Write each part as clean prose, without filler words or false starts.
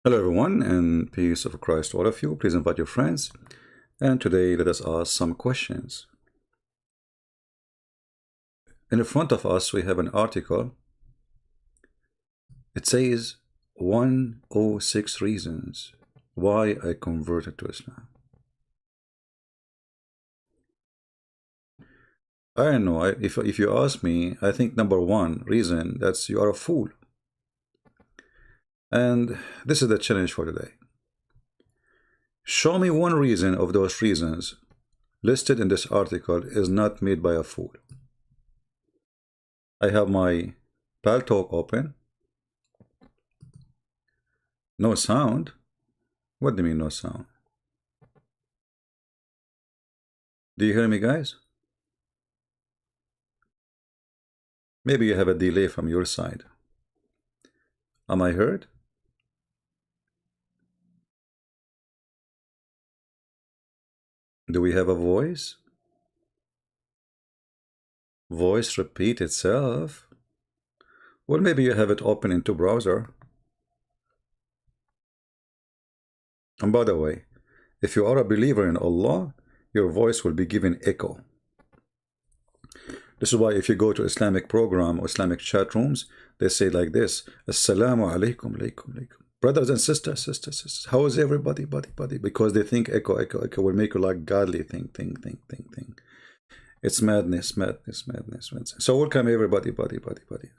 Hello everyone, and peace of Christ to all of you. Please invite your friends. And today let us ask some questions. In the front of us we have an article. It says 106 reasons why I converted to Islam. I don't know, if you ask me, I think number one reason that's you are a fool. And this is the challenge for today. Show me one reason of those reasons listed in this article is not made by a fool. I have my Paltalk open. No sound? What do you mean no sound? Do you hear me, guys? Maybe you have a delay from your side. Am I heard? Do we have a voice? Voice repeat itself? Well, maybe you have it open into browser. And by the way, if you are a believer in Allah, your voice will be given echo. This is why if you go to Islamic program or Islamic chat rooms, they say like this: Assalamu alaikum, alaikum, alaikum. Brothers and sisters, how is everybody, buddy? Because they think echo will make you like godly thing. It's madness. So welcome everybody, buddy.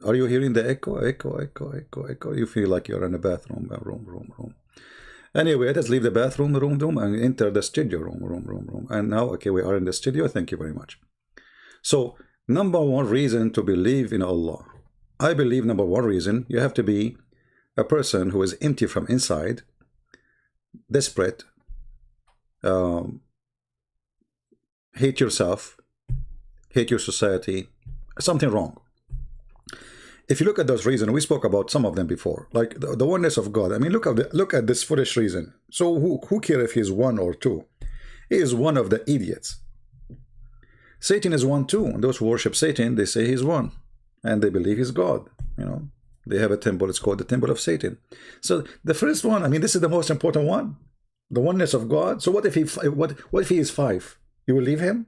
Are you hearing the echo? You feel like you're in a bathroom, room. Anyway, let's leave the bathroom, room, and enter the studio, room. And now, okay, we are in the studio. Thank you very much. So, number one reason to believe in Allah. I believe number one reason, you have to be a person who is empty from inside, desperate, hate yourself, hate your society, something wrong. If you look at those reasons, we spoke about some of them before, like the oneness of God. I mean, look at this foolish reason. So who cares if he's one or two? He is one of the idiots. Satan is one too. And those who worship Satan, they say he's one, and they believe he's God. You know, they have a temple. It's called the Temple of Satan. So the first one, I mean, this is the most important one, the oneness of God. So what if he is five? You will leave him?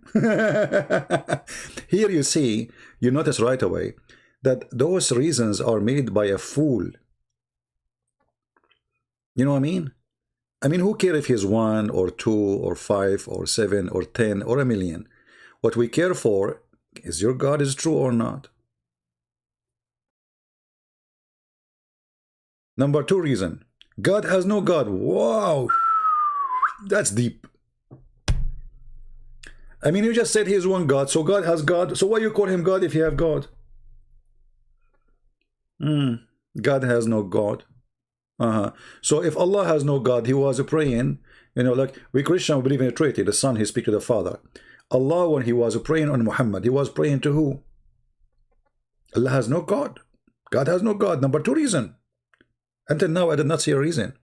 Here you see, you notice right away that those reasons are made by a fool. You know what I mean? I mean, who cares if he's one or two or five or seven or 10 or a million? What we care for is your God is true or not. Number two reason, God has no God. Wow, that's deep. I mean, you just said he is one God, so God has God. So why you call him God if you have God? God has no God. So if Allah has no God, he was praying, you know, like we Christians believe in a Trinity, the Son, he speaks to the Father. Allah, when he was praying on Muhammad, he was praying to who? Allah has no God. God has no God. Number two reason. Until now, I did not see a reason.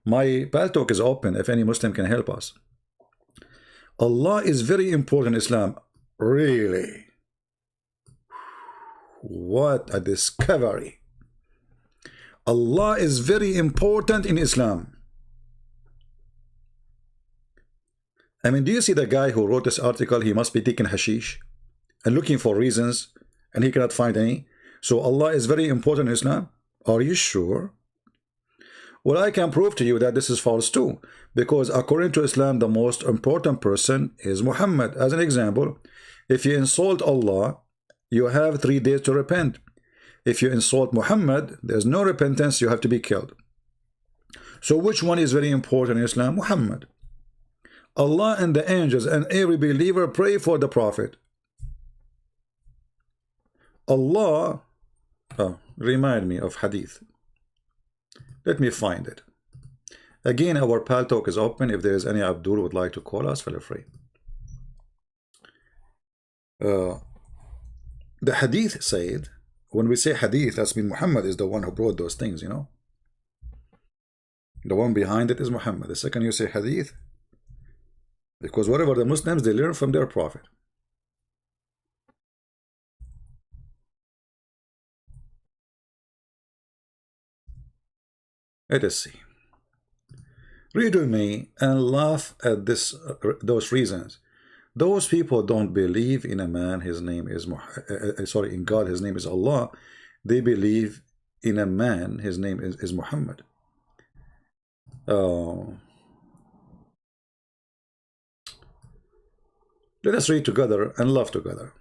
My Paltalk is open if any Muslim can help us. Allah is very important in Islam. Really? What a discovery. Allah is very important in Islam. I mean, do you see the guy who wrote this article? He must be taking hashish and looking for reasons, and he cannot find any. So Allah is very important in Islam. Are you sure? Well, I can prove to you that this is false too, because according to Islam, the most important person is Muhammad. As an example, if you insult Allah, you have 3 days to repent. If you insult Muhammad, there's no repentance, you have to be killed. So which one is very important in Islam? Muhammad. Allah and the angels and every believer pray for the Prophet. Allah, remind me of hadith. Let me find it. Again, our Paltalk is open. If there is any Abdul would like to call us, feel free. The hadith said, when we say hadith, that's mean Muhammad is the one who brought those things, you know. The one behind it is Muhammad. The second you say hadith, because whatever the Muslims, they learn from their Prophet. Let us see. Read with me and laugh at those reasons. Those people don't believe in a man, his name is in God, his name is Allah. They believe in a man, his name is Muhammad. Let us read together and laugh together.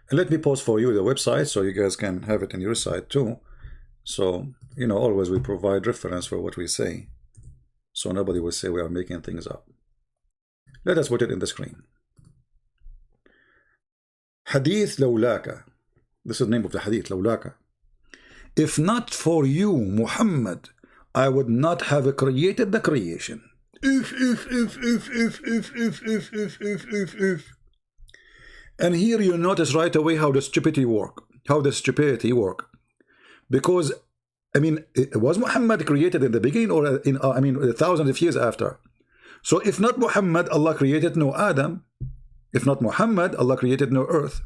And let me post for you the website so you guys can have it in your site too. So, you know, always we provide reference for what we say, so nobody will say we are making things up. Let us put it in the screen. Hadith lawlaka. This is the name of the hadith, lawlaka. If not for you, Muhammad, I would not have created the creation. If. And here you notice right away how the stupidity work. Because, I mean, was Muhammad created in the beginning or in, thousands of years after? So if not Muhammad, Allah created no Adam. If not Muhammad, Allah created no earth.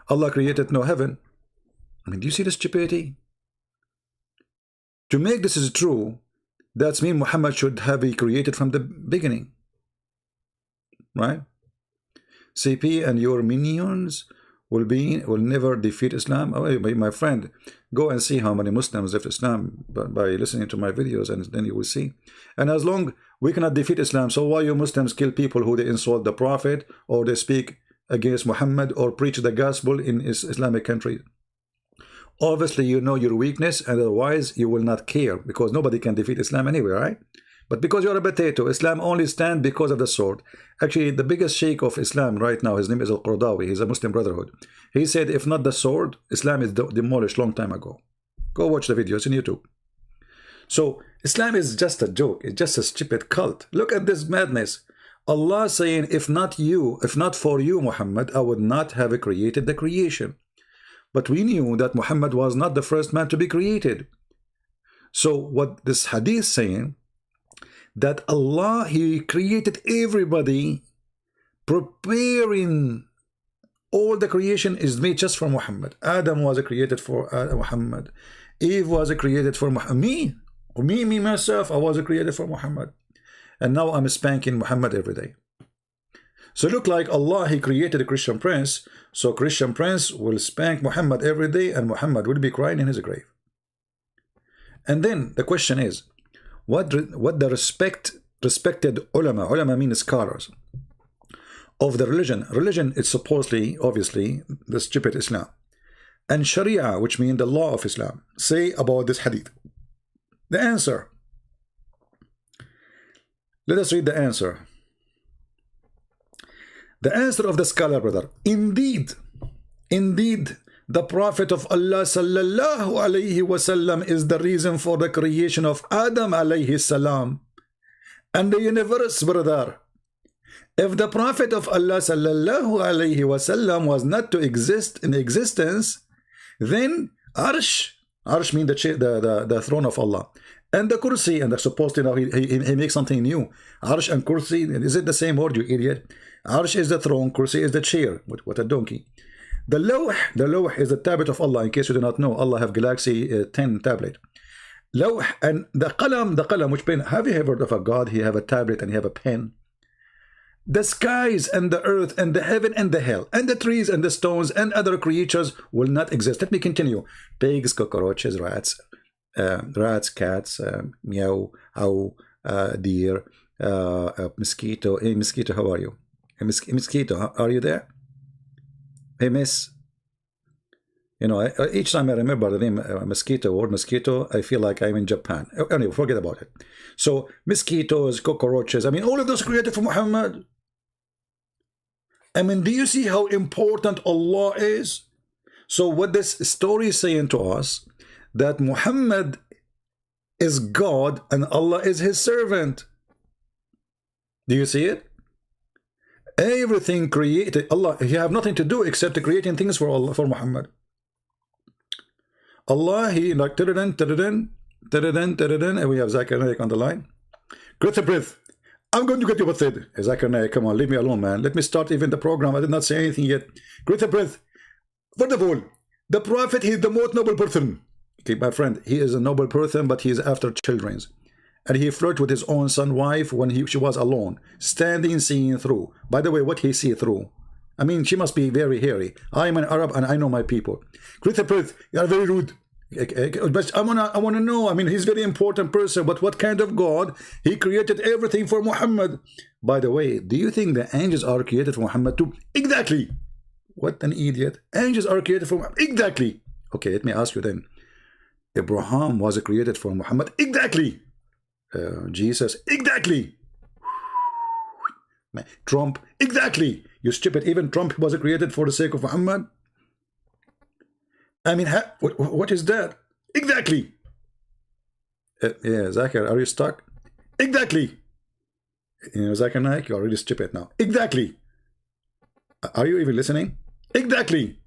Allah created no heaven. I mean, do you see the stupidity? To make this is true, that means Muhammad should have been created from the beginning. Right? CP and your minions will never defeat Islam. Oh, my friend, go and see how many Muslims left Islam by listening to my videos, and then you will see. And as long we cannot defeat Islam, so why you Muslims kill people who they insult the Prophet, or they speak against Muhammad, or preach the gospel in Islamic countries? Obviously, you know your weakness, and otherwise you will not care, because nobody can defeat Islam anyway, right? But because you're a potato, Islam only stands because of the sword. Actually, the biggest sheikh of Islam right now, his name is Al-Qaradawi. He's a Muslim Brotherhood. He said, if not the sword, Islam is demolished long time ago. Go watch the videos on YouTube. So, Islam is just a joke. It's just a stupid cult. Look at this madness. Allah saying, if not for you, Muhammad, I would not have created the creation. But we knew that Muhammad was not the first man to be created. So, what this hadith saying, that Allah, He created everybody, preparing all the creation is made just for Muhammad. Adam was created for Muhammad. Eve was created for Muhammad. Me, myself, I was created for Muhammad. And now I'm spanking Muhammad every day. So look like Allah, He created a Christian prince. So Christian prince will spank Muhammad every day, and Muhammad will be crying in his grave. And then the question is, what the respected ulama means scholars of the religion is supposedly, obviously, the stupid Islam, and Sharia, which means the law of Islam, say about this hadith? The answer. Let us read the answer. The answer of the scholar, brother. Indeed, the Prophet of Allah sallallahu alayhi wasallam is the reason for the creation of Adam alayhi salam and the universe, brother. If the Prophet of Allah sallallahu alayhi wasallam was not to exist in existence, then Arsh means the throne of Allah, and the Kursi, and supposed, you know, he makes something new. Arsh and Kursi, is it the same word, you idiot? Arsh is the throne, Kursi is the chair. What a donkey. The Lawh is the tablet of Allah. In case you do not know, Allah have Galaxy 10 tablet. Lawh, and the qalam, which pen? Have you ever heard of a God? He have a tablet and he have a pen. The skies and the earth and the heaven and the hell and the trees and the stones and other creatures will not exist. Let me continue. Pigs, cockroaches, rats, cats, meow, owl, deer, mosquito. Hey, mosquito, how are you? Hey, mosquito, are you there? Hey, miss. You know, each time I remember the name mosquito, I feel like I'm in Japan. Anyway, forget about it. So, mosquitoes, cockroaches, I mean, all of those created from Muhammad. I mean, do you see how important Allah is? So, what this story is saying to us, that Muhammad is God and Allah is His servant. Do you see it? Everything created, Allah, He have nothing to do except creating things for Allah, for Muhammad. Allah, He like and we have Zakir Naik on the line. Great breath. I'm going to get you with it. Zakir Naik, come on, leave me alone, man. Let me start even the program. I did not say anything yet. Great breath. First of all, the Prophet, he is the most noble person. Okay, my friend, he is a noble person, but he is after children's. And he flirted with his own son wife when she was alone, standing, seeing through. By the way, what he see through? I mean, she must be very hairy. I am an Arab and I know my people. Christopher, you are very rude. But I wanna know. I mean, he's a very important person, but what kind of God? He created everything for Muhammad. By the way, do you think the angels are created for Muhammad too? Exactly. What an idiot. Angels are created for Muhammad. Exactly. Okay, let me ask you then. Abraham was created for Muhammad. Exactly. Jesus. Exactly. Trump. Exactly. You stupid. Even Trump was created for the sake of Muhammad. I mean, what is that? Exactly. Yeah, Zakir, are you stuck? Exactly. You know, Zakir Naik, you're already stupid now. Exactly. Are you even listening? Exactly.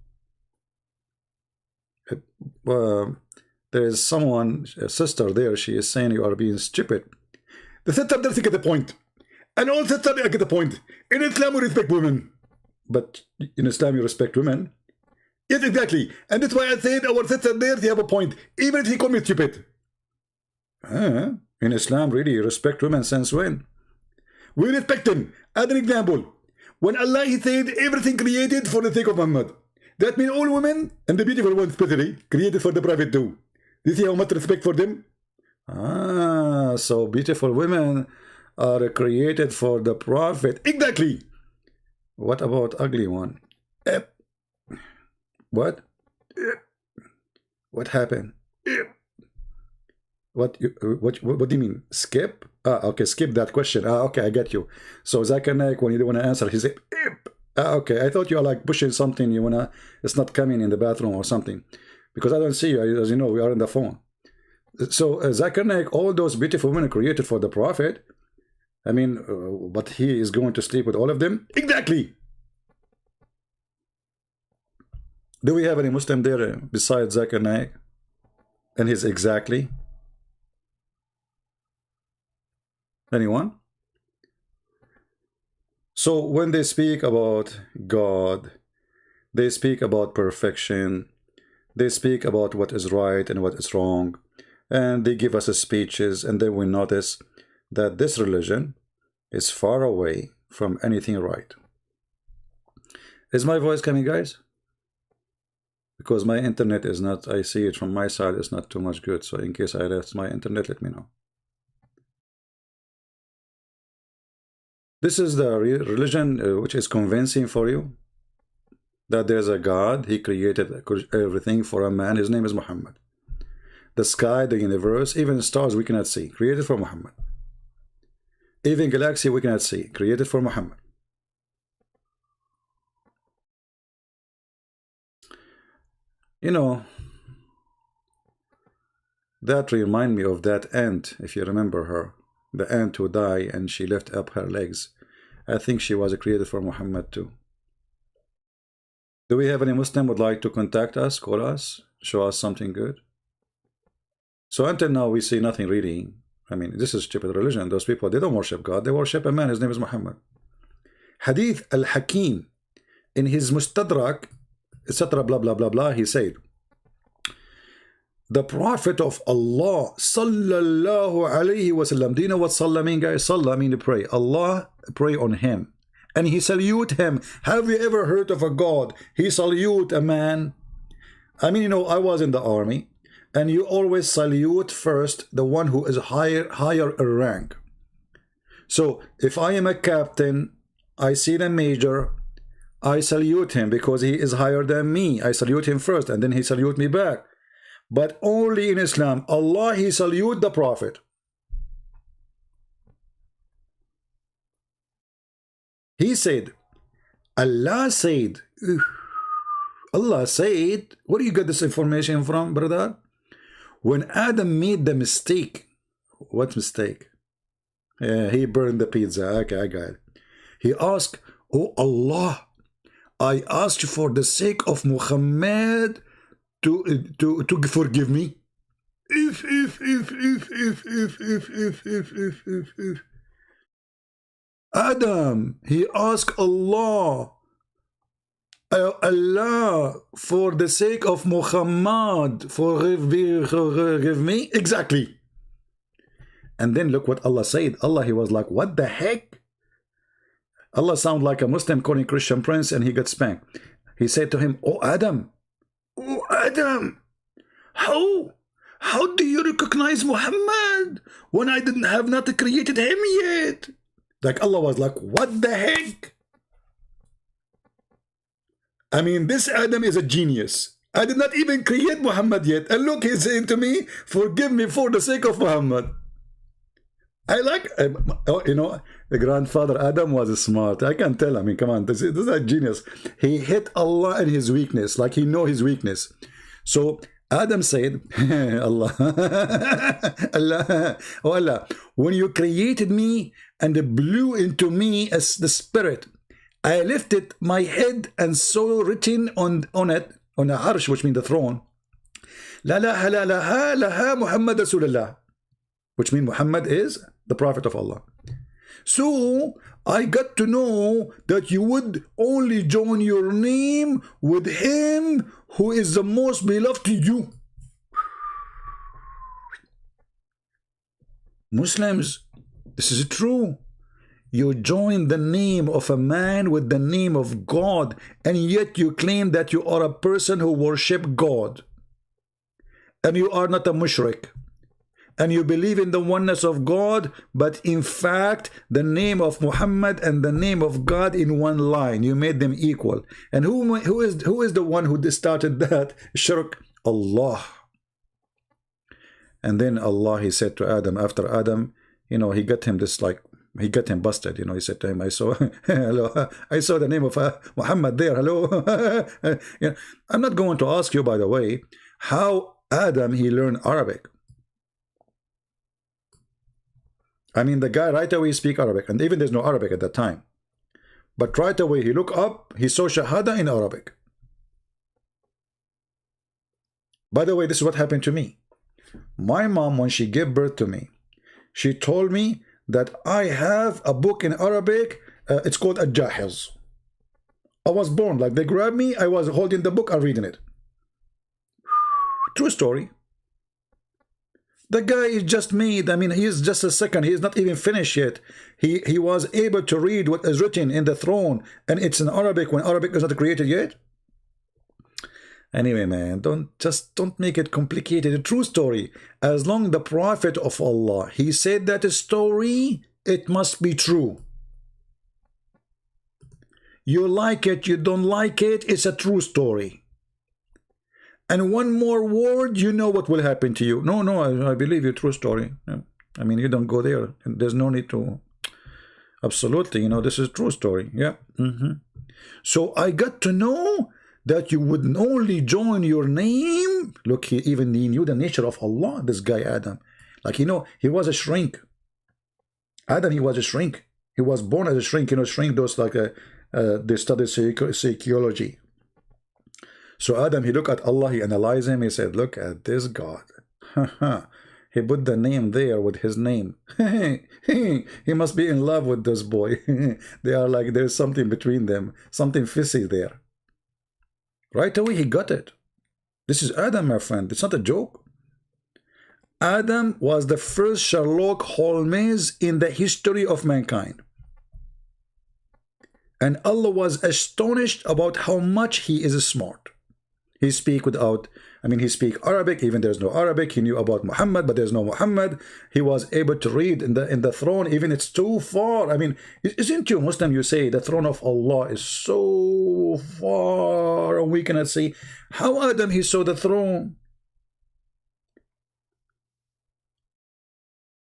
There is someone, a sister there, she is saying you are being stupid. The sister doesn't get the point. And all sisters get the point. In Islam, we respect women. But in Islam, you respect women. Yes, exactly. And that's why I said our sister there, they have a point. Even if he called me stupid. In Islam, really, you respect women since when? We respect them. As an example, when Allah, he said everything created for the sake of Muhammad. That means all women, and the beautiful ones especially, created for the Prophet too. Do you see how much respect for them? So beautiful women are created for the Prophet. Exactly. What about ugly one? What? What happened? What do you mean? Skip? Okay, skip that question. Okay, I get you. So Zakir Naik, when you don't want to answer, he said, okay, I thought you are like pushing something, you wanna, it's not coming in the bathroom or something. Because I don't see you, as you know, we are on the phone. So Zakir Naik, all those beautiful women created for the Prophet, I mean, but he is going to sleep with all of them? Exactly. Do we have any Muslim there besides Zakir Naik? And his exactly? Anyone? So when they speak about God, they speak about perfection, they speak about what is right and what is wrong, and they give us speeches, and then we notice that this religion is far away from anything right. Is my voice coming, guys? Because my internet is not, I see it from my side, it's not too much good. So in case I lost my internet, let me know. This is the religion which is convincing for you that there's a God. He created everything for a man. His name is Muhammad. The sky, the universe, even stars we cannot see, created for Muhammad. Even galaxy we cannot see, created for Muhammad. You know, that reminds me of that ant, if you remember her. The ant who died and she lifted up her legs. I think she was created for Muhammad too. Do we have any Muslim would like to contact us, call us, show us something good? So until now we see nothing really. I mean, this is stupid religion. Those people, they don't worship God, they worship a man. His name is Muhammad. Hadith al-Hakim in his Mustadrak, etc. blah blah blah blah, he said, the Prophet of Allah sallallahu alayhi wasallam. Do you know what Sallah mean, guys? Sallah mean to pray. Allah pray on him and he salute him. Have you ever heard of a God he salute a man? I mean, you know, I was in the army, and you always salute first the one who is higher in rank. So if I am a captain, I see the major, I salute him because he is higher than me. I salute him first and then he salute me back. But only in Islam, Allah, he salute the Prophet. He said, Allah said, Allah said, where do you get this information from, brother? When Adam made the mistake, what mistake? Yeah, he burned the pizza. Okay, I got it. He asked, oh Allah, I asked for the sake of Muhammad to forgive me. If. Adam, he asked Allah Allah, for the sake of Muhammad, forgive me. Exactly. And then look what Allah said. Allah, he was like, what the heck? Allah sound like a Muslim calling Christian prince, and he got spanked. He said to him, oh Adam, how do you recognize Muhammad when I didn't have not created him yet? Like Allah was like, what the heck? I mean, this Adam is a genius. I did not even create Muhammad yet. And look, he's saying to me, forgive me for the sake of Muhammad. I like, you know, the grandfather Adam was smart. I can tell. I mean, come on, this is a genius. He hit Allah in his weakness, like he know his weakness. So Adam said, Allah, Allah, oh Allah, when you created me and blew into me as the spirit, I lifted my head and saw written on it, on the arsh, which means the throne, La la la la la Muhammad Rasulullah, which means Muhammad is the prophet of Allah. So I got to know that you would only join your name with him who is the most beloved to you. Muslims, this is true. You join the name of a man with the name of God, and yet you claim that you are a person who worship God. And you are not a mushrik. And you believe in the oneness of God, but in fact, the name of Muhammad and the name of God in one line. You made them equal. And who is the one who started that shirk? Allah. And then Allah, he said to Adam, after Adam, you know, he got him this, like, he got him busted, you know. He said to him, I saw hello, I saw the name of Muhammad there, hello. Yeah. I'm not going to ask you, by the way, how Adam, he learned Arabic. I mean, the guy right away speak Arabic, and even there's no Arabic at that time. But right away, he looked up, he saw Shahada in Arabic. By the way, this is what happened to me. My mom, when she gave birth to me, she told me that I have a book in Arabic, it's called Al-Jahiz. I was born, like they grabbed me, I was holding the book, I'm reading it. True story. The guy is just made, I mean, he's just a second, he's not even finished yet. He was able to read what is written in the throne, and it's in Arabic when Arabic is not created yet. Anyway, man, don't make it complicated. A true story. As long the Prophet of Allah, he said that a story, it must be true. You like it, you don't like it, it's a true story. And one more word, you know what will happen to you. No, I believe you, true story. I mean, you don't go there. There's no need to. Absolutely, you know, this is true story. Yeah. So I got to know that you would only join your name. Look, he knew the nature of Allah, this guy Adam. Like, you know, he was a shrink. Adam, he was a shrink. He was born as a shrink. You know, shrink, those like they study psychology. So Adam, he looked at Allah, he analyzed him, he said, look at this God. He put the name there with his name. He must be in love with this boy. They are like, there's something between them, something fishy there. Right away, he got it. This is Adam, my friend. It's not a joke. Adam was the first Sherlock Holmes in the history of mankind. And Allah was astonished about how much he is smart. He speak Arabic, even there's no Arabic. He knew about Muhammad, but there's no Muhammad. He was able to read in the throne, even it's too far. I mean, isn't you Muslim? You say the throne of Allah is so far and we cannot see. How Adam, he saw the throne?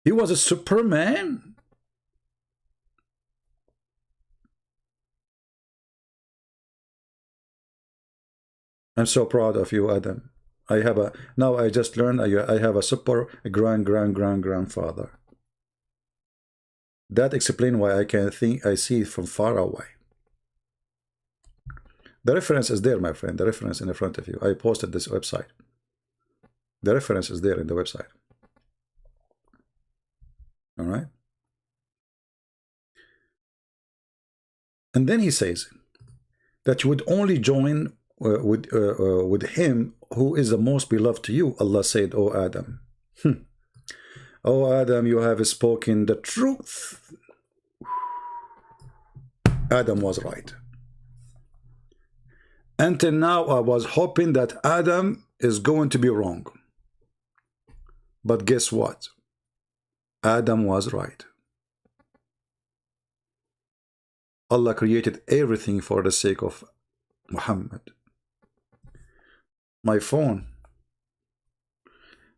He was a Superman. I'm so proud of you, Adam. Now I just learned I have a super grandfather. That explains why I can think I see it from far away. The reference is there, my friend. The reference in front of you. I posted this website. The reference is there in the website. All right. And then he says, that you would only join with him who is the most beloved to you. Allah said, "O Adam, O Adam, you have spoken the truth." Adam was right. Until now, I was hoping that Adam is going to be wrong. But guess what? Adam was right. Allah created everything for the sake of Muhammad. My phone,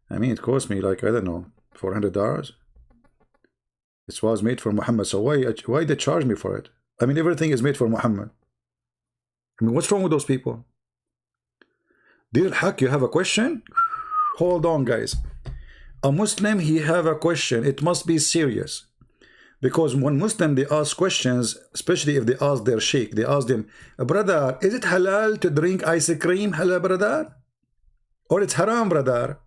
I mean, it cost me like, I don't know, $400. It was made for Muhammad, so why they charge me for it? I mean, everything is made for Muhammad. I mean, what's wrong with those people? Dear Haq, you have a question? Hold on, guys. A Muslim, he have a question. It must be serious. Because when Muslim, they ask questions, especially if they ask their sheikh, they ask them, brother, is it halal to drink ice cream, halal, brother? Or it's haram, brother?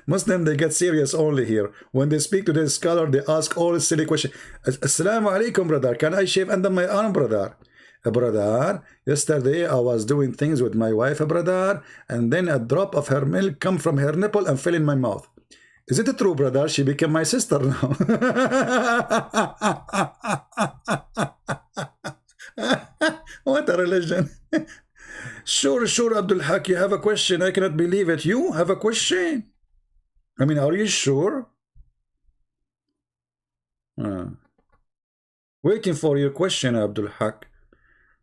Muslim, they get serious only here. When they speak to the scholar, they ask all silly questions. Assalamu alaikum, brother. Can I shave under my arm, brother? Brother, yesterday I was doing things with my wife, brother, and then a drop of her milk come from her nipple and fell in my mouth. Is it true, brother? She became my sister now. What a religion. Sure, Abdul Haq, you have a question. I cannot believe it. You have a question? I mean, are you sure? Waiting for your question, Abdul Haq.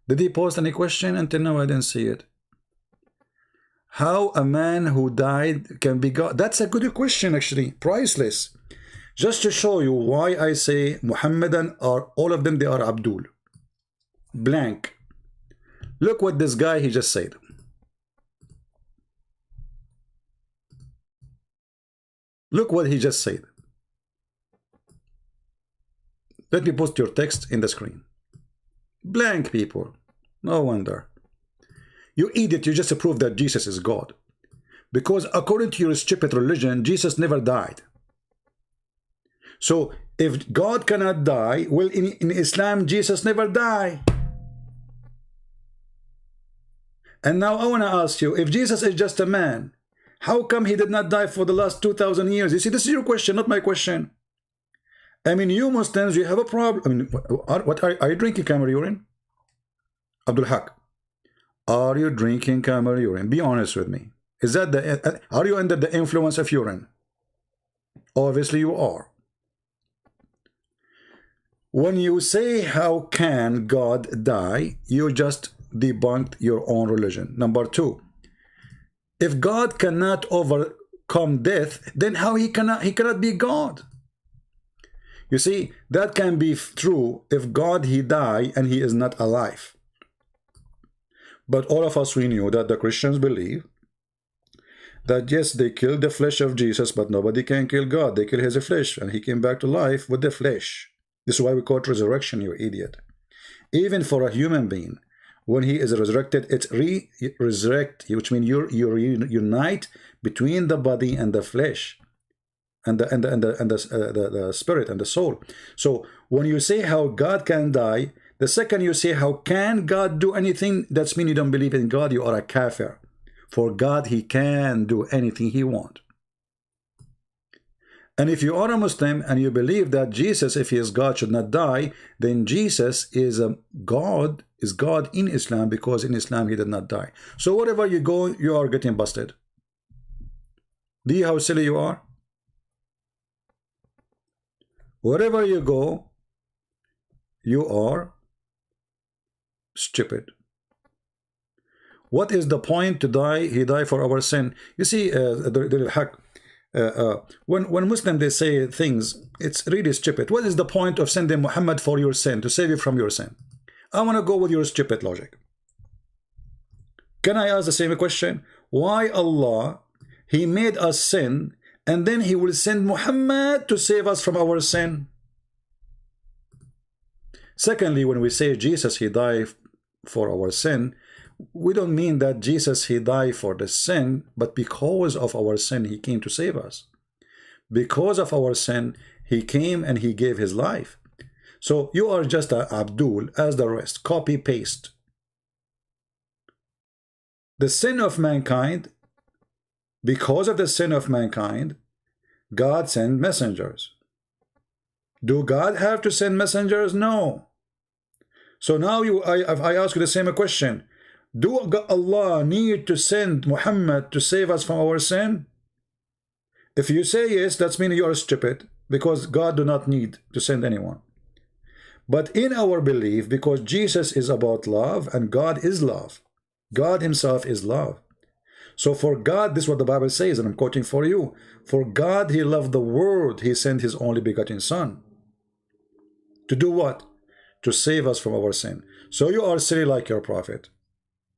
Did he post any question? Until now, I didn't see it. How a man who died can be God? That's a good question, actually. Priceless. Just to show you why I say Muhammadan are all of them, they are Abdul. Blank. Look what this guy, he just said. Look what he just said. Let me post your text in the screen. Blank, people. No wonder. You idiot, you just prove that Jesus is God. Because according to your stupid religion, Jesus never died. So if God cannot die, well, in Islam, Jesus never died. And now I want to ask you, if Jesus is just a man, how come he did not die for the last 2,000 years? You see, this is your question, not my question. I mean, you Muslims, you have a problem. I mean, what are you drinking camel urine? Abdul Haq, are you drinking camel urine? Be honest with me. Is that the? Are you under the influence of urine? Obviously, you are. When you say, how can God die? You just debunked your own religion. Number two, if God cannot overcome death, then how he cannot be God? You see, that can be true if God, he died and he is not alive. But all of us, we knew that the Christians believe that yes, they killed the flesh of Jesus, but nobody can kill God. They kill his flesh, and he came back to life with the flesh. This is why we call it resurrection, you idiot. Even for a human being, when he is resurrected, it's resurrect, which means you unite between the body and the flesh, and the spirit and the soul. So when you say how God can die, the second you say how can God do anything, that's mean you don't believe in God, you are a kafir. For God, he can do anything he wants. And if you are a Muslim and you believe that Jesus, if he is God, should not die, then Jesus is God in Islam, because in Islam he did not die. So wherever you go, you are getting busted. Do you how silly you are? Wherever you go, you are stupid. What is the point to die? He died for our sin. You see, when Muslims, they say things, it's really stupid. What is the point of sending Muhammad for your sin, to save you from your sin? I want to go with your stupid logic. Can I ask the same question? Why Allah, he made us sin, and then he will send Muhammad to save us from our sin? Secondly, when we say Jesus, he died for our sin, we don't mean that Jesus, he died for the sin, but because of our sin, he came to save us. Because of our sin, he came and he gave his life. So you are just a Abdul as the rest, copy paste. The sin of mankind, because of the sin of mankind, God sent messengers. Do God have to send messengers? No. So now I ask you the same question. Do Allah need to send Muhammad to save us from our sin? If you say yes, that means you are stupid, because God do not need to send anyone. But in our belief, because Jesus is about love and God is love, God himself is love. So for God, this is what the Bible says, and I'm quoting for you. For God, he loved the world, he sent his only begotten son. To do what? To save us from our sin. So you are silly like your prophet.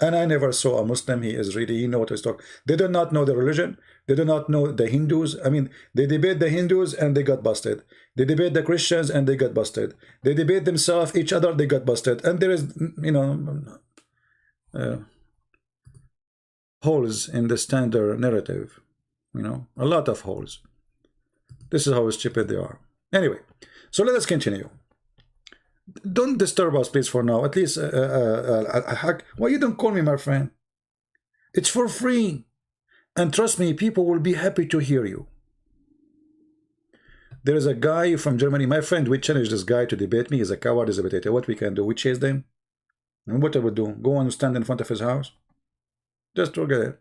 And I never saw a Muslim, he is really, he knows what he's talking. They do not know the religion. They do not know the Hindus. I mean, they debate the Hindus and they got busted. They debate the Christians and they got busted. They debate themselves, each other, they got busted. And there is, you know, holes in the standard narrative. You know, a lot of holes. This is how stupid they are. Anyway, so let us continue. Don't disturb us, please, for now. At least, why you don't call me, my friend? It's for free. And trust me, people will be happy to hear you. There is a guy from Germany, my friend, we challenged this guy to debate me. He's a coward, he's a potato. What we can do? We chase them. And what I would do? Go and stand in front of his house? Just forget it.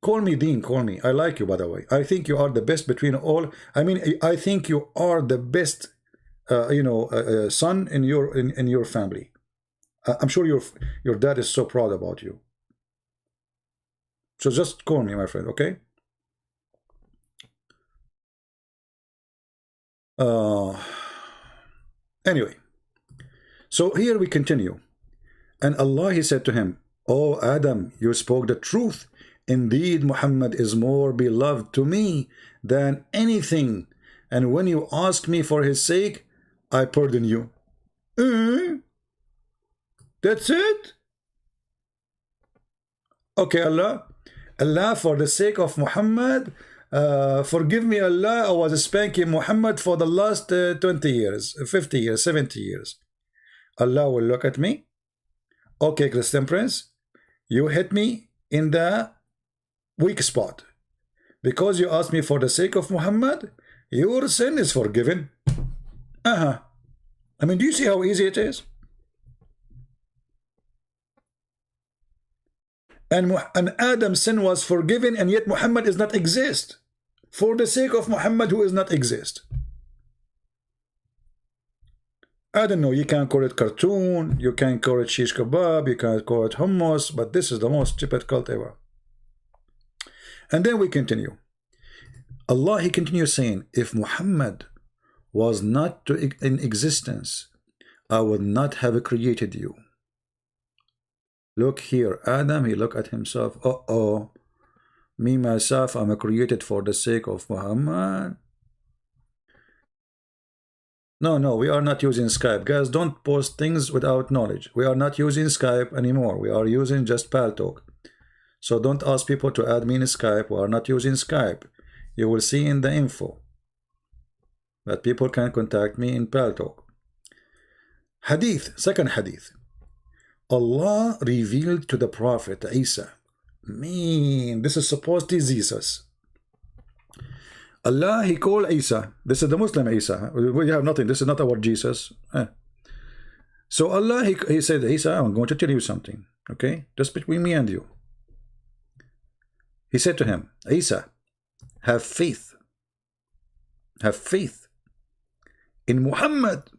Call me Dean, call me. I like you, by the way. I think you are the best between all. I mean, I think you are the best son in your family. I'm sure your dad is so proud about you. So just call me, my friend, okay? Anyway, so here we continue. And Allah, he said to him, "O Adam, you spoke the truth. Indeed, Muhammad is more beloved to me than anything. And when you ask me for his sake, I pardon you." That's it? Okay, Allah, for the sake of Muhammad, forgive me, Allah, I was spanking Muhammad for the last 20 years, 50 years, 70 years. Allah will look at me. Okay, Christian Prince, you hit me in the weak spot. Because you asked me for the sake of Muhammad, your sin is forgiven. I mean, do you see how easy it is? And Adam's sin was forgiven, and yet Muhammad does not exist. For the sake of Muhammad, who does not exist. I don't know, you can call it cartoon, you can call it shish kebab, you can call it hummus, but this is the most stupid cult ever. And then we continue. Allah, he continues saying, if Muhammad was not in existence, I would not have created you. Look here, Adam, he looked at himself. Me, myself, I'm created for the sake of Muhammad. No, we are not using Skype. Guys, don't post things without knowledge. We are not using Skype anymore. We are using just Paltalk. So don't ask people to add me in Skype. We are not using Skype. You will see in the info that people can contact me in Paltalk. Hadith, second hadith. Allah revealed to the Prophet Isa. This is supposed to be Jesus. Allah, he called Isa. This is the Muslim Isa. We have nothing. This is not our Jesus. So Allah, he said, Isa, I'm going to tell you something. Okay? Just between me and you. He said to him, Isa, have faith. Have faith in Muhammad.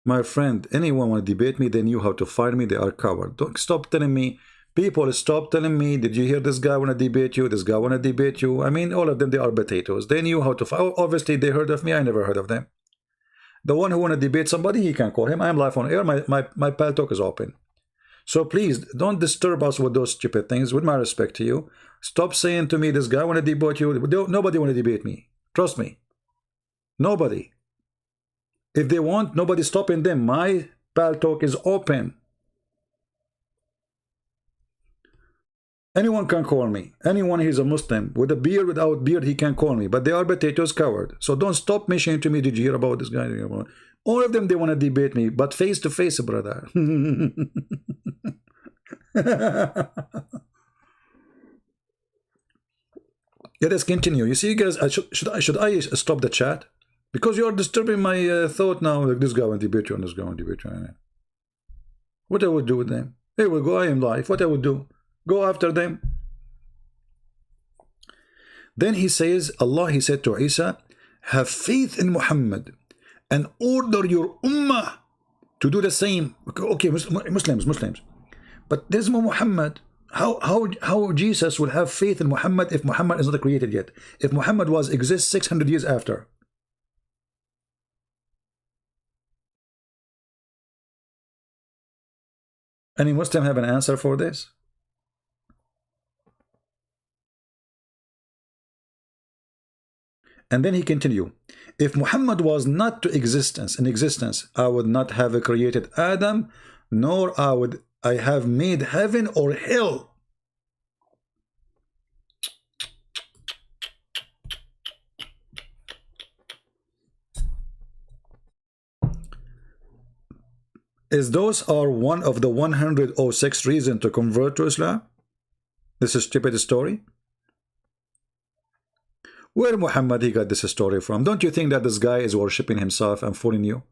My friend, anyone want to debate me, they knew how to find me. They are covered. Don't stop telling me. People, stop telling me, did you hear this guy want to debate you? This guy want to debate you? I mean, all of them, they are potatoes. They knew how to find. Obviously, they heard of me. I never heard of them. The one who want to debate somebody, he can call him. I am live on air. My Paltalk is open. So please, don't disturb us with those stupid things. With my respect to you, stop saying to me, this guy want to debate you. Nobody want to debate me. Trust me. Nobody. If they want, nobody stopping them. My Paltalk is open. Anyone can call me. Anyone who is a Muslim with a beard, without beard, he can call me. But they are potatoes covered. So don't stop mentioning to me. Did you hear about this guy? All of them, they want to debate me, but face to face, brother. Let us continue. You see, guys, should I stop the chat? Because you are disturbing my thought now. Like, this guy will debate you and this guy will debate you. What I would do with them? Here we go. I am live. What I would do? Go after them. Then he says, Allah, he said to Isa, have faith in Muhammad and order your ummah to do the same. Okay, Muslims. But there's no Muhammad. How Jesus will have faith in Muhammad if Muhammad is not created yet? If Muhammad exists 600 years after. Any Muslim have an answer for this? And then he continued, if Muhammad was not in existence, I would not have created Adam, nor would I have made heaven or hell. Is those are one of the 106 reasons to convert to Islam? This is stupid story. Where Muhammad he got this story from? Don't you think that this guy is worshipping himself and fooling you?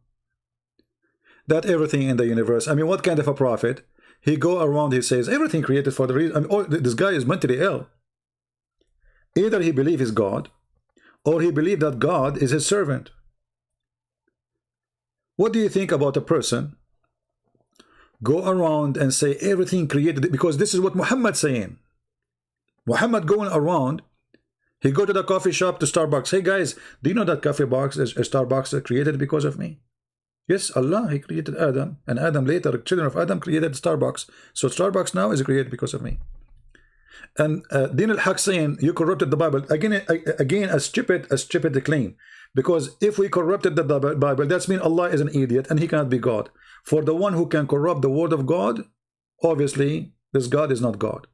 That everything in the universe, I mean, what kind of a prophet? He go around, he says, everything created for the reason. I mean, this guy is mentally ill. Either he believes he's God, or he believes that God is his servant. What do you think about a person go around and say everything created? Because this is what Muhammad's saying. Muhammad going around, he go to the coffee shop, to Starbucks. Hey guys, do you know that coffee box is Starbucks created because of me? Yes, Allah, he created Adam, and Adam later, children of Adam created Starbucks. So Starbucks now is created because of me. And Din al-Haq saying you corrupted the Bible. Again, a stupid claim. Because if we corrupted the Bible, that means Allah is an idiot and he cannot be God. For the one who can corrupt the word of God, obviously this God is not God.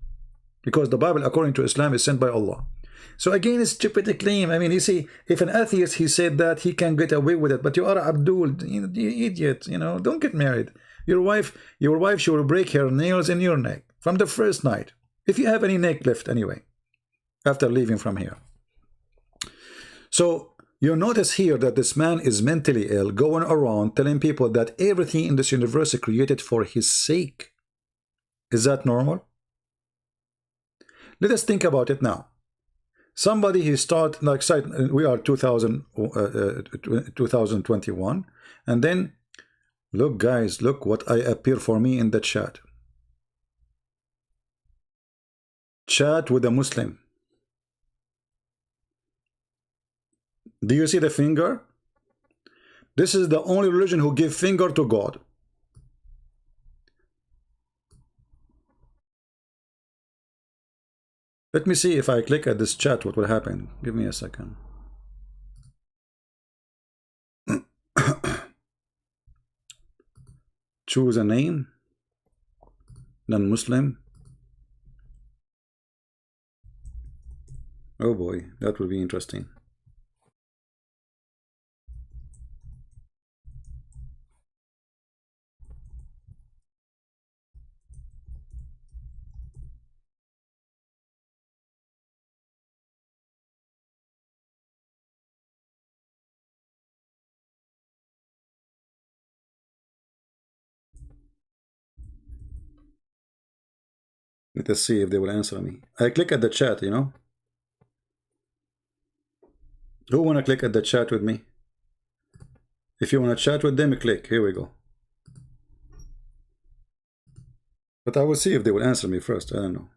Because the Bible, according to Islam, is sent by Allah. So again, it's stupid claim. I mean, you see, if an atheist, he said that, he can get away with it. But you are Abdul, you idiot, you know, don't get married. Your wife, she will break her nails in your neck from the first night. If you have any neck left anyway, after leaving from here. So you notice here that this man is mentally ill, going around telling people that everything in this universe is created for his sake. Is that normal? Let us think about it now. Somebody he start like we are 2021, and then look guys, look what I appear for me in the chat. Chat with a Muslim. Do you see the finger? This is the only religion who give finger to God. Let me see if I click at this chat, what will happen. Give me a second. Choose a name. Non-Muslim. Oh boy, that will be interesting. Let us see if they will answer me. I click at the chat, you know. Who want to click at the chat with me? If you want to chat with them, click. Here we go. But I will see if they will answer me first. I don't know.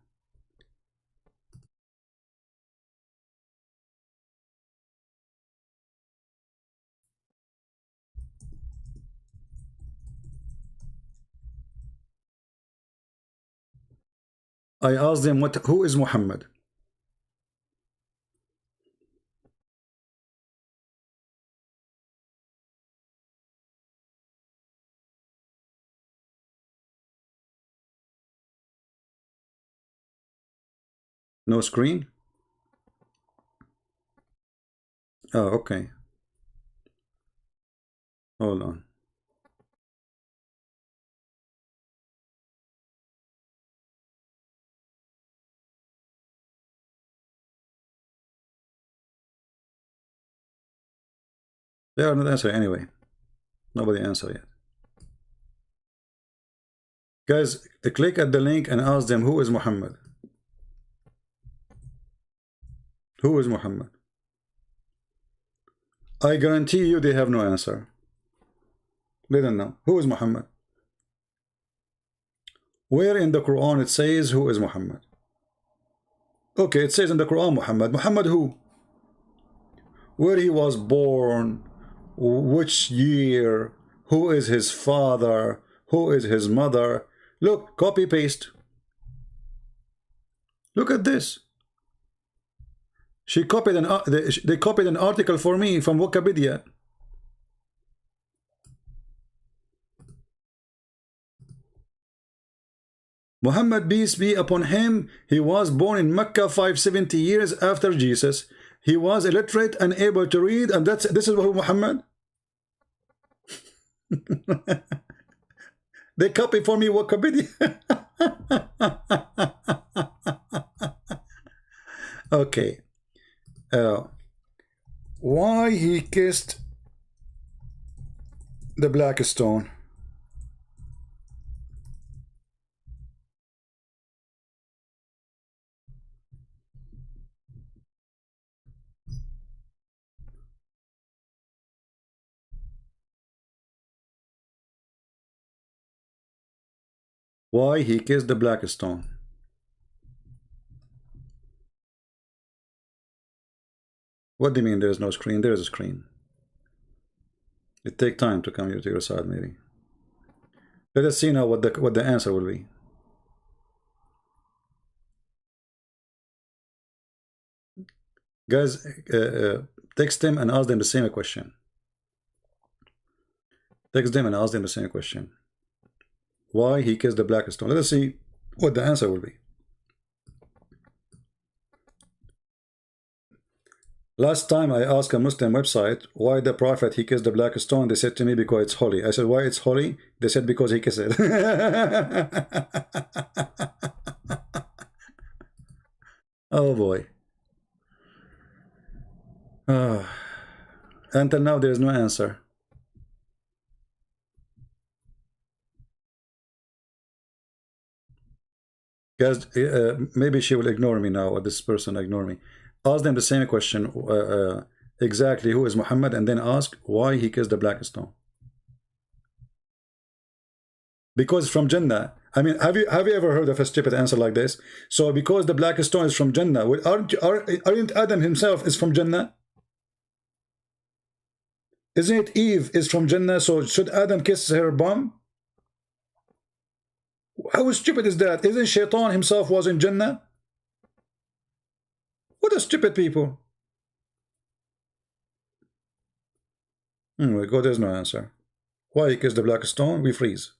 I asked them, who is Muhammad? No screen? Oh, okay. Hold on. They are not answering anyway. Nobody answered yet. Guys, click at the link and ask them who is Muhammad. Who is Muhammad? I guarantee you they have no answer. They don't know. Who is Muhammad? Where in the Quran it says who is Muhammad? Okay, it says in the Quran Muhammad. Muhammad who? Where he was born, which year, who is his father, who is his mother. Look, copy paste. Look at this. She copied they copied an article for me from Wikipedia. Muhammad, peace be upon him, he was born in Mecca 570 years after Jesus. He was illiterate and able to read, and this is Muhammad. They copy for me Wikipedia. Okay. Why he kissed the black stone? Why he kissed the black stone? What do you mean there is no screen? There is a screen. It takes time to come here to your side, maybe. Let us see now what the answer will be. Guys, text them and ask them the same question. Text them and ask them the same question. Why he kissed the black stone? Let us see what the answer will be. Last time I asked a Muslim website why the Prophet he kissed the black stone, they said to me because it's holy. I said why it's holy? They said because he kissed it. Oh boy. Until now there is no answer. Guys, maybe she will ignore me now, or this person ignore me. Ask them the same question, exactly who is Muhammad, and then ask why he kissed the black stone. Because from Jannah. I mean, have you ever heard of a stupid answer like this? So because the black stone is from Jannah, aren't Adam himself is from Jannah? Isn't it Eve is from Jannah? So should Adam kiss her bum? How stupid is that? Isn't Shaitan himself was in Jannah? What a stupid people. We go, there's no answer. Why he kissed the black stone? We freeze.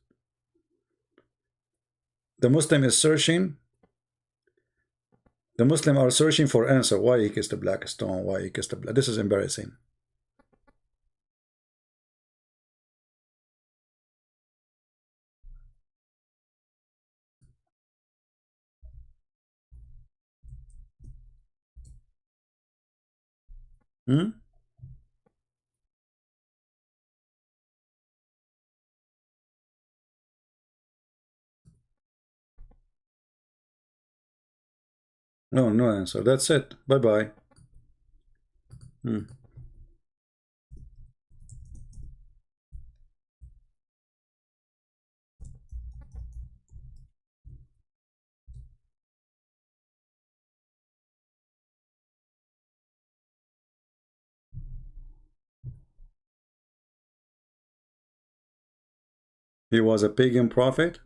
The Muslim is searching. The Muslim are searching for answer. Why he kissed the black stone? Why he kissed the black? This is embarrassing. No, no answer. That's it. Bye-bye. He was a pagan prophet.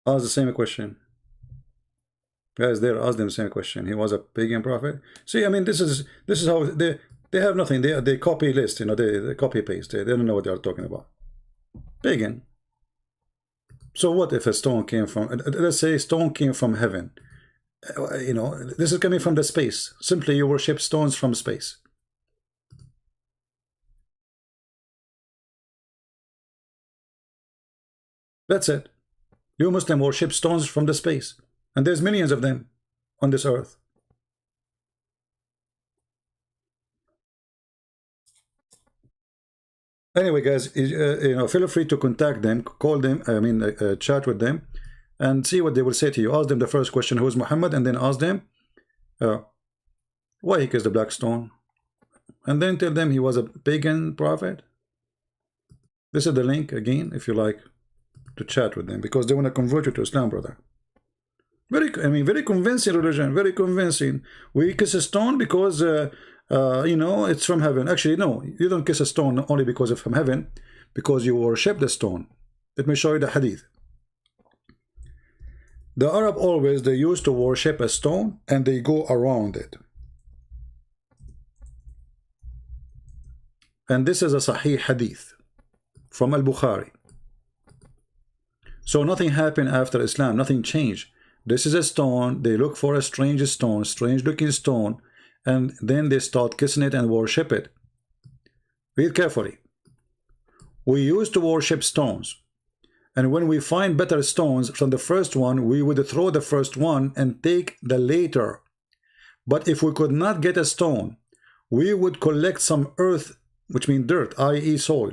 Ask the same question. Guys, there, ask them the same question. He was a pagan prophet. See, I mean, this is how they have nothing. They copy list, you know, they copy paste. They don't know what they are talking about. Pagan. So what if a stone came from, let's say stone came from heaven? You know, this is coming from the space. Simply you worship stones from space. That's it. You Muslim worship stones from the space. And there's millions of them on this earth. Anyway, guys, you know, feel free to contact them, call them, chat with them, and see what they will say to you. Ask them the first question, who is Muhammad, and then ask them why he kissed the black stone, and then tell them he was a pagan prophet. This is the link again, if you like to chat with them, because they want to convert you to Islam, brother. Very convincing religion, very convincing. We kiss a stone because you know, it's from heaven. Actually, no, you don't kiss a stone only because it's from heaven, because you worship the stone. Let me show you the hadith. The Arab always, they used to worship a stone and they go around it. And this is a Sahih hadith from Al-Bukhari. So nothing happened after Islam, nothing changed. This is a stone, they look for a strange stone, strange looking stone, and then they start kissing it and worship it. Read carefully. We used to worship stones, and when we find better stones from the first one, we would throw the first one and take the later. But if we could not get a stone, we would collect some earth, which means dirt, i.e. soil,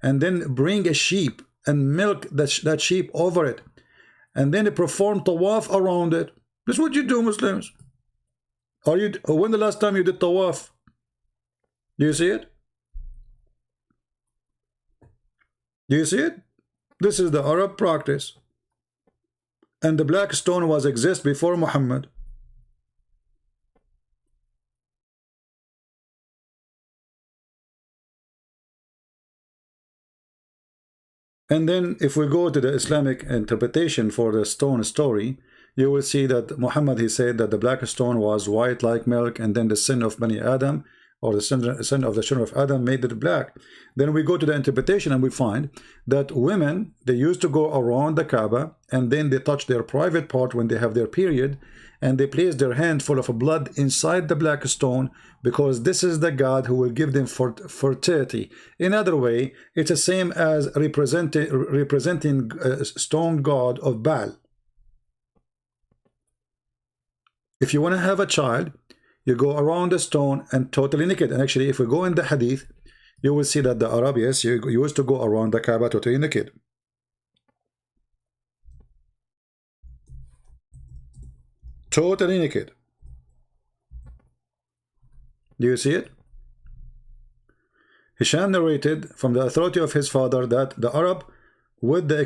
and then bring a sheep and milk that sheep over it, and then perform tawaf around it. That's what you do, Muslims. When the last time you did tawaf? Do you see it? Do you see it? This is the Arab practice. And the black stone was exist before Muhammad. And then if we go to the Islamic interpretation for the stone story, you will see that Muhammad, he said that the black stone was white like milk, and then the sin of Bani Adam, or the sin of the children of Adam, made it black. Then we go to the interpretation and we find that women, they used to go around the Kaaba, and then they touch their private part when they have their period, and they place their hand full of blood inside the black stone, because this is the God who will give them fertility. In other way, it's the same as representing stone god of Baal. If you want to have a child, you go around the stone and totally naked. And actually, if we go in the hadith, you will see that the Arab, yes, you used to go around the Kaaba totally naked. Totally naked. Do you see it? Hisham narrated from the authority of his father that the Arab, with the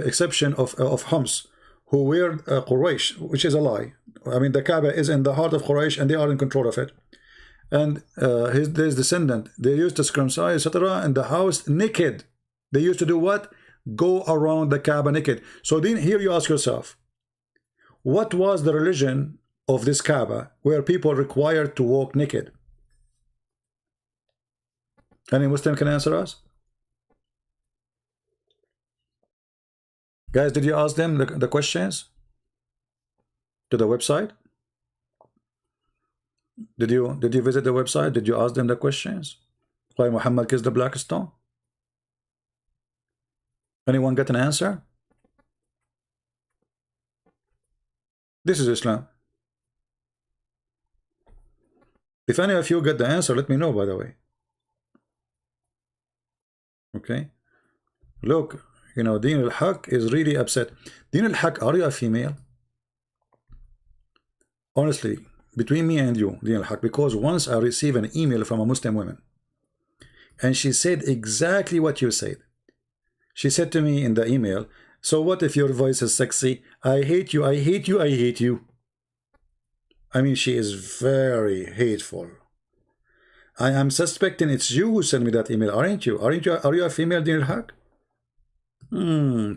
exception of Homs, who were Quraysh, which is a lie. I mean, the Kaaba is in the heart of Quraysh, and they are in control of it. And his descendant, they used to circumcise, etc., in the house naked. They used to do what? Go around the Kaaba naked. So then here you ask yourself, what was the religion of this Kaaba where people required to walk naked? Any Muslim can answer us? Guys, did you ask them the questions to the website? Did you visit the website? Did you ask them the questions? Why Muhammad kissed the black stone? Anyone get an answer? This is Islam. If any of you get the answer, let me know, by the way. Okay. Look, you know, Deen al-Haq is really upset. Deen al-Haq, are you a female? Honestly, between me and you, Deen al-Haq, because once I received an email from a Muslim woman, and she said exactly what you said. She said to me in the email, so what if your voice is sexy? I hate you, I hate you, I hate you. I mean, she is very hateful. I am suspecting it's you who sent me that email, aren't you? Are you a female, Deen al-Haq?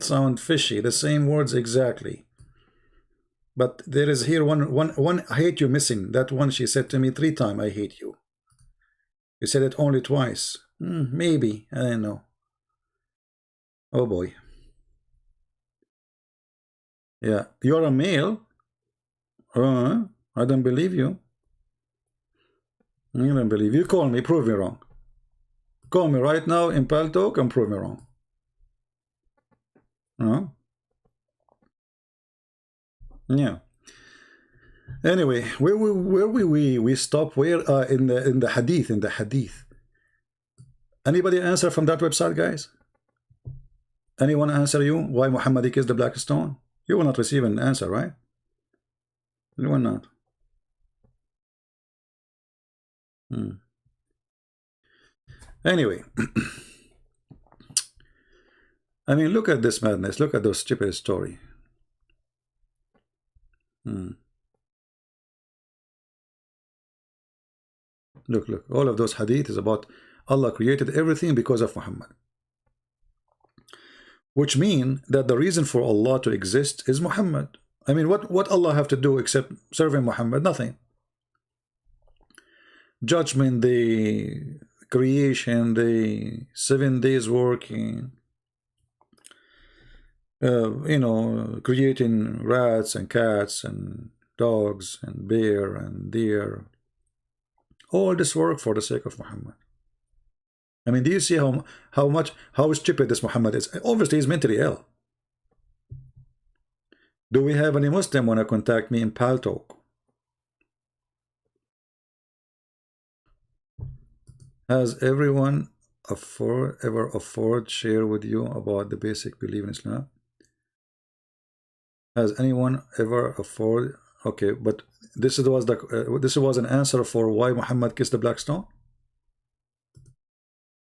Sound fishy. The same words exactly. But there is here one I hate you missing. That one she said to me 3 times, I hate you. You said it only twice. Maybe. I don't know. Oh boy. Yeah, you're a male. I don't believe you. I don't believe you. Call me, prove me wrong. Call me right now in Paltalk and prove me wrong. Yeah. Anyway, where we stop? Where in the hadith? In the hadith. Anybody answer from that website, guys? Anyone answer you why Muhammad kissed the black stone? You will not receive an answer, right? You will not. Anyway, I mean, look at this madness. Look at those stupid story. Look, all of those hadith is about Allah created everything because of Muhammad. Which mean that the reason for Allah to exist is Muhammad. I mean, what Allah have to do except serving Muhammad? Nothing. Judgment, the creation, the 7 days working, you know, creating rats and cats and dogs and bear and deer. All this work for the sake of Muhammad. I mean, do you see how stupid this Muhammad is? Obviously, he's mentally ill. Do we have any Muslim want to contact me in Paltalk? Has everyone ever afford share with you about the basic belief in Islam? Has anyone ever afford? Okay, but this was an answer for why Muhammad kissed the black stone.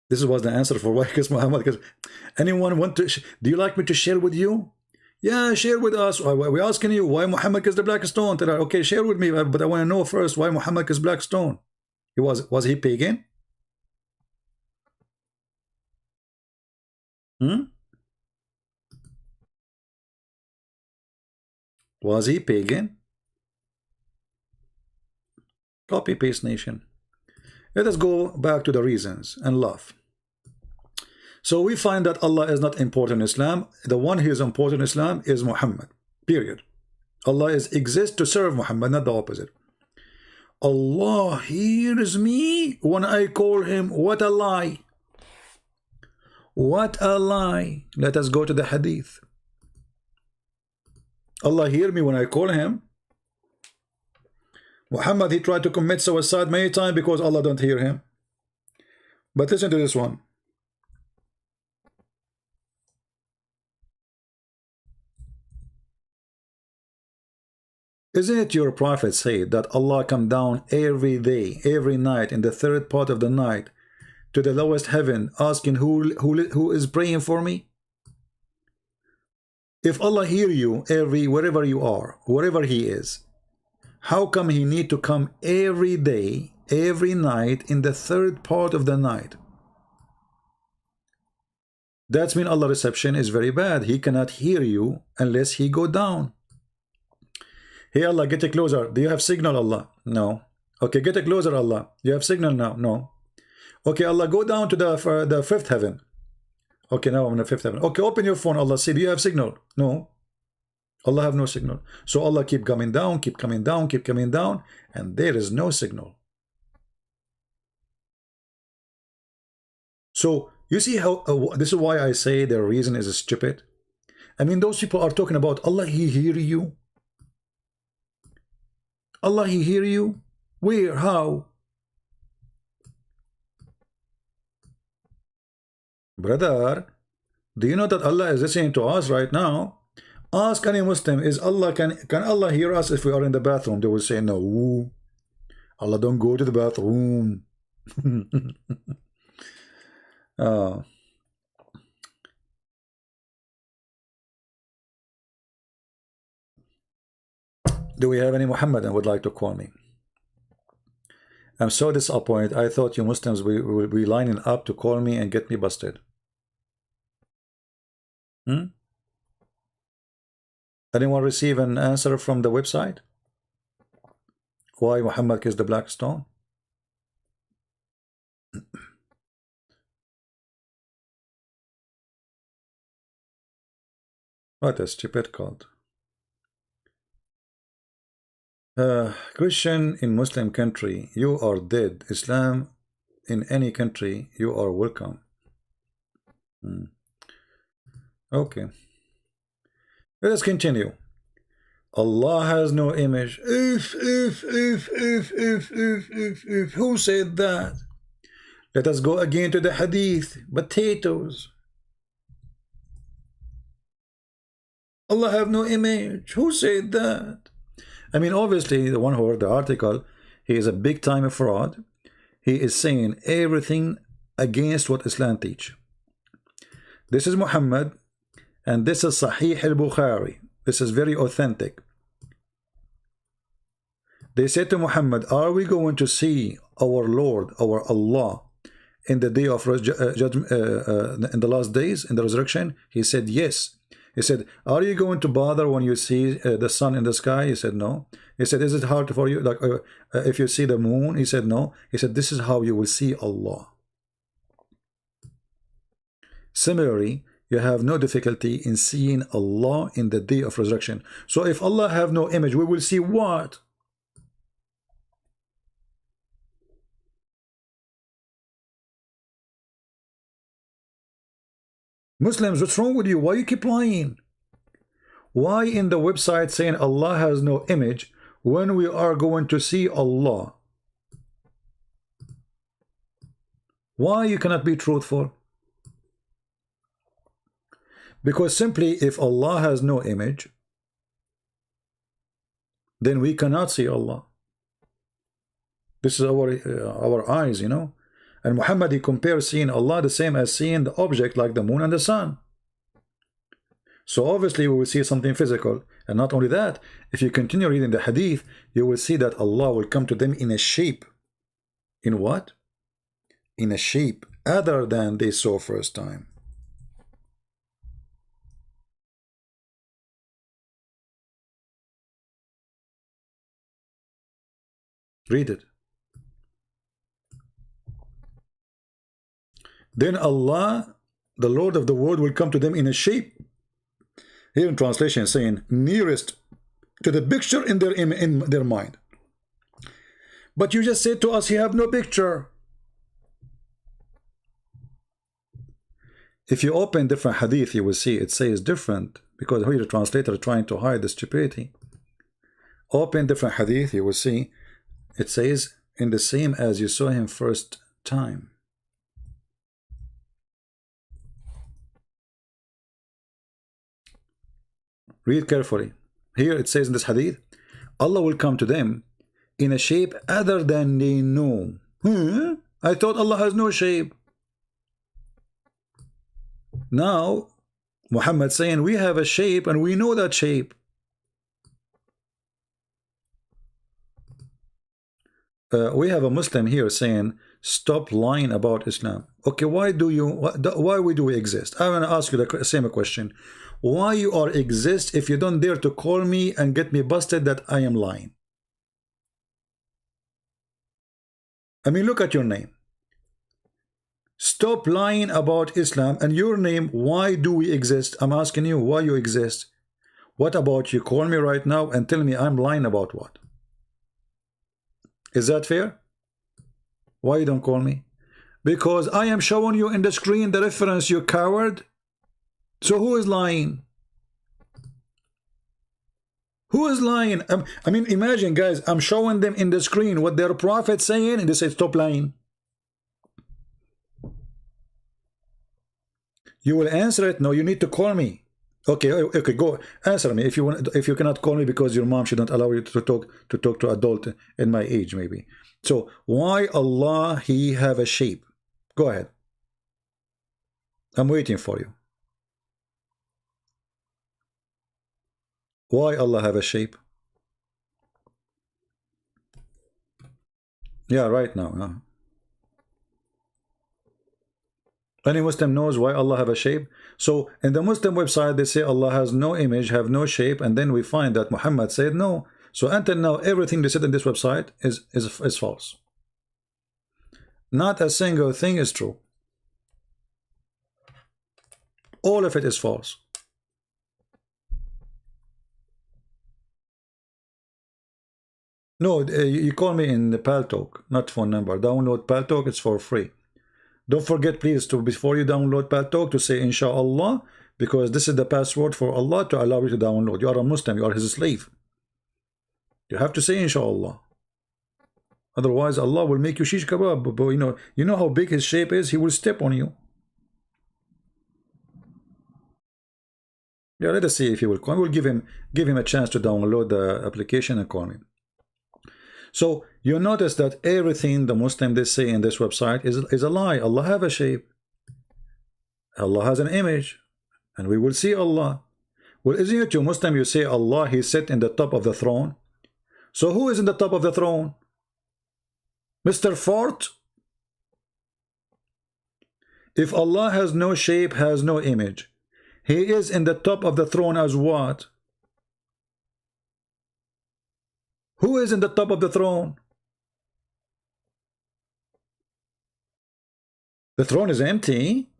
This was the answer for why Muhammad kissed. Anyone want to? Do you like me to share with you? Yeah, share with us. We're asking you why Muhammad kissed the black stone. Okay, share with me, but I want to know first why Muhammad kissed black stone. Was he pagan? Was he pagan? Copy paste nation. Let us go back to the reasons and love. So we find that Allah is not important in Islam. The one who is important in Islam is Muhammad. Period. Allah exists to serve Muhammad, not the opposite. Allah hears me when I call him. What a lie. What a lie. Let us go to the hadith. Allah hear me when I call him. Muhammad, he tried to commit suicide many times because Allah don't hear him. But listen to this one. Isn't it your prophet said that Allah come down every day, every night, in the third part of the night to the lowest heaven, asking who is praying for me? If Allah hear you wherever you are, wherever he is, how come he need to come every day, every night, in the third part of the night? That's mean Allah reception is very bad. He cannot hear you unless he go down. Hey Allah, get it closer. Do you have signal, Allah? No. Okay, get it closer, Allah. You have signal now? No. Okay, Allah, go down to the fifth heaven. Okay, now I'm in the fifth heaven. Okay, open your phone, Allah. See, do you have signal? No. Allah have no signal. So Allah keep coming down, keep coming down, keep coming down, and there is no signal. So you see how this is why I say their reason is stupid. I mean, those people are talking about Allah, he hear you. Allah, he hear you. Where? How? Brother, do you know that Allah is listening to us right now? Ask any Muslim, can Allah hear us if we are in the bathroom? They will say no. Allah don't go to the bathroom. Do we have any Muhammadan would like to call me? I'm so disappointed. I thought you Muslims will be lining up to call me and get me busted. Anyone receive an answer from the website? Why Muhammad kissed the black stone? What a stupid cult. Christian in Muslim country, you are dead. Islam in any country, you are welcome. Okay. Let us continue. Allah has no image. If. Who said that? Let us go again to the hadith. Potatoes. Allah have no image. Who said that? I mean, obviously, the one who wrote the article, he is a big time fraud. He is saying everything against what Islam teach. This is Muhammad, and this is Sahih al-Bukhari. This is very authentic. They said to Muhammad, are we going to see our Lord, our Allah, in the day of judgment, in the last days, in the resurrection? He said, yes. He said, are you going to bother when you see the sun in the sky? He said, no. He said, is it hard for you, like if you see the moon? He said, no. He said, this is how you will see Allah. Similarly, you have no difficulty in seeing Allah in the day of resurrection. So if Allah have no image, we will see what? Muslims, what's wrong with you? Why you keep lying? Why in the website saying Allah has no image when we are going to see Allah? Why you cannot be truthful? Because simply if Allah has no image, then we cannot see Allah. This is our eyes, you know. And Muhammad, he compares seeing Allah the same as seeing the object like the moon and the sun. So obviously we will see something physical. And not only that, if you continue reading the hadith, you will see that Allah will come to them in a shape. In what? In a shape other than they saw first time. Read it. Then Allah, the Lord of the world, will come to them in a shape. Here in translation saying nearest to the picture in their mind. But you just said to us, you have no picture. If you open different hadith, you will see it says different, because here the translator is trying to hide the stupidity. Open different hadith, you will see it says in the same as you saw him first time. Read carefully. Here it says in this hadith, Allah will come to them in a shape other than they know. I thought Allah has no shape. Now Muhammad saying we have a shape and we know that shape. We have a Muslim here saying stop lying about Islam. Okay, why do we exist? I want to ask you the same question. Why you are exist if you don't dare to call me and get me busted that I am lying? I mean, look at your name. Stop lying about Islam and your name. Why do we exist? I'm asking you why you exist. What about you call me right now and tell me I'm lying about what? Is that fair? Why you don't call me? Because I am showing you in the screen the reference, you coward. So who is lying? Who is lying? I mean, imagine, guys, I'm showing them in the screen what their prophet saying, and they say, stop lying. You will answer it? No, you need to call me. Okay, go answer me. If you want, if you cannot call me because your mom shouldn't allow you to talk to adult in my age, maybe. So why Allah he have a shape? Go ahead. I'm waiting for you. Why Allah have a shape? Yeah, right now. Any Muslim knows why Allah have a shape? So in the Muslim website they say Allah has no image, have no shape, and then we find that Muhammad said no. So until now everything they said in this website is false. Not a single thing is true. All of it is false. No, you call me in the Paltalk, not phone number. Download Paltalk, it's for free. Don't forget, please, to before you download Paltalk to say Inshallah, because this is the password for Allah to allow you to download. You are a Muslim, you are His slave. You have to say Inshallah. Otherwise, Allah will make you shish kebab. But you know how big His shape is. He will step on you. Yeah, let us see if he will call. We'll give him a chance to download the application and call me. So you notice that everything the Muslim they say in this website is a lie. Allah have a shape. Allah has an image, and we will see Allah. Well, isn't it you Muslim? You say Allah, He sit in the top of the throne. So who is in the top of the throne? Mr. Fort? If Allah has no shape, has no image, He is in the top of the throne as what? Who is in the top of the throne? The throne is empty.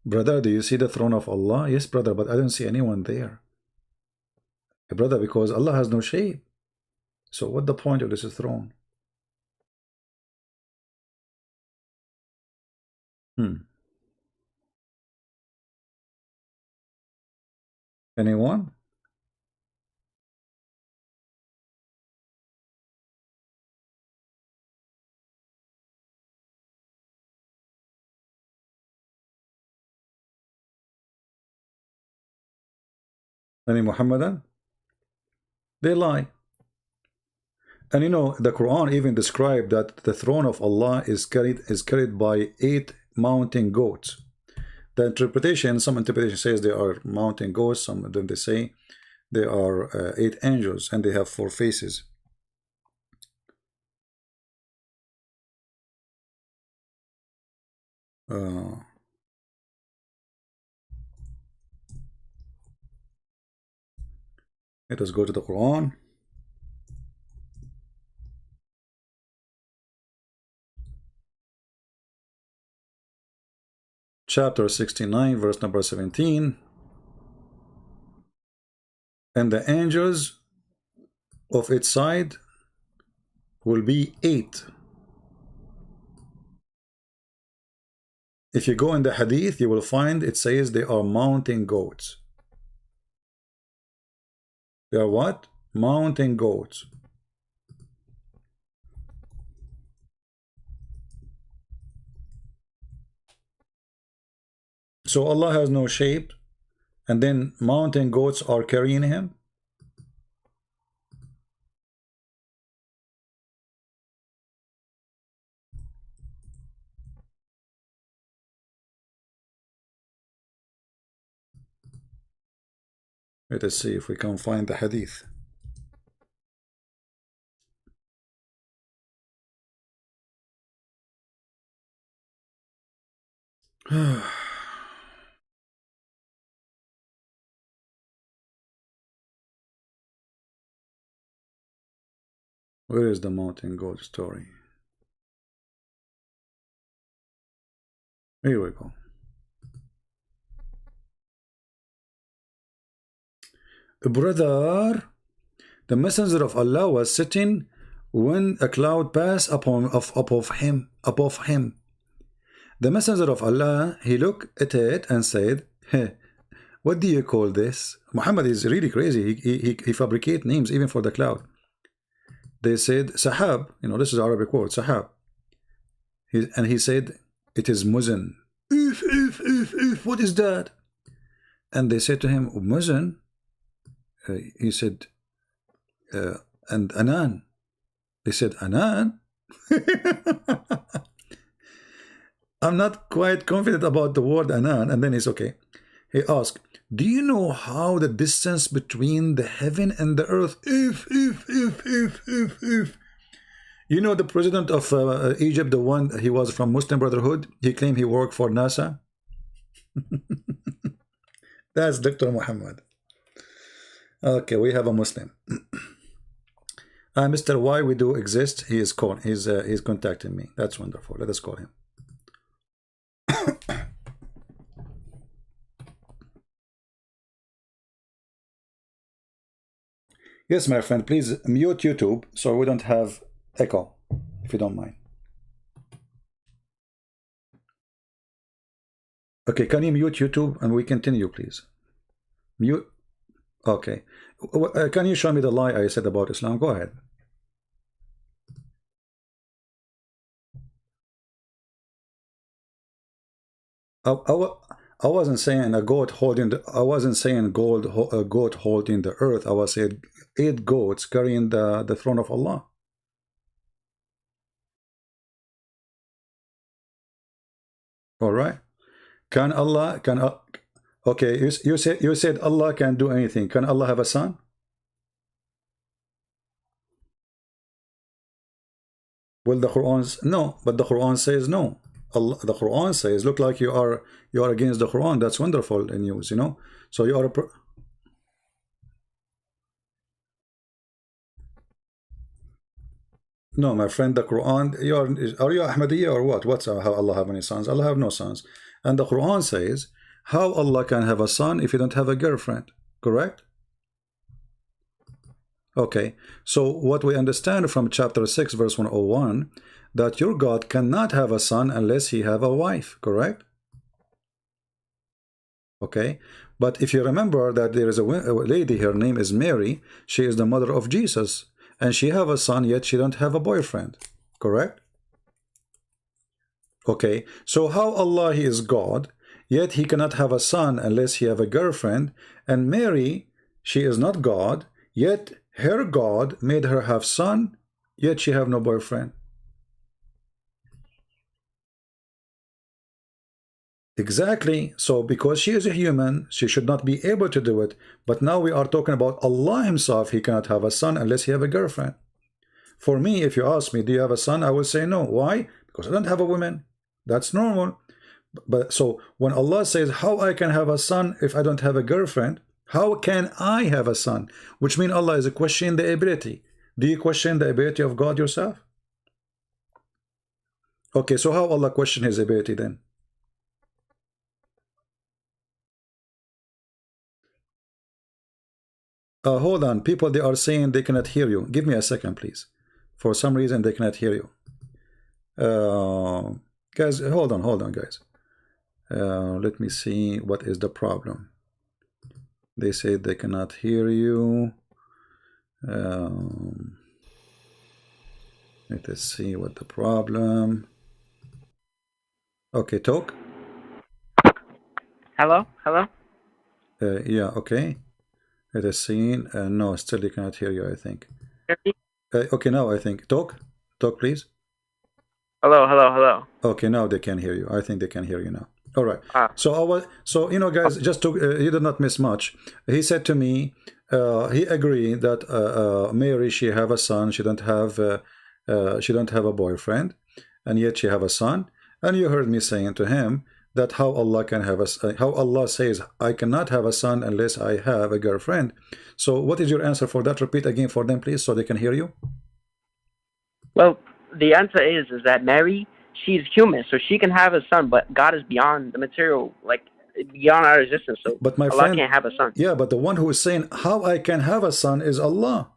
Brother, do you see the throne of Allah? Yes, brother, but I don't see anyone there. Brother, because Allah has no shape. So what the point of this throne? Anyone? Any Muhammadan? They lie. And the Quran even described that the throne of Allah is carried by 8 mountain goats. The interpretation, some interpretation says they are mountain goats, some of them they say they are 8 angels, and they have 4 faces. Let us go to the Quran. Chapter 69, verse number 17. And the angels of its side will be 8. If you go in the hadith, you will find it says they are mountain goats. They are what? Mountain goats. So Allah has no shape, and then mountain goats are carrying Him. Let us see if we can find the hadith. Where is the mountain goat story? Here we go. Brother, the messenger of Allah was sitting when a cloud passed above him. The messenger of Allah, he looked at it and said, hey, what do you call this? Muhammad is really crazy. He fabricates names even for the cloud. They said sahab, this is Arabic word, sahab. And he said, it is muzan. What is that? And they said to him, muzan? He said, and anan. They said, anan? I'm not quite confident about the word anan. And then he's okay. He asked, do you know how the distance between the heaven and the earth? If. The president of Egypt, the one, he was from Muslim Brotherhood. He claimed he worked for NASA. That's Dr. Muhammad. Okay, we have a Muslim. Mr. Y, we do exist. He is calling. He's contacting me. That's wonderful. Let us call him. Yes, my friend, please mute YouTube so we don't have echo, if you don't mind. Okay, can you mute YouTube and we continue, please? Mute. Okay. Can you show me the lie I said about Islam? Go ahead. I wasn't saying a goat holding the. I wasn't saying a goat holding the earth. I was saying 8 goats carrying the throne of Allah. All right. Can Allah okay? You said Allah can do anything. Can Allah have a son? Well, the Quran no, but the Quran says no. Allah, the Quran says, look like you are against the Quran. That's wonderful news, you know. So you are no, my friend. The Quran. Are you Ahmadiyya or what? What's how Allah have any sons? Allah have no sons. And the Quran says, how Allah can have a son if you don't have a girlfriend? Correct? Okay. So what we understand from chapter 6, verse 101, that your God cannot have a son unless he have a wife, correct? Okay, but if you remember that there is a lady, her name is Mary, she is the mother of Jesus, and she have a son, yet she don't have a boyfriend, correct? Okay, so how Allah, he is God, yet he cannot have a son unless he have a girlfriend, and Mary, she is not God, yet her God made her have son, yet she have no boyfriend. Exactly. So because she is a human, she should not be able to do it. But now we are talking about Allah himself. He cannot have a son unless he have a girlfriend. For me, if you ask me, do you have a son? I will say no. Why? Because I don't have a woman. That's normal. But so when Allah says, how I can have a son if I don't have a girlfriend, how can I have a son? Which means Allah is questioning the ability. Do you question the ability of God yourself? Okay, so how Allah question his ability then? Hold on, people, they are saying they cannot hear you. Give me a second, please. For some reason, they cannot hear you. Guys, hold on, guys. Let me see what is the problem. They say they cannot hear you. Let us see what the problem. Okay, talk. Hello? Yeah, okay. Let us see. No, still they cannot hear you, I think. Okay, now I think. Talk, please. Hello. Okay, now they can hear you. I think they can hear you now. All right. So you know, guys, just to you did not miss much. He said to me, he agreed that Mary, she have a son. She don't have a boyfriend, and yet she have a son. And you heard me saying to him that how Allah can have how Allah says I cannot have a son unless I have a girlfriend. So what is your answer for that? Repeat again for them, please, so they can hear you. Well, the answer is that Mary, she's human, so she can have a son, but God is beyond the material, like beyond our existence. So but my Allah friend can't have a son. Yeah, but the one who is saying how I can have a son is Allah.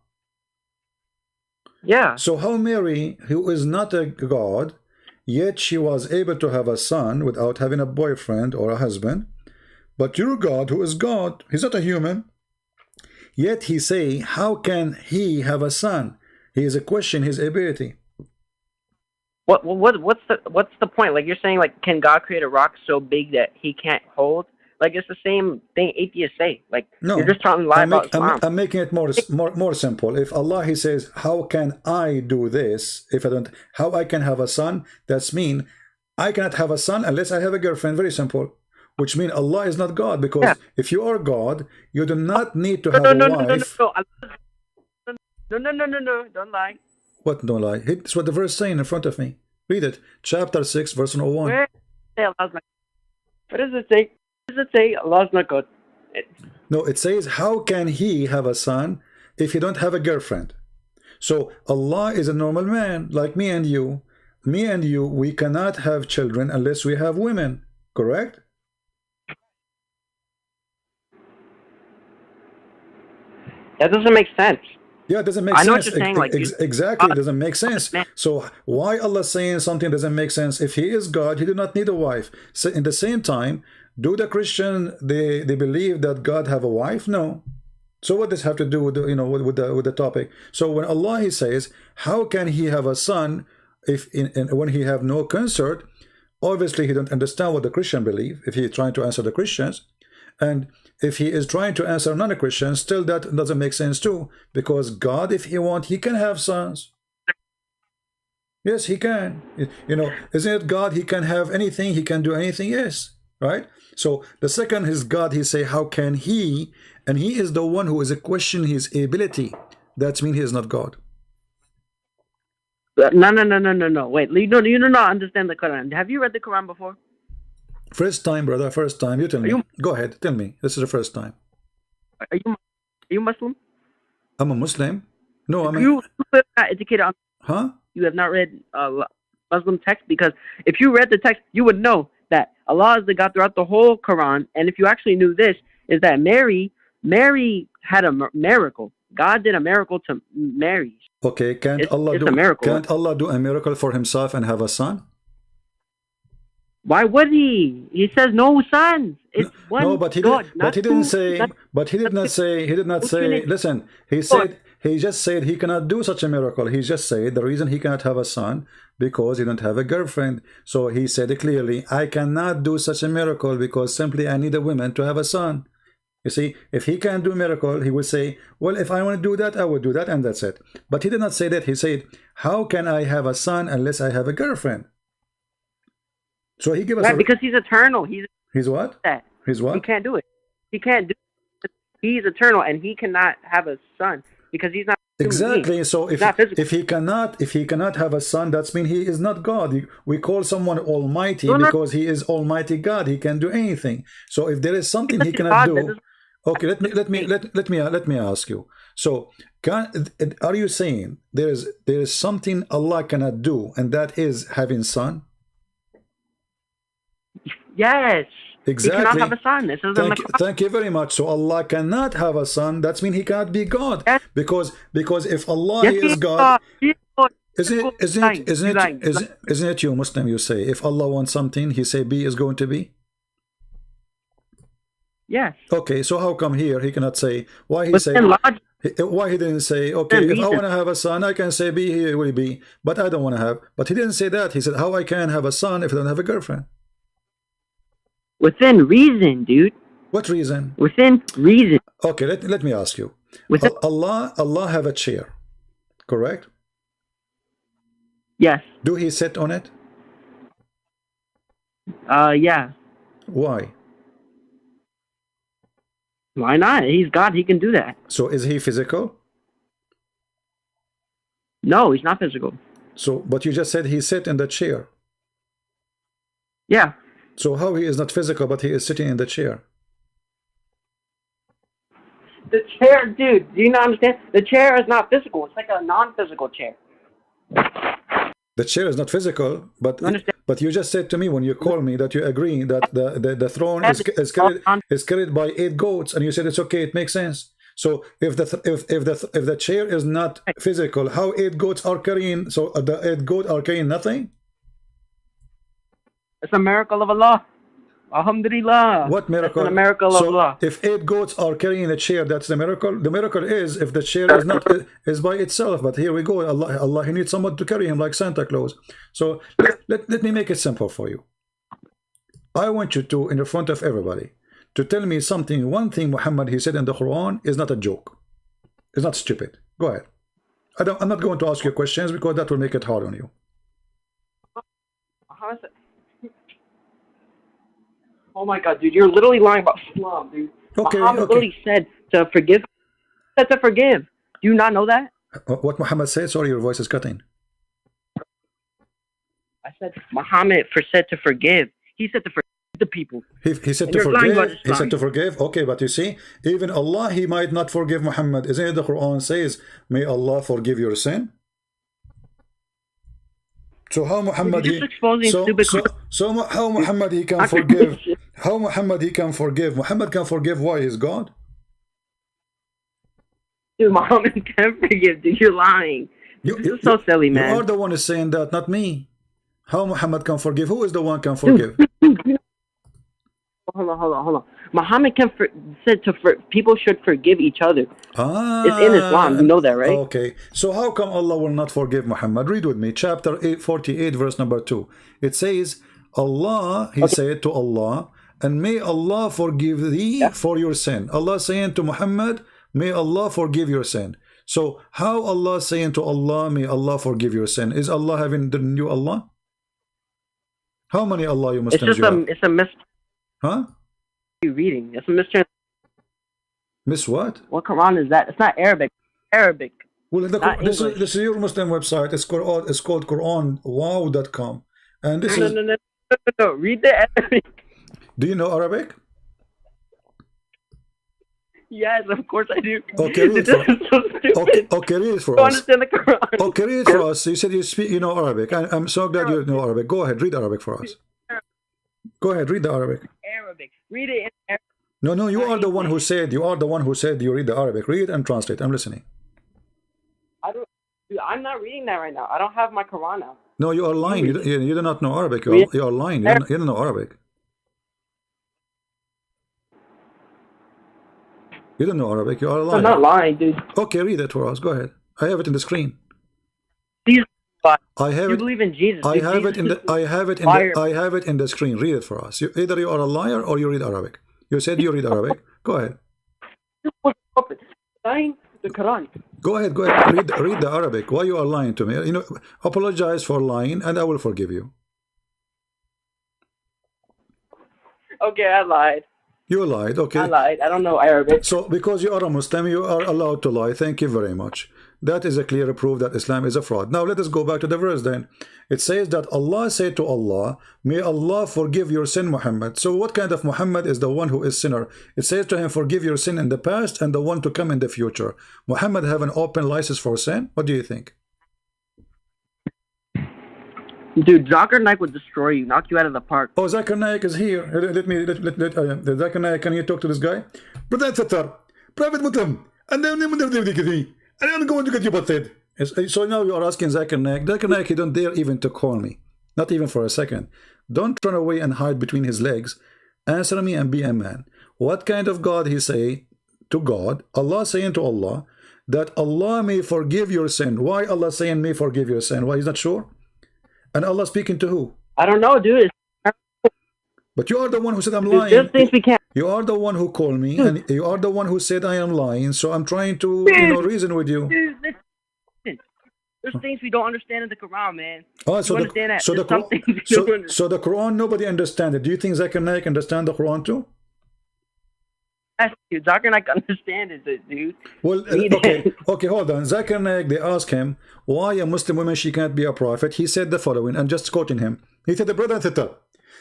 Yeah. So how Mary, who is not a God, yet she was able to have a son without having a boyfriend or a husband, but your God, who is God, he's not a human, yet he say, how can he have a son? He is a question his ability. What's the point? Like you're saying, like, can God create a rock so big that he can't hold? Like it's the same thing atheists say. Like no, you're just trying to lie about Islam. I'm making it more simple. If Allah, he says, how can I do this? If I don't, how I can have a son? That's mean I cannot have a son unless I have a girlfriend. Very simple. Which means Allah is not God, because if you are God, you do not need to have a wife. No, don't lie. What don't lie? It's what the verse is saying in front of me. Read it. Chapter 6, verse 101. Where Allah's not? What does it say? Does it say Allah's not God? No, it says, how can he have a son if he don't have a girlfriend? So Allah is a normal man like me and you. Me and you, we cannot have children unless we have women. Correct? That doesn't make sense. Yeah, it doesn't make I know sense. what you're saying. Like Exactly, it doesn't make sense. So why Allah saying something doesn't make sense? If He is God, He did not need a wife. So in the same time, do the Christian they believe that God have a wife? No. So what does have to do with the, with the topic? So when Allah He says, how can He have a son if when He have no consort? Obviously, He don't understand what the Christian believe. If He is trying to answer the Christians, and if He is trying to answer non-Christians, still that doesn't make sense too, because God, if He want, He can have sons. Yes, He can. Isn't it God? He can have anything. He can do anything. Yes, right. So the second is God. He say, how can He? And He is the one who is a question His ability. That means He is not God. No. Wait, you do not understand the Quran. Have you read the Quran before? First time, brother. First time. You tell me. Go ahead. Tell me. This is the first time. Are you Muslim? I'm a Muslim. No, You are not educated on. Huh? You have not read Muslim text, because if you read the text, you would know that Allah is the God throughout the whole Quran. And if you actually knew this, is that Mary had a miracle. God did a miracle to Mary. Okay, can't Allah do a miracle for Himself and have a son? Why would He? He says no sons. It's one. No, but He God, did, but He didn't say. But He did not say. He did not say. Listen, He said. He just said He cannot do such a miracle. He just said the reason He cannot have a son because He don't have a girlfriend. So He said it clearly. I cannot do such a miracle because simply I need a woman to have a son. You see, if He can't do a miracle, He would say, well, if I want to do that, I will do that, and that's it. But He did not say that. He said, how can I have a son unless I have a girlfriend? So He gave us because He's eternal. He's what? He's what? He can't do it. He can't do it. He's eternal, and He cannot have a son because He's not. Exactly. So if he cannot have a son, that means He is not God. We call someone Almighty because He is Almighty God. He can do anything. So if there is something He cannot do, okay. Let me ask you. So are you saying there is something Allah cannot do, and that is having son? Yes. Exactly. He cannot have a son. This is thank you very much. So Allah cannot have a son. That means He cannot be God. Yes. Because if Allah is God, isn't it you Muslim? You say if Allah wants something, He say be is going to be. Yes. Okay. So how come here He cannot say? Why He say? Why He didn't say? Okay, if I want to have a son, I can say be. He will be. But I don't want to have. But He didn't say that. He said how I can have a son if I don't have a girlfriend. Within reason, dude. What reason? Within reason. Okay, let me ask you. Allah have a chair, correct? Yes. Do He sit on it? Yeah. Why? Why not? He's God. He can do that. So is He physical? No, He's not physical. So, but you just said He sit in the chair. Yeah. So how He is not physical, but He is sitting in the chair? The chair, dude, do you not understand? The chair is not physical. It's like a non-physical chair. The chair is not physical, but you just said to me when you called me that you agree that the throne is carried by 8 goats, and you said it's okay, it makes sense. So if the chair is not physical, how 8 goats are carrying? So the 8 goats are carrying nothing. It's a miracle of Allah. Alhamdulillah. What miracle? It's a miracle of Allah. If 8 goats are carrying a chair, that's the miracle. The miracle is if the chair is by itself. But here we go. Allah, He needs someone to carry Him like Santa Claus. So let me make it simple for you. I want you to, in the front of everybody, to tell me something. One thing Muhammad He said in the Quran is not a joke. It's not stupid. Go ahead. I'm not going to ask you questions because that will make it hard on you. Oh my God, dude, you're literally lying about Islam, dude. Okay, Muhammad literally said to forgive. Said to forgive. Do you not know that? What Muhammad said? Sorry, your voice is cutting. I said Muhammad said to forgive. He said to forgive the people. He said to forgive. He said to forgive. Okay, but you see, even Allah, He might not forgive Muhammad. Isn't it the Quran says, "May Allah forgive your sin"? So how Muhammad how Muhammad he can forgive? How Muhammad he can forgive? Muhammad can forgive. Why? He's God. Dude, Muhammad can forgive. Dude, you're lying. This is so silly, man. You are the one who's saying that, not me. How Muhammad can forgive? Who is the one can forgive? Hold on. Muhammad said people should forgive each other. It's in Islam. You know that, right? Okay. So how come Allah will not forgive Muhammad? Read with me. Chapter 48, verse number 2. It says, Allah, he said to Allah, and may Allah forgive thee for your sin. Allah saying to Muhammad, may Allah forgive your sin. So how Allah saying to Allah, may Allah forgive your sin? Is Allah having the new Allah? How many Allah you Muslims it's a mystery. Huh? You're reading. It's a mystery. Miss what? What Quran is that? It's not Arabic. Arabic. Well, this is your Muslim website. It's called Quran.wow.com. And this is no. Read the Arabic. Do you know Arabic? Yes, of course I do. Okay, read it Okay, read it for I us. understand the Quran. Okay, read it for us. You said you know Arabic. I'm so glad you know Arabic. Go ahead, read Arabic for us. Go ahead, read the Arabic. Arabic. Read it in Arabic. No, you are the one who said you read the Arabic. Read and translate. I'm listening. I'm not reading that right now. I don't have my Quran out. No, you are lying. You do not know Arabic. You are lying. You don't know Arabic. You don't know Arabic. You are lying. I'm not lying, dude. Okay, read it for us. Go ahead. I have it in the screen. I have you it. believe in Jesus. I have it in the. I have it in the screen. Read it for us. Either you are a liar or you read Arabic. You said you read Arabic. Go ahead. Lying the Quran. Go ahead. Read the Arabic. Why you are lying to me? Apologize for lying, and I will forgive you. Okay, I lied. You lied. Okay. I lied. I don't know Arabic. So because you are a Muslim, you are allowed to lie. Thank you very much. That is a clear proof that Islam is a fraud. Now let us go back to the verse then. It says that Allah said to Allah, may Allah forgive your sin, Muhammad. So what kind of Muhammad is the one who is sinner? It says to him, forgive your sin in the past and the one to come in the future. Muhammad have an open license for sin? What do you think? Dude, Zakir Naik would destroy you, knock you out of the park. Oh, Zakir Naik is here. Zakir Naik, can you talk to this guy? Private Muslim. And I'm going to get you busted. So now you are asking Zakir Naik. Zakir Naik, he don't dare even to call me. Not even for a second. Don't run away and hide between his legs. Answer me and be a man. What kind of God he say to God? Allah saying to Allah that Allah may forgive your sin. Why Allah saying may forgive your sin? Why he's not sure? And Allah speaking to who? I don't know, dude. But you are the one who said I'm lying. There's things we can't. You are the one who called me, and you are the one who said I am lying. So I'm trying to, reason with you. Dude, listen. There's things we don't understand in the Quran, man. Oh, so the Quran nobody understands it. Do you think Zakir Naik understand the Quran too? Dude, Zakir Naik understands it, dude. Well, okay, hold on. Zakir Naik, they ask him why a Muslim woman she can't be a prophet. He said the following, and just quoting him. He said, the brother and sister,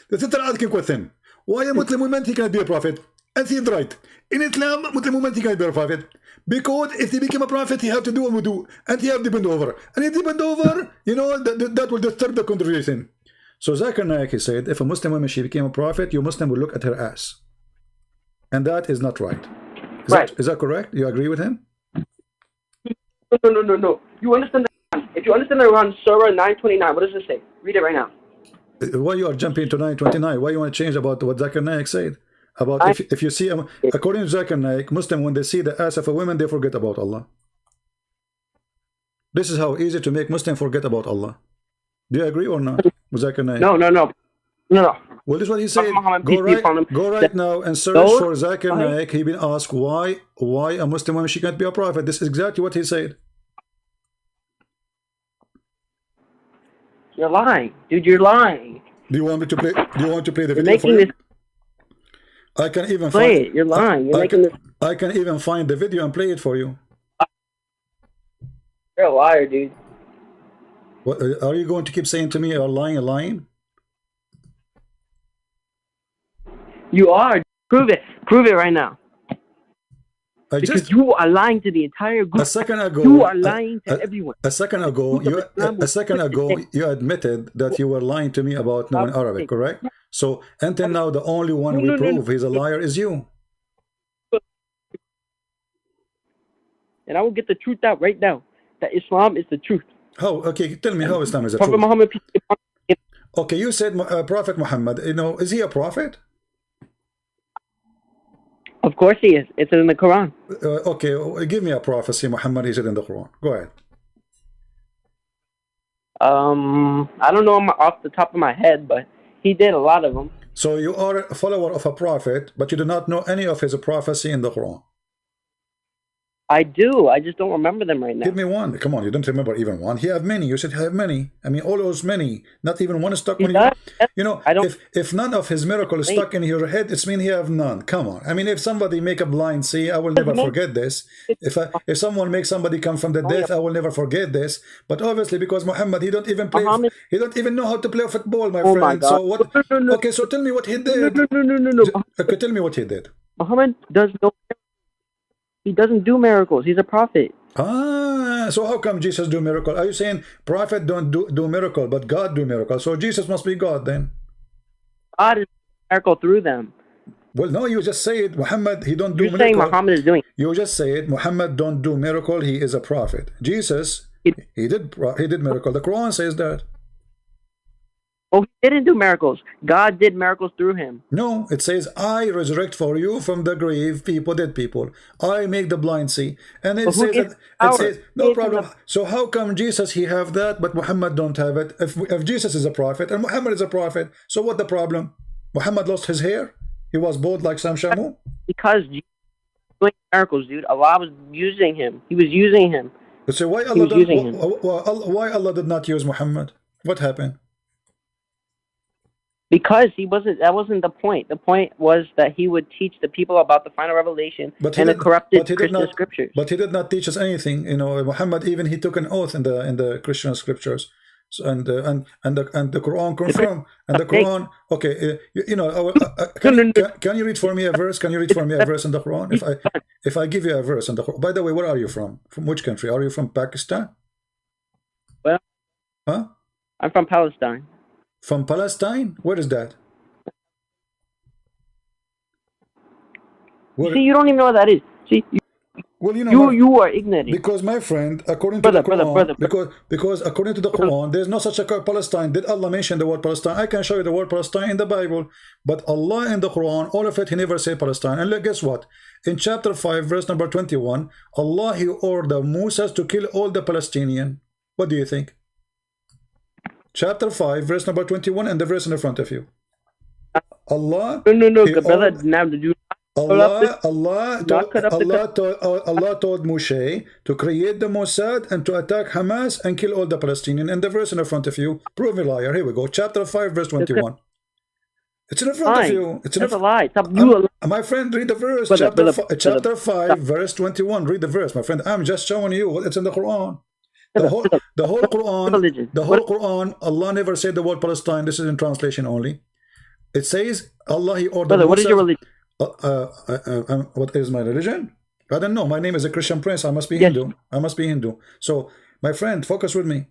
the sister asking question, why a Muslim woman he can't be a prophet? And he is right. In Islam, Muslim woman he can't be a prophet. Because if he became a prophet, he have to do what we do, and he have to bend over. And if he bend over, that will disturb the conversation. So Zakir Naik, he said, if a Muslim woman she became a prophet, your Muslim will look at her ass. And that is not right. Is that correct? You agree with him? No. You understand if you understand the Quran, Surah 929, what does it say? Read it right now. Why you are jumping to 929? Why you want to change about what Zakir Naik said? About if you see, according to Zakir Naik, Muslim, when they see the ass of a woman, they forget about Allah. This is how easy to make Muslim forget about Allah. Do you agree or not with Zakir Naik? No. Well, this is what he said. Go right now and search for Zakir Naik. He been asked why a Muslim woman she can't be a prophet. This is exactly what he said. You're lying, dude. You're lying. Do you want me to play? Do you want to play the You're video for you? I can even play it. You're lying. I can even find the video and play it for you. You're a liar, dude. What are you going to keep saying to me? You're lying. You are. Prove it. Prove it right now. Because you are lying to the entire group. A second ago, you are lying to everyone. A second ago, you admitted that you were lying to me about knowing Arabic, correct? So until now, the only one we prove he's a liar is you. and I will get the truth out right now. That Islam is the truth. How? Okay, tell me how Islam is the Prophet truth. Muhammad. Okay, you said Prophet Muhammad. You know, is he a prophet? Of course he is. It's in the Quran. Okay, give me a prophecy Muhammad he said in the Quran. Go ahead. I don't know off the top of my head, but he did a lot of them. So you are a follower of a prophet, but you do not know any of his prophecy in the Quran. I do. I just don't remember them right now. Give me one. Come on, you don't remember even one. He have many. You said he have many. I mean, all those many. Not even one is stuck on you. You know, if none of his miracles is stuck in your head, it's mean he have none. Come on. I mean, if somebody make a blind see, I will never forget this. If someone makes somebody come from the death, I will never forget this. But obviously, because Muhammad, he don't even play. He don't even know how to play football, my friend. So what? Okay, so tell me what he did. No. Okay, tell me what he did. Muhammad does no. He doesn't do miracles. He's a prophet. So how come Jesus do miracle? Are you saying prophet don't do miracle, but God do miracle? So Jesus must be God then. God is miracle through them. Well, no, you just say it. Muhammad, he don't do You're miracle. saying Muhammad is doing. You just say it. Muhammad don't do miracle. He is a prophet. Jesus, he did miracle. The Quran says that. Oh, he didn't do miracles. God did miracles through him. No, it says, I resurrect for you from the grave dead people. I make the blind see. And it says, no problem. So how come Jesus, he have that, but Muhammad don't have it? If Jesus is a prophet and Muhammad is a prophet, so what the problem? Muhammad lost his hair? He was bald like Sam Shamu? Because Jesus was doing miracles, dude. Allah was using him. He was using him. So why Allah did not use Muhammad? What happened? Because that wasn't the point. The point was that he would teach the people about the final revelation and the corrupted Christian scriptures. But he did not teach us anything. You know, Muhammad even he took an oth in the Christian scriptures, so, and the Quran confirmed. And the Quran, okay, can you read for me a verse? Can you read for me a verse in the Quran? If I give you a verse in the Quran. By the way, where are you from? From which country? Are you from Pakistan? Well, I'm from Palestine. From Palestine? Where is that? See, you don't even know what that is. See, well, you know, you are ignorant. Because my friend, according to the Quran, because according to the Quran, there's no such a Palestine. Did Allah mention the word Palestine? I can show you the word Palestine in the Bible, but Allah in the Quran, all of it, He never said Palestine. And guess what? In chapter 5, verse number 21, Allah He ordered Moses to kill all the Palestinians. What do you think? Chapter 5, verse number 21, and the verse in the front of you. Allah. No, brother. Now, did you? Allah told Moshe to create the Mossad and to attack Hamas and kill all the Palestinians. And the verse in the front of you, prove me liar. Here we go. Chapter 5, verse 21. It's in the front of you. It's in the lie. My friend, read the verse. Chapter 5, verse 21. Read the verse, my friend. I'm just showing you what it's in the Quran. The whole Quran, Allah never said the word Palestine. This is in translation only. It says Allah He ordered. Brother, what is your religion? What is my religion? I don't know. My name is a Christian prince. I must be Hindu. I must be Hindu. So, my friend, focus with me.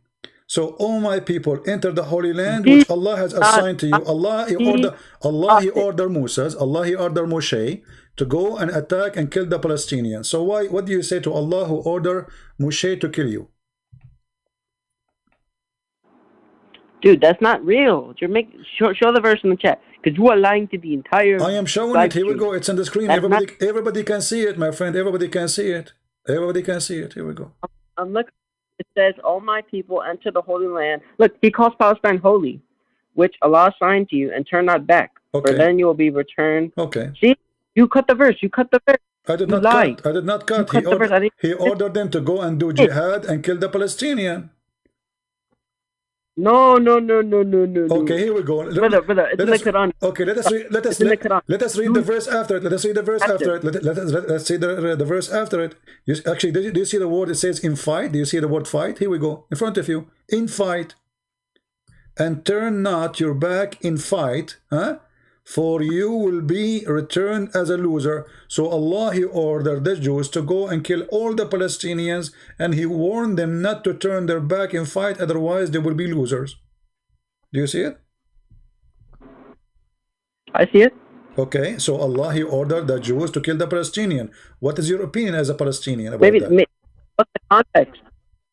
So, all my people enter the Holy Land, which Allah has assigned to you. Allah He ordered Moshe to go and attack and kill the Palestinians. So, what do you say to Allah who ordered Moshe to kill you? Dude, that's not real. You're show the verse in the chat, because you are lying to the entire. I am showing it. Here we go. It's on the screen. Everybody can see it, my friend. Everybody can see it. Everybody can see it. Here we go. Look, it says, "All my people enter the Holy Land." Look, He calls Palestine holy, which Allah assigned to you, and turn not back, for then you will be returned. Okay. See, you cut the verse. You cut the verse. I did not cut. I did not cut. He ordered them to go and do jihad and kill the Palestinian. No. Okay, here we go. Brother, it's in the Quran. Okay, let us read the verse after it. Let us read the verse after it. Let's see the verse after it. Actually, do you see the word? It says in fight. Do you see the word fight? Here we go. In front of you. In fight. And turn not your back in fight. For you will be returned as a loser. So Allah He ordered the Jews to go and kill all the Palestinians, and He warned them not to turn their back and fight, otherwise they will be losers. Do you see it? I see it. Okay, so Allah He ordered the Jews to kill the Palestinian. What is your opinion as a Palestinian about that? What's the context?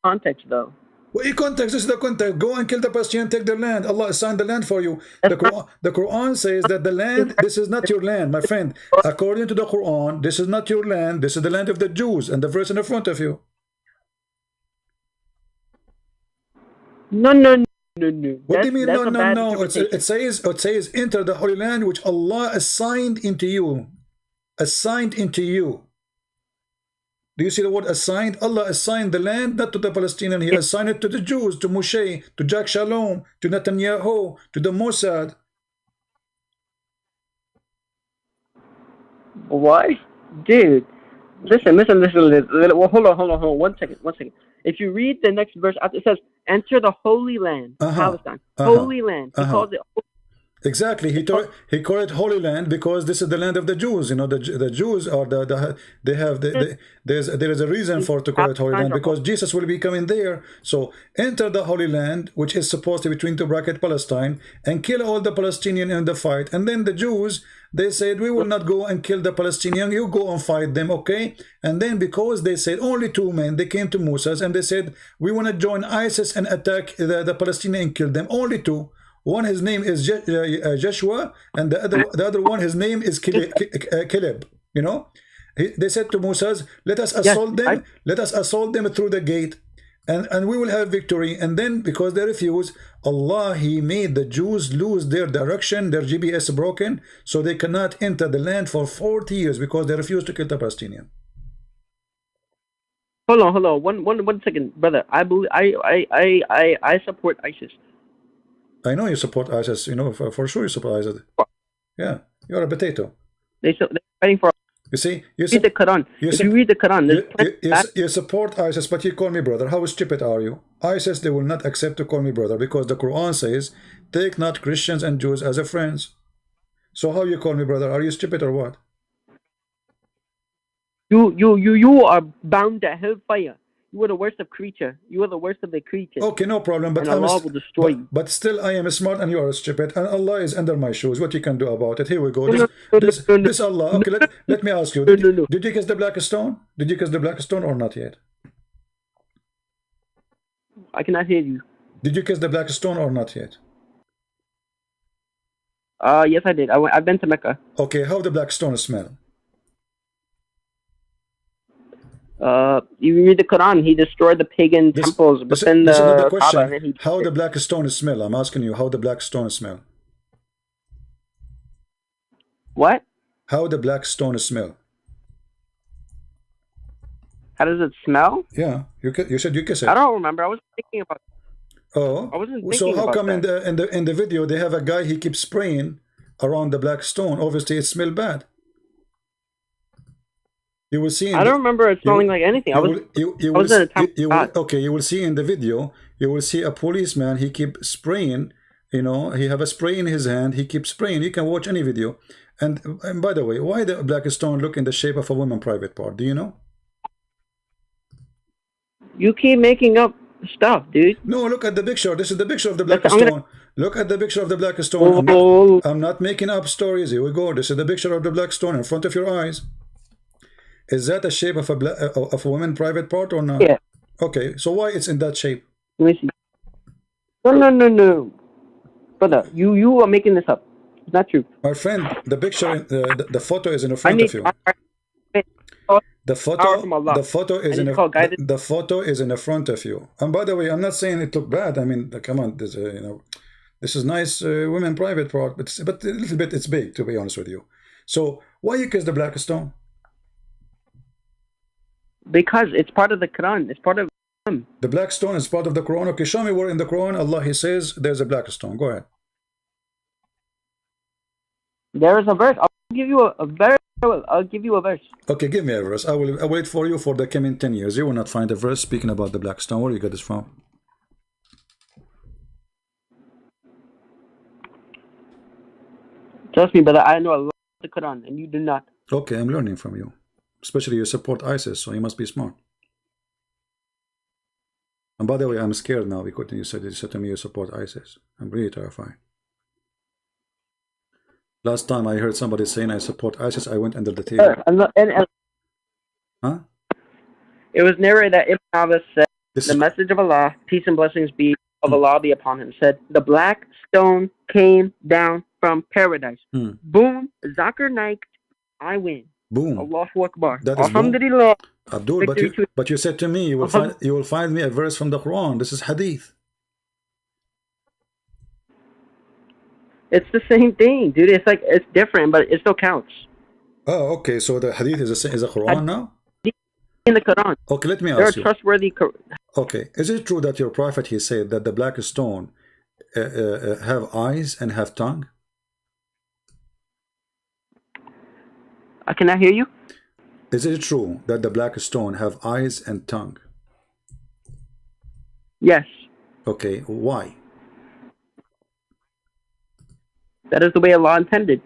Context, though. What context? This is the context. Go and kill the Palestinians, take their land. Allah assigned the land for you. The Quran says that the land, this is not your land, my friend. According to the Quran, this is not your land. This is the land of the Jews. And the verse in the front of you. No, no, no, no. What do you mean? No, no, no. It says, enter the Holy Land which Allah assigned into you. Assigned into you. Do you see the word assigned? Allah assigned the land not to the Palestinians. He assigned it to the Jews, to Moshe, to Jack Shalom, to Netanyahu, to the Mossad. What? Dude, listen. Well, hold on. One second. If you read the next verse, it says, enter the Holy Land, Palestine. Holy Land. He calls it holy. Exactly, he called it Holy Land because this is the land of the Jews. You know, the Jews are there is a reason for to call it Holy Land because Jesus will be coming there. So enter the Holy Land, which is supposed to be between two bracket Palestine, and kill all the Palestinians in the fight. And then the Jews, they said, we will not go and kill the Palestinians. You go and fight them, okay? And then because they said only two men, they came to Moses and they said, we want to join ISIS and attack the Palestinians and kill them. Only two. One, his name is Joshua, and the other one, his name is Caleb. You know, they said to Moses, let us assault them. Let us assault them through the gate, and we will have victory. And then, because they refuse, Allah, He made the Jews lose their direction, their GPS broken, so they cannot enter the land for 40 years because they refused to kill the Palestinian. Hold on. One second, brother. I support ISIS. I know you support ISIS. You know, for sure you support ISIS. Yeah, you're a potato. They're fighting for. You see, read the Quran. If you read the Quran, you support ISIS, but you call me brother. How stupid are you? ISIS, they will not accept to call me brother because the Quran says, take not Christians and Jews as a friends. So how you call me brother? Are you stupid or what? You are bound to hellfire. You are the worst of creature. You are the worst of the creatures. Okay, no problem. But Allah will destroy you. But still, I am smart and you are stupid, and Allah is under my shoes. What you can do about it? Here we go. This Allah. Okay, let me ask you. Did you kiss the black stone? Did you kiss the black stone or not yet? I cannot hear you. Did you kiss the black stone or not yet? Yes, I did. I've been to Mecca. Okay, how the black stone smell? You read the Quran, he destroyed the pagan temples within the Kaaba. How the black stone smell? I'm asking you, how the black stone smell? What? How the black stone smell? How does it smell? Yeah, you said you kiss it. I don't remember. I was thinking about. Oh, I wasn't thinking so how about come that. in the video they have a guy, he keeps spraying around the black stone? Obviously, it smells bad. You will see. I don't remember it smelling like anything. Okay, you will see in the video. You will see a policeman. He keeps spraying. You know, he have a spray in his hand. He keeps spraying. You can watch any video. And by the way, why the black stone look in the shape of a woman private part? Do you know? You keep making up stuff, dude. No, look at the picture. This is the picture of the black stone. Look at the picture of the black stone. I'm not making up stories. Here we go. This is the picture of the black stone in front of your eyes. Is that the shape of a woman private part or not? Yeah. Okay, so why it's in that shape? Let me see. No. Brother, you are making this up. It's not true. My friend, the picture, the photo is in front of you. The photo is in the front of you. And by the way, I'm not saying it looked bad. I mean, come on, this this is nice women private part, but a little bit it's big, to be honest with you. So why you kiss the black stone? Because it's part of the Quran. It's part of the black stone is part of the Quran. Okay, show me where in the Quran Allah He says there's a black stone. Go ahead. There is a verse. I'll give you a verse. I'll give you a verse. Okay, give me a verse. I will wait for you for the coming 10 years. You will not find a verse speaking about the black stone. Where you get this from? Trust me, brother. I know a lot of the Quran, and you do not. Okay, I'm learning from you. Especially you support ISIS, so you must be smart. And by the way, I'm scared now because you said to me you support ISIS. I'm really terrified. Last time I heard somebody saying I support ISIS, I went under the table. And huh? It was narrated that Ibn Abbas said, This the is message of Allah, peace and blessings be of Allah be upon him, said, the black stone came down from paradise. Boom, Zakir Naik, I win. boom. Allahu Akbar. That is boom. Alhamdulillah. Abdul, but you said to me you will find me a verse from the Quran. This is hadith. It's the same thing, dude. It's like it's different, but it still counts. Oh, okay. So the hadith is a Quran now? In the Quran. Okay, let me They're ask you. trustworthy. Okay, is it true that your prophet, he said that the black stone have eyes and have tongue? I cannot hear you. Is it true that the black stone have eyes and tongue? Yes. Okay, why? That is the way Allah intended.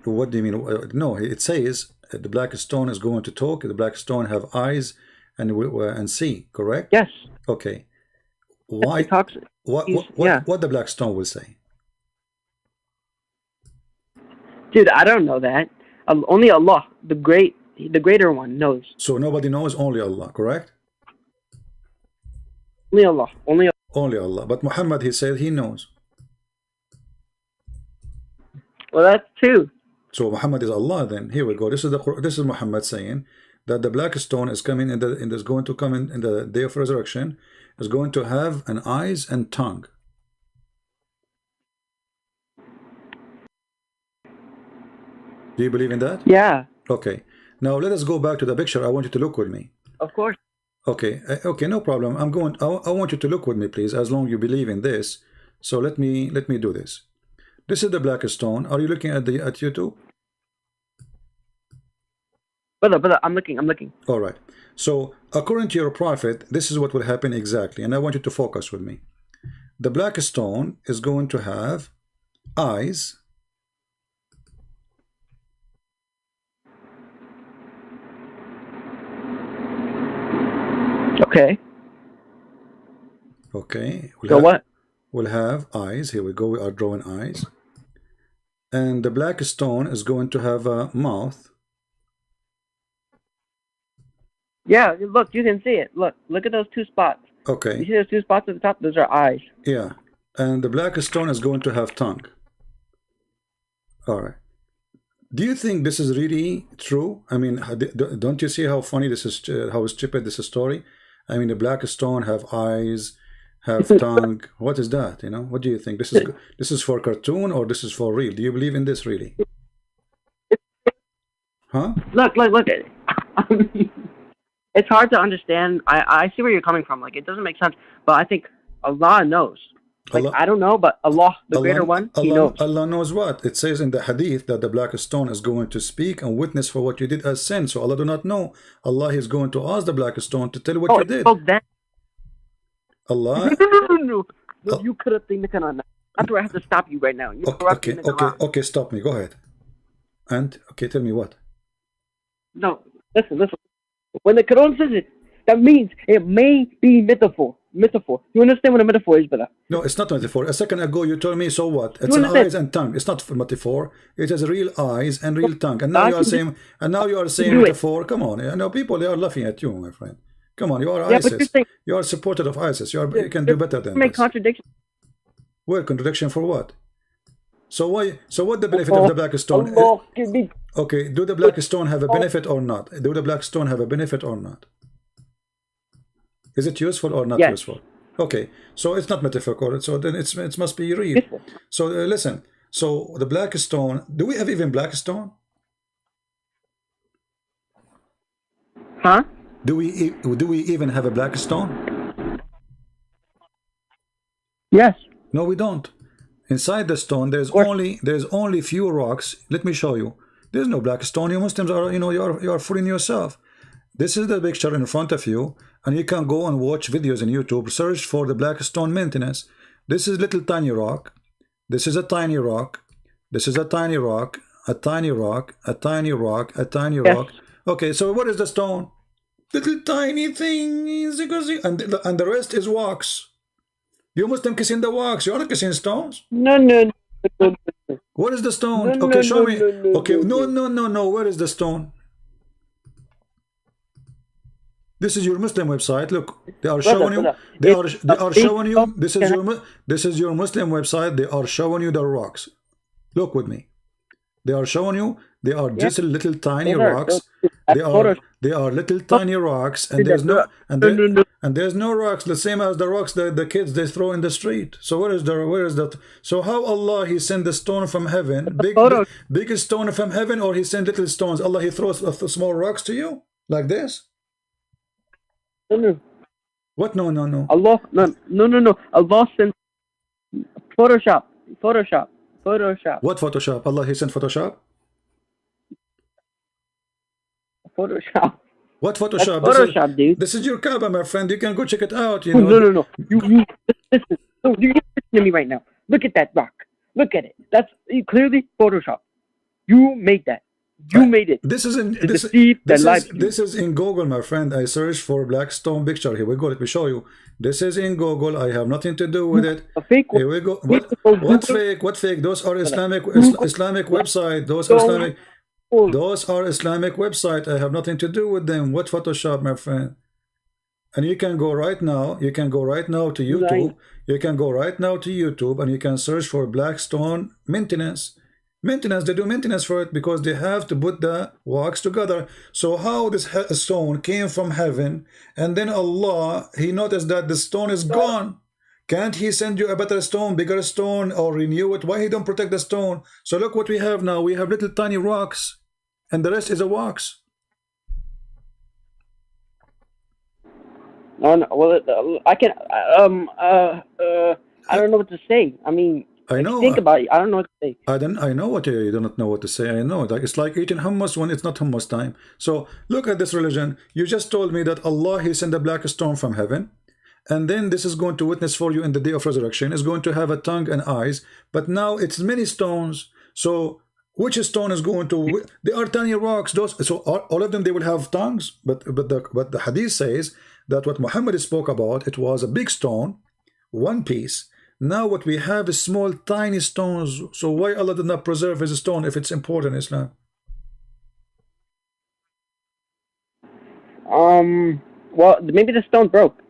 What do you mean? No, it says the black stone is going to talk. The black stone have eyes and see. Correct? Yes. Okay. Why? It talks, what the black stone will say? Dude, I don't know that. Only Allah, the greater one, knows. So nobody knows, only Allah. Correct? Only Allah. Only Allah. But Muhammad, he said he knows. Well, that's two. So Muhammad is Allah. Then here we go. This is Muhammad saying that the black stone is coming is going to come in the day of resurrection, is going to have an eyes and tongue. Do you believe in that? Yeah. Okay. Now let us go back to the picture. I want you to look with me. Of course. Okay. Okay. No problem. I want you to look with me, please. As long as you believe in this. So let me do this. This is the black stone. Are you looking at YouTube? Brother, I'm looking. All right. So according to your prophet, this is what will happen exactly, and I want you to focus with me. The black stone is going to have eyes. Okay. Okay. We'll have eyes. Here we go. We are drawing eyes. And the black stone is going to have a mouth. Yeah, look, you can see it. Look at those two spots. Okay. You see those two spots at the top? Those are eyes. Yeah. And the black stone is going to have tongue. All right. Do you think this is really true? I mean, don't you see how funny this is, how stupid this story? I mean, the black stone have eyes, have tongue. What is that? You know, what do you think? This is for cartoon or this is for real? Do you believe in this really? Huh? Look. It's hard to understand. I see where you're coming from. Like, it doesn't make sense. But I think Allah knows. Like, I don't know, but Allah, the greater one, He knows. Allah knows what? It says in the hadith that the black stone is going to speak and witness for what you did as sin. So Allah do not know. Allah is going to ask the black stone to tell what you did. Allah? No. You could have think the Quran. That's where I have to stop you right now. Okay, stop me. Go ahead. And, okay, tell me what? No, listen. When the Quran says it, that means it may be metaphor. You understand what a metaphor is, brother? No, it's not metaphor. A second ago you told me, so what? It's an eyes and tongue. It's not metaphor. It has real eyes and real tongue. And now you are saying metaphor. Come on, you know, people, they are laughing at you, my friend. Come on, you are ISIS. You are supporter of ISIS. You can do better than this. Contradiction. Well, contradiction for what? So why? So what the benefit of the black stone? Okay, do the black stone have a benefit or not? Do the black stone have a benefit or not? Is it useful or not useful? Okay, so it's not metaphorical. So then it must be real. So listen. So the black stone. Do we have even black stone? Huh? Do we even have a black stone? Yes. No, we don't. Inside the stone, there's only few rocks. Let me show you. There's no black stone. You Muslims are, you are fooling yourself. This is the picture in front of you, and you can go and watch videos on YouTube. Search for the black stone maintenance. This is little tiny rock. This is a tiny rock. This is a tiny rock. A tiny rock. A tiny rock. A tiny rock. Okay, so what is the stone? Little tiny thing, and the rest is rocks. You Muslim kissing the rocks. You are not kissing stones. No. What is the stone? Okay, show me. Okay, no. Where is the stone? This is your Muslim website. Look, they are Brother, showing you. brother, They it's are a showing you. fake This is your Muslim website. They are showing you the rocks. Look with me. They are showing you. They are just little tiny rocks. They are little tiny rocks, and there's no and there's no rocks the same as the rocks that the kids they throw in the street. So where is that? So how Allah he send the stone from heaven, big stone from heaven, or he send little stones? Allah he throws small rocks to you like this? No. What? No. Allah, no. Allah sent Photoshop. What Photoshop? Allah he sent Photoshop? Photoshop. What Photoshop? Photoshop, dude. This is your Kaaba, my friend. You can go check it out. You know. No. You listen. No, you listen to me right now. Look at that rock. Look at it. That's clearly Photoshop. You made that. You made it. This is in this is in Google, my friend. I searched for black stone picture. Here we go. Let me show you. This is in Google. I have nothing to do with it. A fake one. Here we go. What fake? What fake? Those are Islamic website. Those are Islamic website. I have nothing to do with them. What Photoshop, my friend? And you can go right now. You can go right now to YouTube. You can go right now to YouTube, and you can search for black stone maintenance. They do maintenance for it because they have to put the wax together. So how this stone came from heaven, and then Allah he noticed that the stone is gone. Can't he send you a better stone, bigger stone, or renew it? Why he don't protect the stone? So look what we have now. We have little tiny rocks, and the rest is a wax. No. Well, I can. I don't know what to say. I mean, I know. Think about it. I don't know what to say. I know what you do not know what to say. I know. Like it's like eating hummus when it's not hummus time. So look at this religion. You just told me that Allah he sent a black stone from heaven, and then this is going to witness for you in the day of resurrection. It's going to have a tongue and eyes, but now it's many stones. So which stone is going to? They are tiny rocks. Those. So all of them they will have tongues. But the hadith says that what Muhammad spoke about, it was a big stone, one piece. Now what we have is small tiny stones. So why Allah did not preserve his stone if it's important in Islam? Well, maybe the stone broke.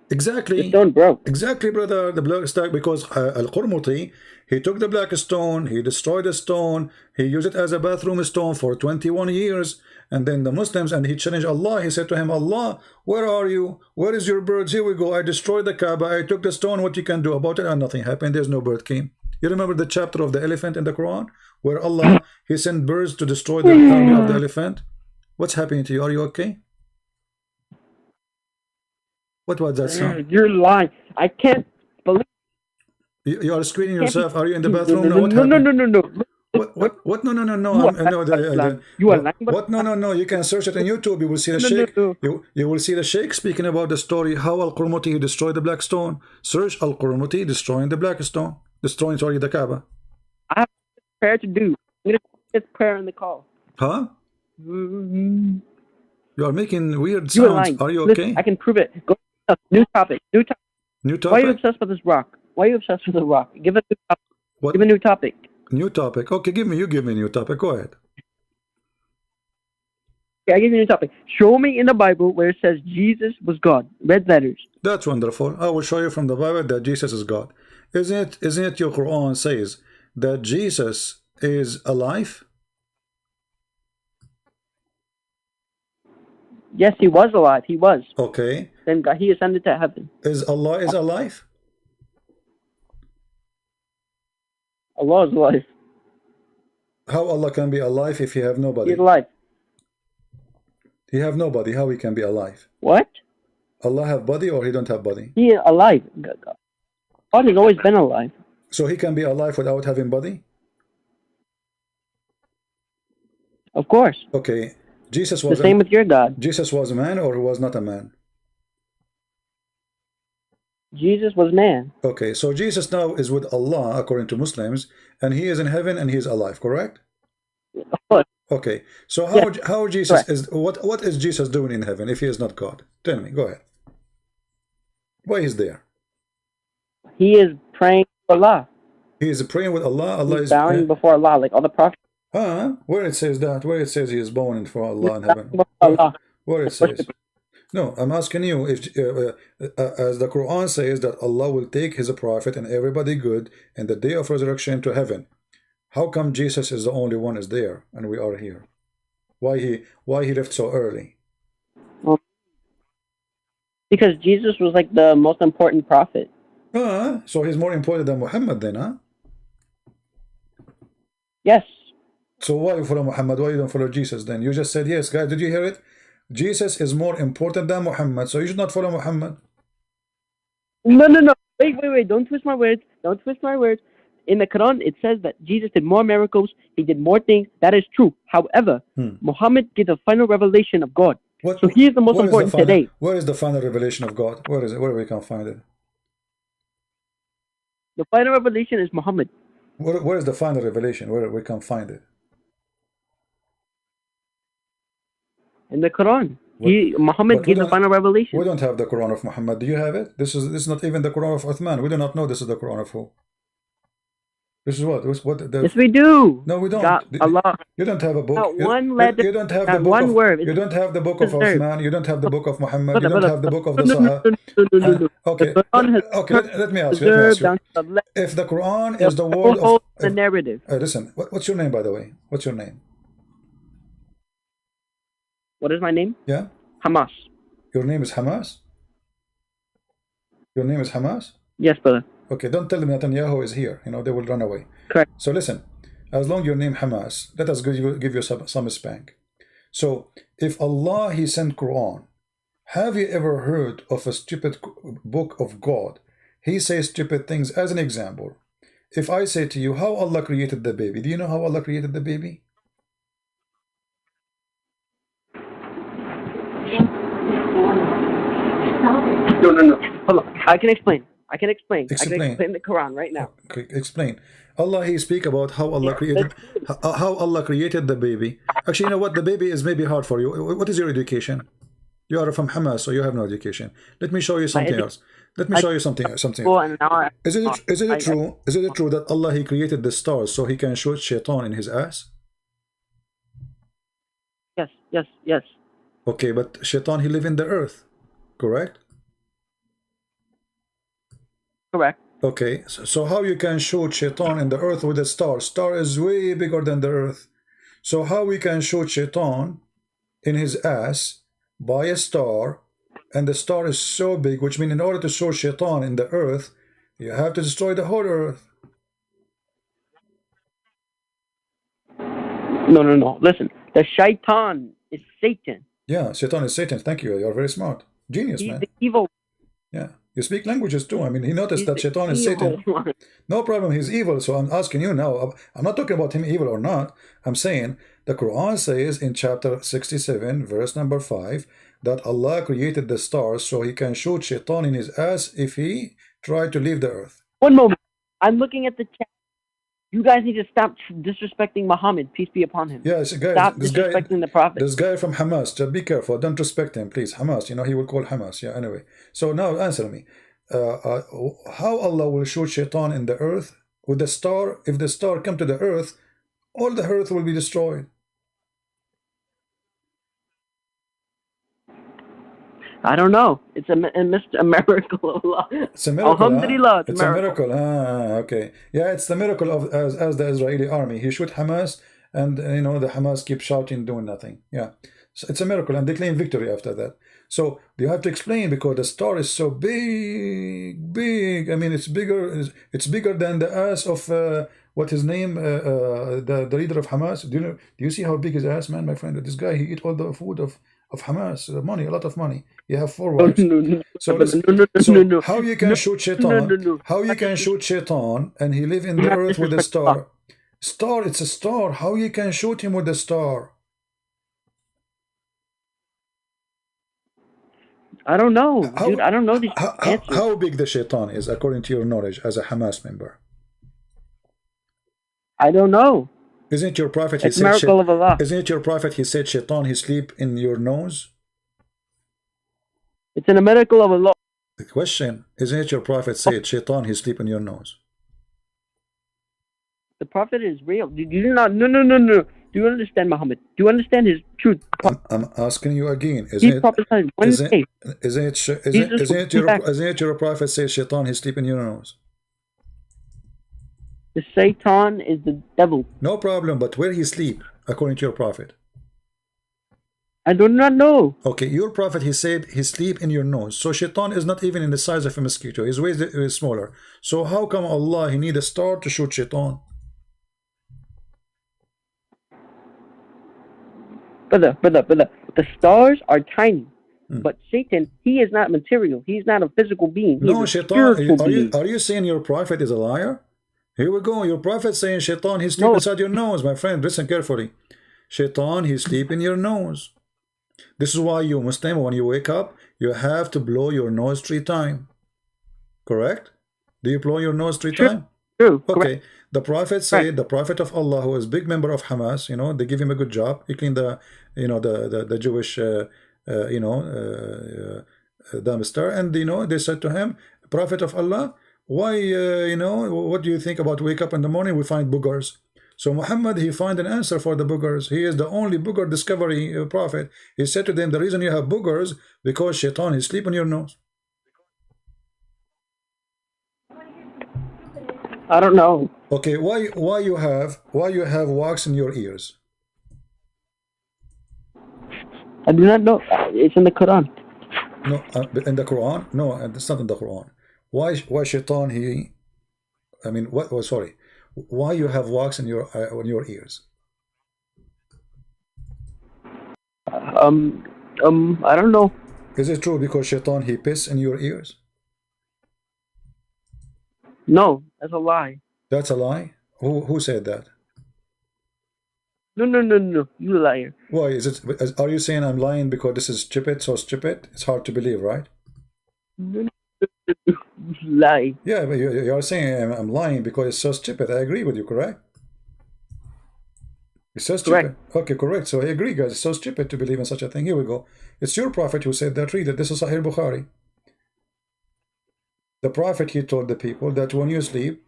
Exactly. The stone broke. Exactly, brother. The black stone, because Al-Qurmuti, he took the black stone, he destroyed the stone, he used it as a bathroom stone for 21 years. And then the Muslims, and he challenged Allah. He said to him, Allah, where are you? Where is your birds? Here we go. I destroyed the Kaaba. I took the stone. What you can do about it? And nothing happened. There's no bird came. You remember the chapter of the elephant in the Quran? Where Allah, he sent birds to destroy the army of the elephant? What's happening to you? Are you okay? What was that sound? You're lying. I can't believe. You are screening yourself. Are you in the bathroom? No. What? No. You are lying. What? No. You can search it on YouTube. You will see the sheikh. You will see the sheikh speaking about the story how Al-Qurmuti destroyed the black stone. Search Al-Qurmuti destroying the black stone, destroying the Kaaba. I have prayer to do. I'm gonna get prayer in the call. Huh? Mm-hmm. You are making weird You are sounds. lying. Are you Listen, okay? I can prove it. Go new topic. New topic. Why are you obsessed with this rock? Why are you obsessed with the rock? Give a new topic. What? Give a new topic. New topic. Okay, you give me a new topic. Go ahead. Okay, I give you a new topic. Show me in the Bible where it says Jesus was God. Red letters. That's wonderful. I will show you from the Bible that Jesus is God. Isn't it your Quran says that Jesus is alive? Yes, he was alive. He was. Okay. Then God, he ascended to heaven. Is Allah alive? Allah is alive. How Allah can be alive if he have nobody? He's alive. He have nobody. How he can be alive? What? Allah have body or he don't have body? He is alive. God has always been alive. So he can be alive without having body? Of course. Okay. Jesus was the same with your God. Jesus was a man or he was not a man? Jesus was man. Okay, so Jesus now is with Allah according to Muslims, and he is in heaven and he is alive, correct? Of course. Okay, so how Jesus correct. is what is Jesus doing in heaven if he is not God? Tell me, go ahead. Why is there? He is praying for Allah. He is praying with Allah. Allah He's is bowing before Allah, like all the prophets. Huh? Where it says that? Where it says he is bowing for Allah in heaven? Allah. Where it says? No, I'm asking you if, as the Quran says, that Allah will take His prophet and everybody good in the day of resurrection to heaven. How come Jesus is the only one is there and we are here? Why he left so early? Well, because Jesus was like the most important prophet. So he's more important than Muhammad then, huh? Yes. So why you follow Muhammad? Why you don't follow Jesus then? You just said yes, guys. Did you hear it? Jesus is more important than Muhammad, so you should not follow Muhammad. No. Wait. Don't twist my words. In the Quran, it says that Jesus did more miracles. He did more things. That is true. However, Muhammad gave the final revelation of God. So he is the most important today. Where is the final revelation of God? Where is it? Where we can find it? The final revelation is Muhammad. Where is the final revelation? Where we can find it? In the Quran. Muhammad gave the final revelation. We don't have the Quran of Muhammad. Do you have it? This is not even the Quran of Uthman. We do not know this is the Quran of who. This is what? Yes, we do. No, we don't. God, Allah. You don't have a book. Not one letter. You don't have the book one of, word. You don't have the book of Uthman. You don't have the book of Muhammad. You don't have the book of the Sahaba. No. Okay. Let me ask you. If the Quran is the word of the narrative. Listen. What's your name, by the way? What's your name? What is my name? Yeah. Hamas. Your name is Hamas? Your name is Hamas? Yes, brother. Okay, don't tell me Netanyahu is here. You know, they will run away. Correct. So listen, as long as your name Hamas, let us give you some spank. So, if Allah, He sent Quran, have you ever heard of a stupid book of God? He says stupid things. As an example, if I say to you, how Allah created the baby, do you know how Allah created the baby? No. Hold on. I can explain. I can explain the Quran right now. Okay, explain. Allah, He speak about how Allah created the baby. Actually, you know what? The baby is maybe hard for you. What is your education? You are from Hamas, so you have no education. Let me show you something else. Let me show you something else. Is it true that Allah, He created the stars so He can shoot shaitan in his ass? Yes. Okay, but shaitan, he live in the earth, correct? Correct. Okay, so how you can shoot shaitan in the earth with a star? Star is way bigger than the earth. So how we can shoot shaitan in his ass by a star, and the star is so big, which means in order to shoot shaitan in the earth, you have to destroy the whole earth. No. Listen, the shaitan is Satan. Yeah, shaitan is Satan. Thank you. You're very smart. Genius, He's man. the evil. Yeah. You speak languages too. I mean, he noticed that shaitan is evil Satan. one. No problem, he's evil. So I'm asking you now. I'm not talking about him evil or not. I'm saying the Quran says in chapter 67, verse number 5, that Allah created the stars so He can shoot shaitan in his ass if he tried to leave the earth. One moment. I'm looking at the chat. You guys need to stop disrespecting Muhammad, peace be upon him. Yeah, guys, stop disrespecting the Prophet. This guy from Hamas, just be careful. Don't respect him, please. Hamas, you know, he will call Hamas. Yeah, anyway. So now answer me. How Allah will shoot shaitan in the earth with the star? If the star come to the earth, all the earth will be destroyed. I don't know. It's a miracle of Allah. It's a miracle. Alhamdulillah, It's a miracle. Okay. Yeah, it's the miracle of as the Israeli army. He shoot Hamas, and you know the Hamas keep shouting, doing nothing. Yeah, so it's a miracle, and they claim victory after that. So you have to explain because the star is so big. I mean, it's bigger. It's bigger than the ass of what his name, the leader of Hamas. Do you see how big his ass, man, my friend? This guy, he eat all the food of Hamas, money, a lot of money. You have 4 wives. So how you can shoot shaitan? How you can shoot shaitan and he live in the earth with a star? Star, it's a star. How you can shoot him with a star? I don't know, dude. I don't know these answers. How big the shaitan is according to your knowledge as a Hamas member? I don't know. Isn't it your prophet? It's a miracle of Allah. Isn't it your prophet? He said, "Shaitan, he sleep in your nose." It's a miracle of Allah. The question: isn't it your prophet said, "Shaitan, he sleep in your nose"? The prophet is real. Did you not? No. Do you understand Muhammad? Do you understand his truth? I'm asking you again. He prophesied one day. Isn't it your prophet says Shaitan he's sleeping in your nose? The Satan is the devil. No problem, but where he sleep according to your prophet? I do not know. Okay, your prophet he said he sleep in your nose. So Shaitan is not even in the size of a mosquito. His way is smaller. So how come Allah he need a star to shoot Shaitan? Brother, the stars are tiny, but Satan, he is not material. He's not a physical being. No, Shaitan, are you saying your prophet is a liar? Here we go. Your prophet saying Shaitan, he sleep inside your nose. My friend, listen carefully. Shaitan, he sleep in your nose. This is why you Muslim, when you wake up, you have to blow your nose 3 times. Correct? Do you blow your nose 3 times? True. Okay. Correct. The prophet said, the prophet of Allah, who is big member of Hamas, you know, they give him a good job. He cleaned the, you know, the Jewish, dumpster, and you know, they said to him, prophet of Allah, why, you know, what do you think about wake up in the morning? We find boogers. So Muhammad, he find an answer for the boogers. He is the only booger discovery prophet. He said to them, the reason you have boogers because Shaitan is sleep on your nose. I don't know. Okay, why you have wax in your ears? I do not know. It's in the Quran. No, in the Quran? No, it's not in the Quran. Why Shaitan he? I mean, what? Oh, sorry. Why you have wax in your ears? I don't know. Is it true because Shaitan he piss in your ears? No, that's a lie. That's a lie. Who said that? No. You liar. Why is it? Are you saying I'm lying because this is stupid? So stupid. It's hard to believe, right? No. Lie. Yeah, but you're saying I'm lying because it's so stupid. I agree with you, correct? It's so stupid. Correct. Okay, correct. So I agree, guys. It's so stupid to believe in such a thing. Here we go. It's your prophet who said that. Read it. This is Sahih Bukhari. The prophet, he told the people that when you sleep,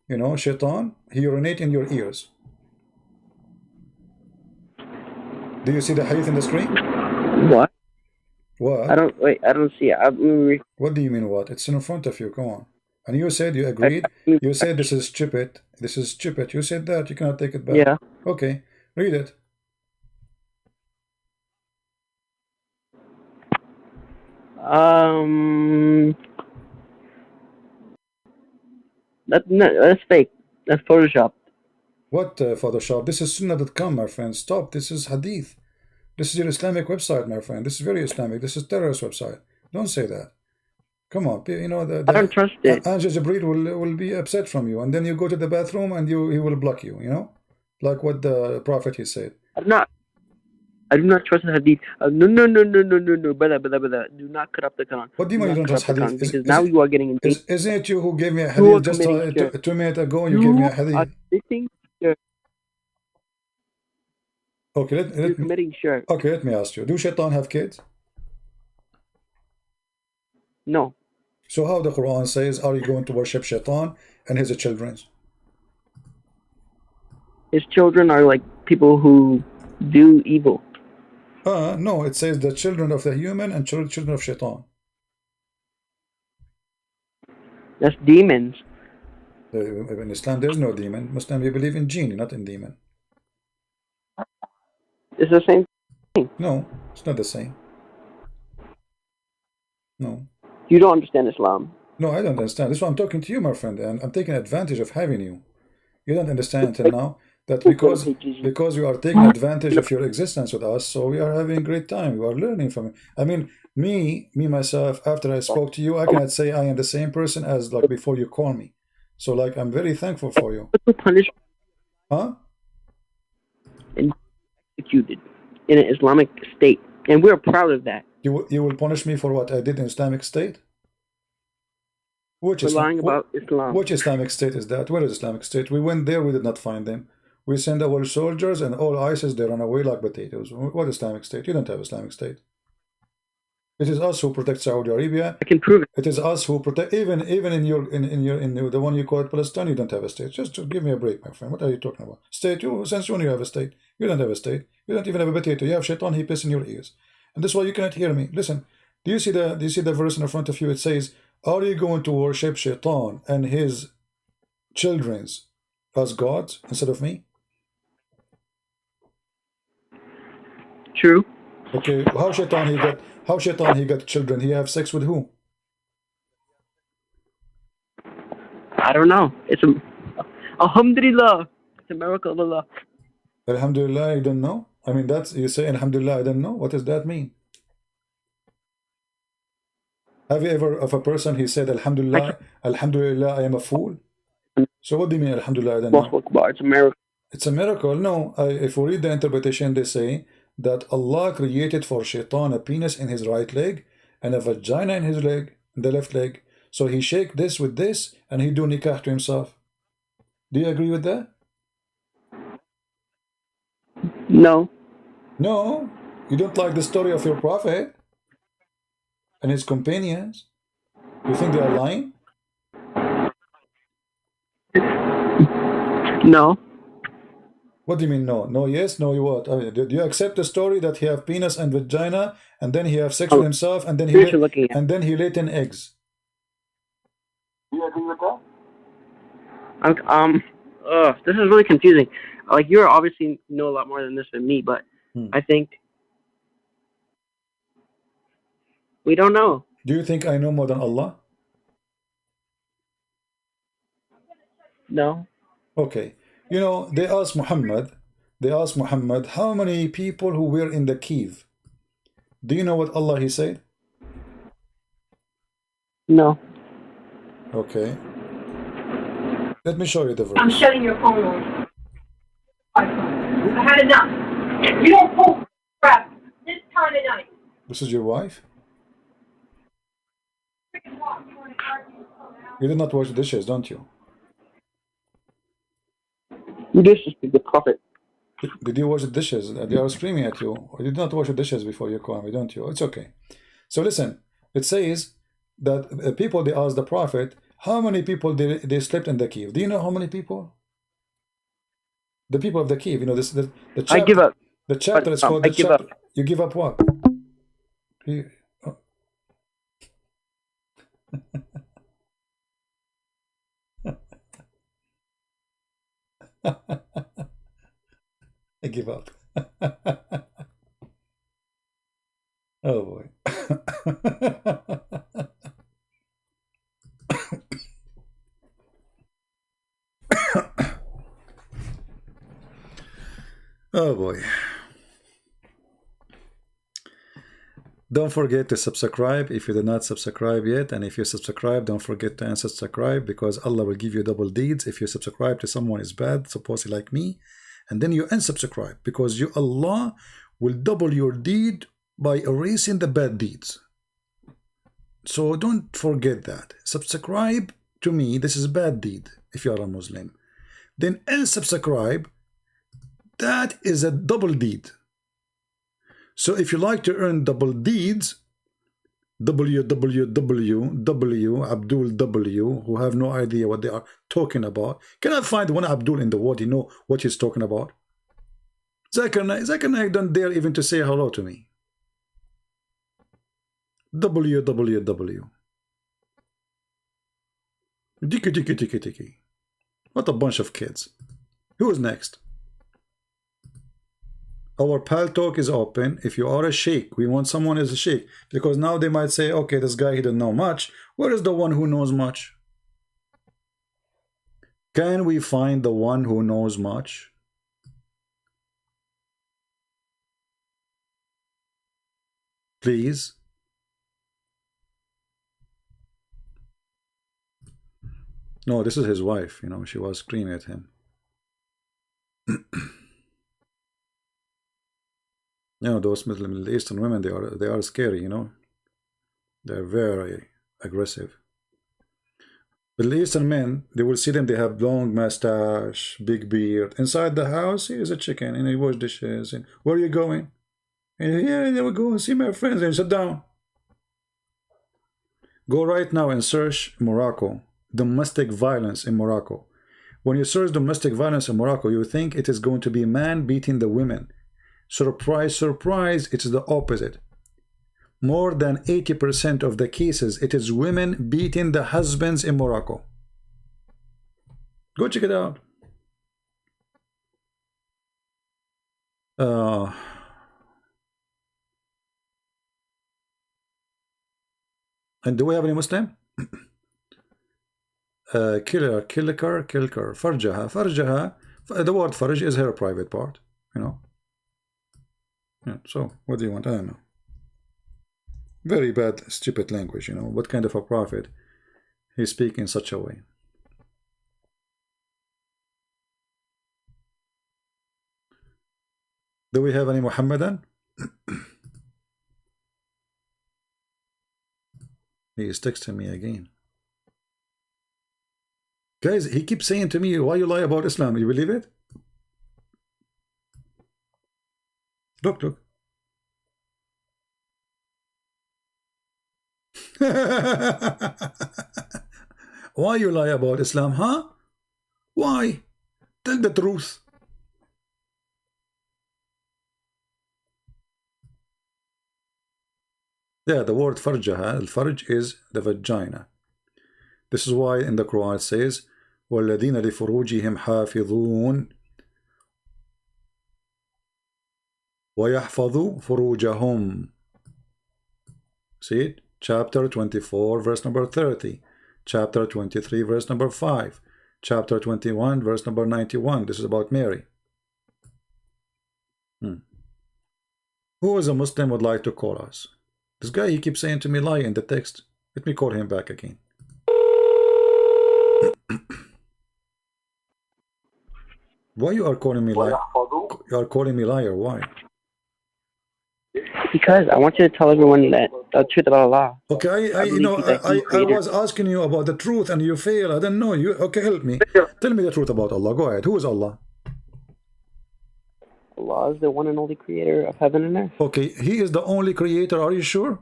you know, Shaitan, he urinate in your ears. Do you see the hadith in the screen? What? What? I don't see it. What do you mean what? It's in front of you. Come on. And you said you agreed. You said this is stupid. This is stupid. You said that. You cannot take it back. Yeah. Okay. Read it. That's fake. That's Photoshop. What Photoshop? This is Sunnah.com, my friend. Stop. This is hadith. This is your Islamic website, my friend. This is very Islamic. This is terrorist website. Don't say that. Come on. You know the I don't trust it. Angel Jibreel will be upset from you, and then you go to the bathroom and he will block you. You know, like what the prophet he said. I do not trust the hadith. No, brother. Do not cut up the Quran. What do you mean you don't trust hadith? Because now you are getting into. Isn't it you who gave me a hadith just 2 minutes ago? You gave me a hadith. Okay, let me ask you. Do Shaitan have kids? No. So how the Quran says, are you going to worship Shaitan and his children? His children are like people who do evil. No, it says the children of the human and children of Shaitan. That's demons. In Islam, there's no demon. Muslim, you believe in jinn, not in demon. It's the same thing. No, it's not the same. No. You don't understand Islam. No, I don't understand. This is why I'm talking to you, my friend, and I'm taking advantage of having you. You don't understand until now that because you are taking advantage of your existence with us, so we are having a great time. We are learning from it. I mean, me myself, after I spoke to you, I cannot say I am the same person as like before you call me. So like I'm very thankful for you. Huh? Executed in an Islamic state, and we're proud of that. You will punish me for what I did in Islamic State? Lying about Islam. Which Islamic State is that? Where is Islamic State? We went there, we did not find them. We sent our soldiers and all ISIS, they run away like potatoes. What Islamic State? You don't have Islamic State. It is us who protect Saudi Arabia. I can prove it. It is us who protect, even in the one you call it Palestine. You don't have a state. Just to give me a break, my friend. What are you talking about? State? You, since when you have a state? You don't have a state. You don't even have a potato. You have shaitan. He pisses in your ears, and that's why you cannot hear me. Listen. Do you see the verse in front of you? It says, "Are you going to worship shaitan and his children's as gods instead of me?" True. Okay. How shaitan he got children? He have sex with who? I don't know. It's a Alhamdulillah. It's a miracle of Allah. Alhamdulillah, you don't know? I mean, that's, you say Alhamdulillah, I don't know. What does that mean? Have you ever, of a person, he said, Alhamdulillah, Alhamdulillah, I am a fool? So what do you mean, Alhamdulillah, I don't know? It's a miracle. It's a miracle. No, if we read the interpretation, they say that Allah created for shaitan a penis in his right leg and a vagina in his leg, in the left leg. So he shake this with this and he do nikah to himself. Do you agree with that? No. No, you don't like the story of your prophet and his companions? You think they are lying? No. What do you mean no? No, yes, no, you what? Do you accept the story that he have penis and vagina and then he have sex with himself and then he lay 10 eggs? Do you agree with that? This is really confusing. Like, you obviously know a lot more than this than me, but I think we don't know. Do you think I know more than Allah? No. Okay. You know, they asked Muhammad, how many people who were in the cave? Do you know what Allah he said? No. Okay. Let me show you the verse. I'm shutting your phone off. I had enough. You don't pull crap this time of night. This is your wife? You did not wash the dishes, don't you? You disrespect the prophet. Did you wash the dishes? They are screaming at you. Or you did not wash the dishes before you call me, don't you? It's okay. So listen, it says that people, they asked the prophet, how many people they slept in the cave? Do you know how many people? The people of the cave, you know, this the chapter, I give up. The chapter is called I give up. You give up what? I give up. Oh boy. Oh boy. Don't forget to subscribe if you did not subscribe yet, and if you subscribe, don't forget to unsubscribe, because Allah will give you double deeds. If you subscribe to someone is bad, supposedly like me, and then you unsubscribe, because Allah will double your deed by erasing the bad deeds. So don't forget that. Subscribe to me, this is a bad deed if you are a Muslim. Then unsubscribe, that is a double deed. So if you like to earn double deeds, Abdul W, who have no idea what they are talking about. Can I find one Abdul in the world? You know what he's talking about? Zakir Naik don't dare even to say hello to me. WWW. Tiki. What a bunch of kids. Who is next? Our pal talk is open. If you are a sheikh, we want someone as a sheikh, because now they might say, okay, this guy, he doesn't know much. Where is the one who knows much? Can we find the one who knows much? Please. No, this is his wife, you know, she was screaming at him. You know, those Middle Eastern women, they are scary, you know. They're very aggressive. Middle Eastern men, they will see them, they have long mustache, big beard. Inside the house, here's a chicken, and he wash dishes. And where are you going? And yeah, they will go and see my friends and sit down. Go right now and search Morocco, domestic violence in Morocco. When you search domestic violence in Morocco, you think it is going to be man beating the women. Surprise, surprise, it is the opposite. More than 80% of the cases, it is women beating the husbands in Morocco. Go check it out. And do we have any Muslim? Killer, farjaha. Farjaha, the word farj is her private part, you know. Yeah, so what do you want? I don't know. Very bad, stupid language, you know. What kind of a prophet he speak in such a way? Do we have any Muhammadan? He is texting me again. Guys, he keeps saying to me, why you lie about Islam? You believe it? Look, look. Why you lie about Islam, huh? Why? Tell the truth. Yeah, the word farjaha, al-farj is the vagina. This is why in the Quran it says, وَالَّذِينَ لِفُرُوجِهِمْ حَافِظُونَ وَيَحْفَظُوا فُرُوجَهُمْ. See it? Chapter 24, verse number 30. Chapter 23, verse number 5. Chapter 21, verse number 91. This is about Mary. Who is a Muslim would like to call us? This guy, he keeps saying to me lie in the text. Let me call him back again. Why you are calling me liar? You are calling me liar. Why? Because I want you to tell everyone that the truth about Allah. Okay, I was asking you about the truth and you fail. I don't know. You okay? Help me. Tell me the truth about Allah. Go ahead. Who is Allah? Allah is the one and only creator of heaven and earth. Okay, He is the only creator. Are you sure?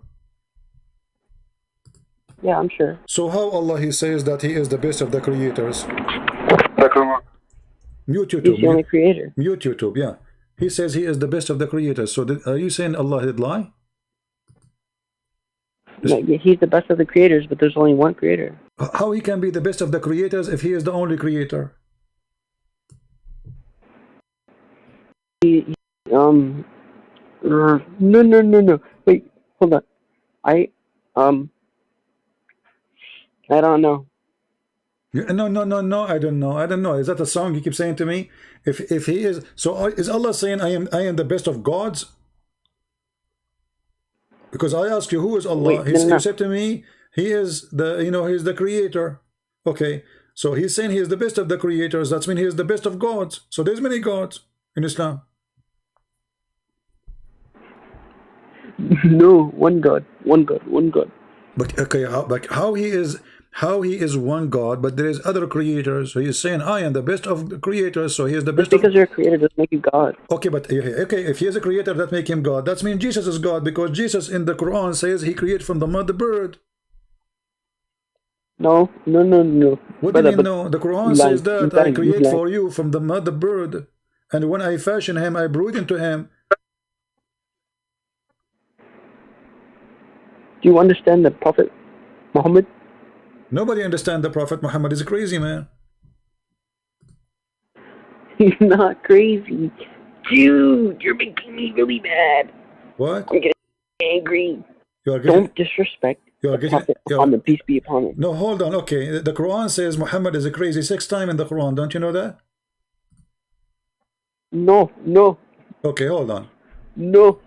Yeah, I'm sure. So how Allah He says that He is the best of the creators? Mute YouTube. He's the only creator. Mute YouTube. Yeah, He says He is the best of the creators. So are you saying Allah did lie? No, He's the best of the creators, but there's only one creator. How He can be the best of the creators if He is the only creator? No. Wait, hold on. I don't know. No, I don't know. Is that a song you keep saying to me? If He is, so is Allah saying I am the best of gods? Because I asked you who is Allah. Wait, He said to me He is the He's the creator. Okay, so He's saying He is the best of the creators. That means He is the best of gods. So there's many gods in Islam. No, one God. But okay, how he is one God, but there is other creators. So He's saying I am the best of the creators. So He is the best. Just because you're a creator doesn't make you God. Okay, but okay, if He is a creator, that make Him God. That means Jesus is God, because Jesus in the Quran says He created from the mother bird. No. What do you mean no? The Quran says that I create for you from the mother bird, and when I fashion him, I breathe into him. Do you understand the Prophet Muhammad? Nobody understands the Prophet Muhammad. Is a crazy man. He's not crazy. Dude, you're making me really mad. What? I'm getting angry. Don't disrespect the Prophet Muhammad, peace be upon him. No, hold on. Okay, the Quran says Muhammad is a crazy 6 times in the Quran. Don't you know that? No. Okay, hold on. No.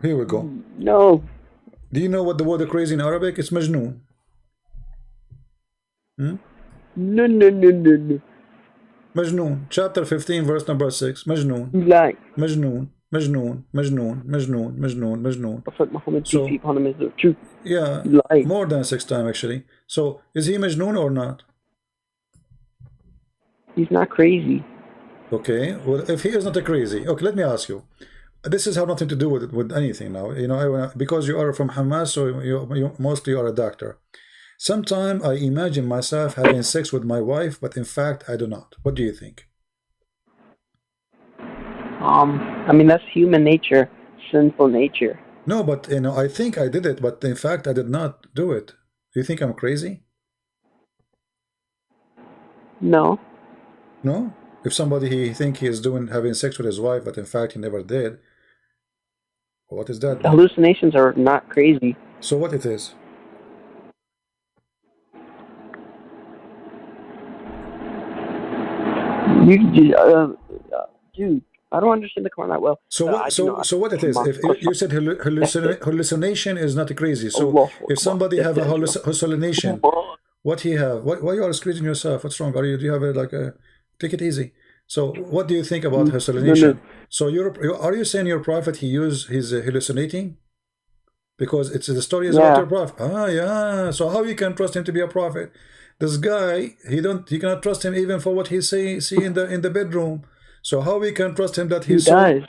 Here we go. No. Do you know what the word crazy in Arabic? It's majnoon. No. Majnoon. Chapter 15, verse number 6. Majnoon. Lie. Majnoon. Prophet Muhammad, peace be upon him, is the truth. Yeah. Lie. More than 6 times actually. So is he majnoon or not? He's not crazy. Okay. Well, if he is not a crazy, okay, let me ask you. This has nothing to do with anything now. Because you are from Hamas, so you mostly are a doctor. Sometimes I imagine myself having sex with my wife, but in fact I do not. What do you think? I mean, that's human nature, sinful nature. No, but you know, I think I did it, but in fact I did not do it. Do you think I'm crazy? No. No? If somebody he think he is doing having sex with his wife, but in fact he never did, what is that? Hallucinations are not crazy. So what it is? Dude, I don't understand the Quran that well. So what? So what it is? If you said hallucination is not crazy. So if somebody have a hallucination, what he have? Why you are squeezing yourself? What's wrong? Do you have a take it easy? So what do you think about hallucination? So are you saying your prophet he used his hallucinating? Because it's the story is about your prophet. Ah, yeah. So how you can trust him to be a prophet? This guy, he cannot trust him even for what he see in the bedroom. So how we can trust him that he does?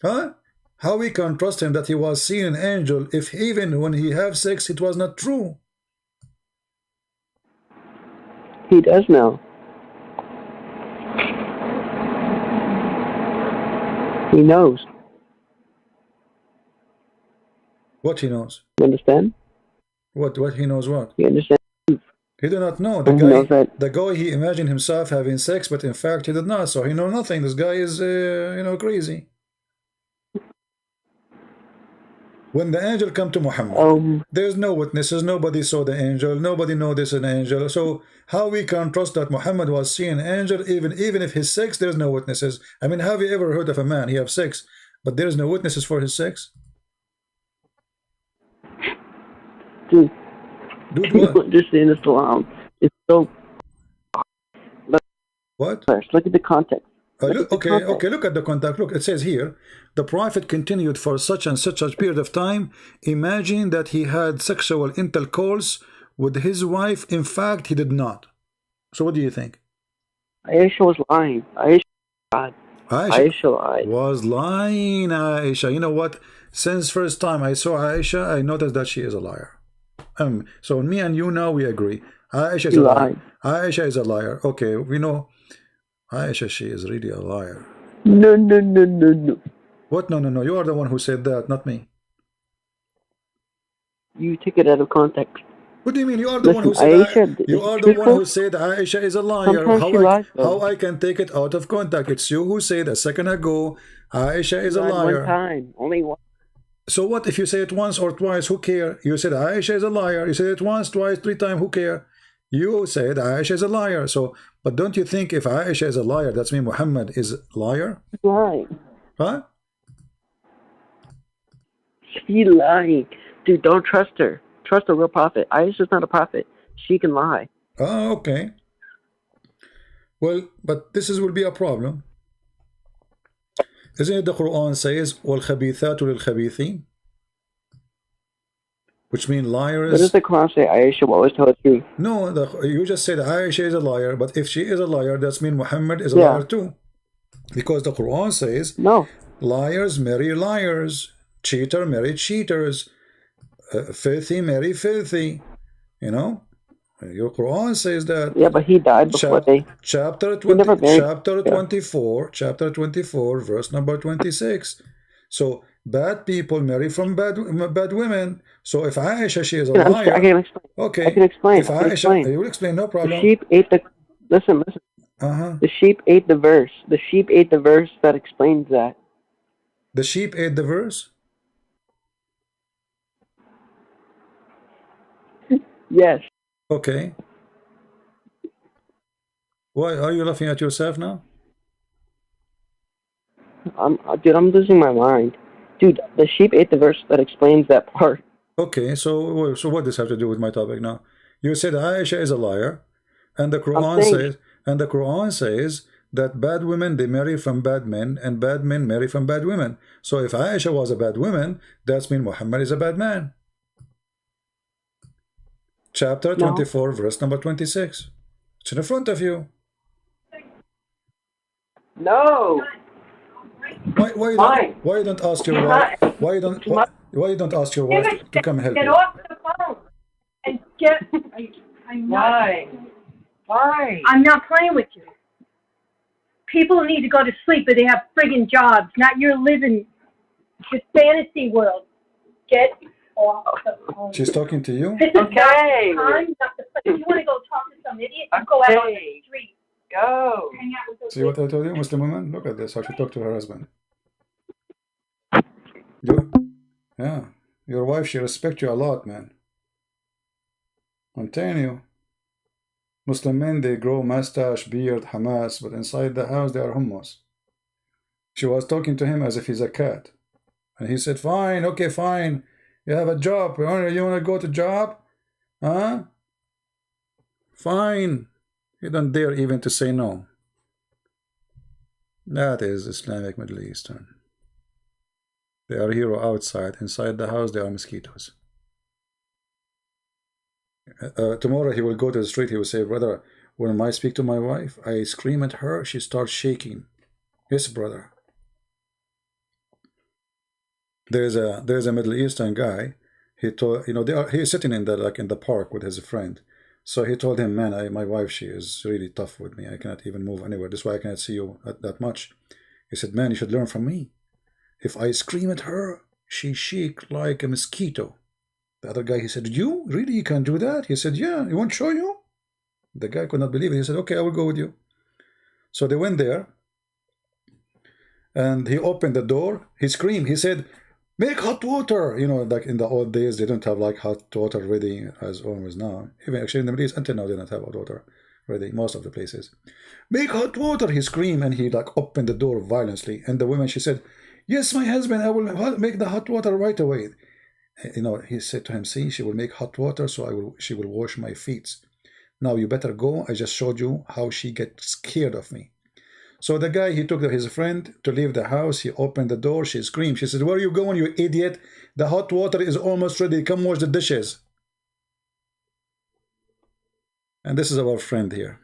Huh? How we can trust him that he was seeing an angel if even when he have sex it was not true? He does know. He knows. What he knows? You understand? What he knows what? You understand? He did not know. The guy he imagined himself having sex, but in fact he did not. So he know nothing. This guy is crazy. When the angel come to Muhammad, there's no witnesses. Nobody saw the angel. Nobody know this is an angel. So how we can trust that Muhammad was seeing an angel even if his sex there's no witnesses? I mean, have you ever heard of a man he have sex, but there's no witnesses for his sex? Dude, what? Understand Islam. It's so. What? First, look at the context. Look at the context. Look, it says here, the prophet continued for such and such a period of time. Imagine that he had sexual intercourse with his wife. In fact, he did not. So what do you think? Aisha was lying. Aisha lied. Was lying, Aisha. You know what? Since first time I saw Aisha, I noticed that she is a liar. So me and you now we agree. Aisha is a liar. Aisha is a liar. Okay, we know Aisha, she is really a liar. No. What? No. You are the one who said that, not me. You took it out of context. What do you mean? You are the one who said Aisha, you are the one who said Aisha is a liar. How I can take it out of context? It's you who said a second ago Aisha is a liar. One time, only one. So what if you say it once or twice? Who care? You said Aisha is a liar. You said it once, twice, three times. Who care? You said Aisha is a liar. So, but don't you think if Aisha is a liar, that's mean Muhammad is a liar? Lying. Huh? She lying. Dude, don't trust her. Trust a real prophet. Aisha's not a prophet. She can lie. Oh, okay. Well, but this will be a problem. Isn't it the Quran says, وَالْخَبِيثَاتُ لِلْخَبِيثِينَ? Which means liars. What does the Quran say? Aisha will always tell the truth. No, you just said Aisha is a liar, but if she is a liar, that means Muhammad is a liar too. Because the Quran says, no, liars marry liars, cheater marry cheaters, filthy marry filthy. You know? Your Quran says that. Yeah, but he died before chapter 24, verse number 26. So bad people marry from bad women. So if Aisha, she is a liar. I can explain. Okay. I can explain. If Aisha, you will explain, no problem. The sheep ate the. Listen. The sheep ate the verse. The sheep ate the verse that explains that. The sheep ate the verse? Yes. Okay. Why are you laughing at yourself now? Dude, I'm losing my mind. Dude, the sheep ate the verse that explains that part. Okay, so what does this have to do with my topic now? You said Aisha is a liar, and the Quran says that bad women they marry from bad men, and bad men marry from bad women. So if Aisha was a bad woman, that means Muhammad is a bad man. Chapter 24, verse number 26. It's in front of you. No. Why you don't ask your wife? Why you don't ask your wife to come help Get you? off the phone and Get. I'm not. Why? Why? I'm not playing with you. People need to go to sleep, but they have friggin' jobs, not your living this fantasy world. Get off the phone. She's talking to you? This is Okay. not time, not the place. If you want to go talk to some idiot, you go out on the street. Go. Hang out with those See what I told you, Muslim woman? Look at this, how she talked to her husband. Yeah, your wife, she respects you a lot, man. I'm telling you. Muslim men, they grow mustache, beard, Hamas, but inside the house, they are hummus. She was talking to him as if he's a cat. And he said, fine, okay, fine. You have a job. You want to go to job? Huh? Fine. You don't dare even to say no. That is Islamic Middle Eastern. They are hero outside. Inside the house, they are mosquitoes. Tomorrow he will go to the street. He will say, brother, when I speak to my wife, I scream at her. She starts shaking. Yes, brother. There's a Middle Eastern guy. He told, you know, he's sitting in the park with his friend. So he told him, man, my wife, she is really tough with me. I cannot even move anywhere. That's why I cannot see you that much. He said, man, you should learn from me. If I scream at her, she shake like a mosquito. The other guy, he said, you? Really? You can do that? He said, yeah. You want to show you? The guy could not believe it. He said, okay, I will go with you. So they went there. And he opened the door. He screamed. He said, make hot water. You know, like in the old days, they don't have like hot water ready as always now. Even actually in the Middle East, until now, they don't have hot water ready. Most of the places. Make hot water. He screamed and he like opened the door violently. And the woman, she said, yes, my husband, I will make the hot water right away. You know, he said to him, see, she will make hot water, so she will wash my feet. Now you better go. I just showed you how she gets scared of me. So the guy, he took his friend to leave the house. He opened the door. She screamed. She said, where are you going, you idiot? The hot water is almost ready. Come wash the dishes. And this is our friend here.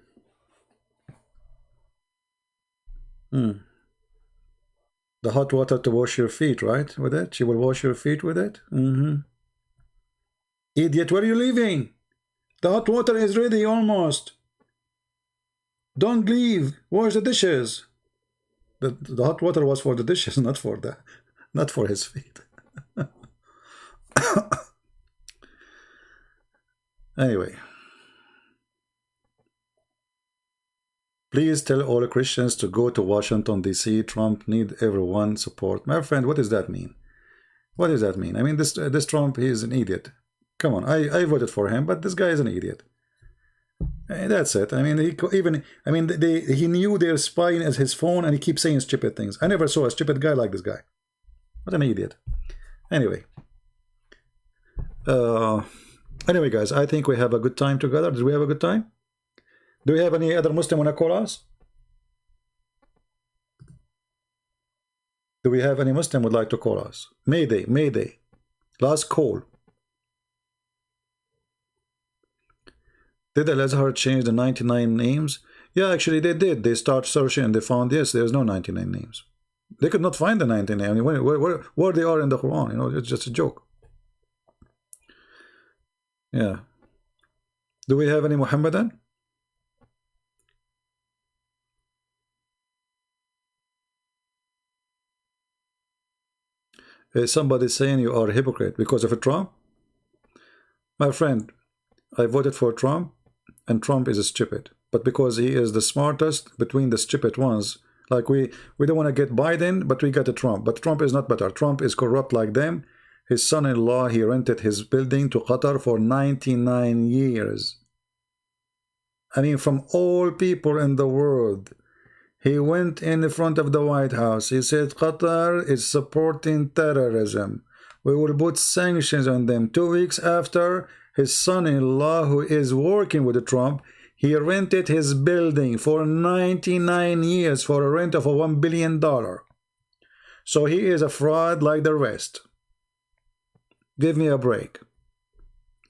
The hot water to wash your feet, right? With it? She will wash your feet with it? Idiot, where are you leaving? The hot water is ready almost. Don't leave. Wash the dishes. The hot water was for the dishes, not for his feet. Anyway. Please tell all Christians to go to Washington, D.C. Trump need everyone support. My friend, what does that mean? What does that mean? I mean, this Trump, he is an idiot. Come on, I voted for him, but this guy is an idiot. And that's it. I mean, he knew they're spying as his phone, and he keeps saying stupid things. I never saw a stupid guy like this guy. What an idiot. Anyway. Anyway, guys, I think we have a good time together. Did we have a good time? Do we have any other Muslim want to call us? Do we have any Muslim would like to call us? Mayday, Mayday. Last call. Did Al-Azhar change the 99 names? Yeah, actually they did. They start searching and they found, yes, there's no 99 names. They could not find the 99. I mean, where they are in the Quran, you know, it's just a joke. Yeah. Do we have any Muhammadan? Somebody saying you are a hypocrite because of a Trump? My friend, I voted for Trump, and Trump is stupid. But because he is the smartest between the stupid ones, like we don't want to get Biden, but we got a Trump. But Trump is not better. Trump is corrupt like them. His son-in-law, he rented his building to Qatar for 99 years. I mean, from all people in the world. He went in front of the White House. He said, Qatar is supporting terrorism. We will put sanctions on them. 2 weeks after, his son-in-law, who is working with Trump, he rented his building for 99 years for a rent of $1 billion. So he is a fraud like the rest. Give me a break.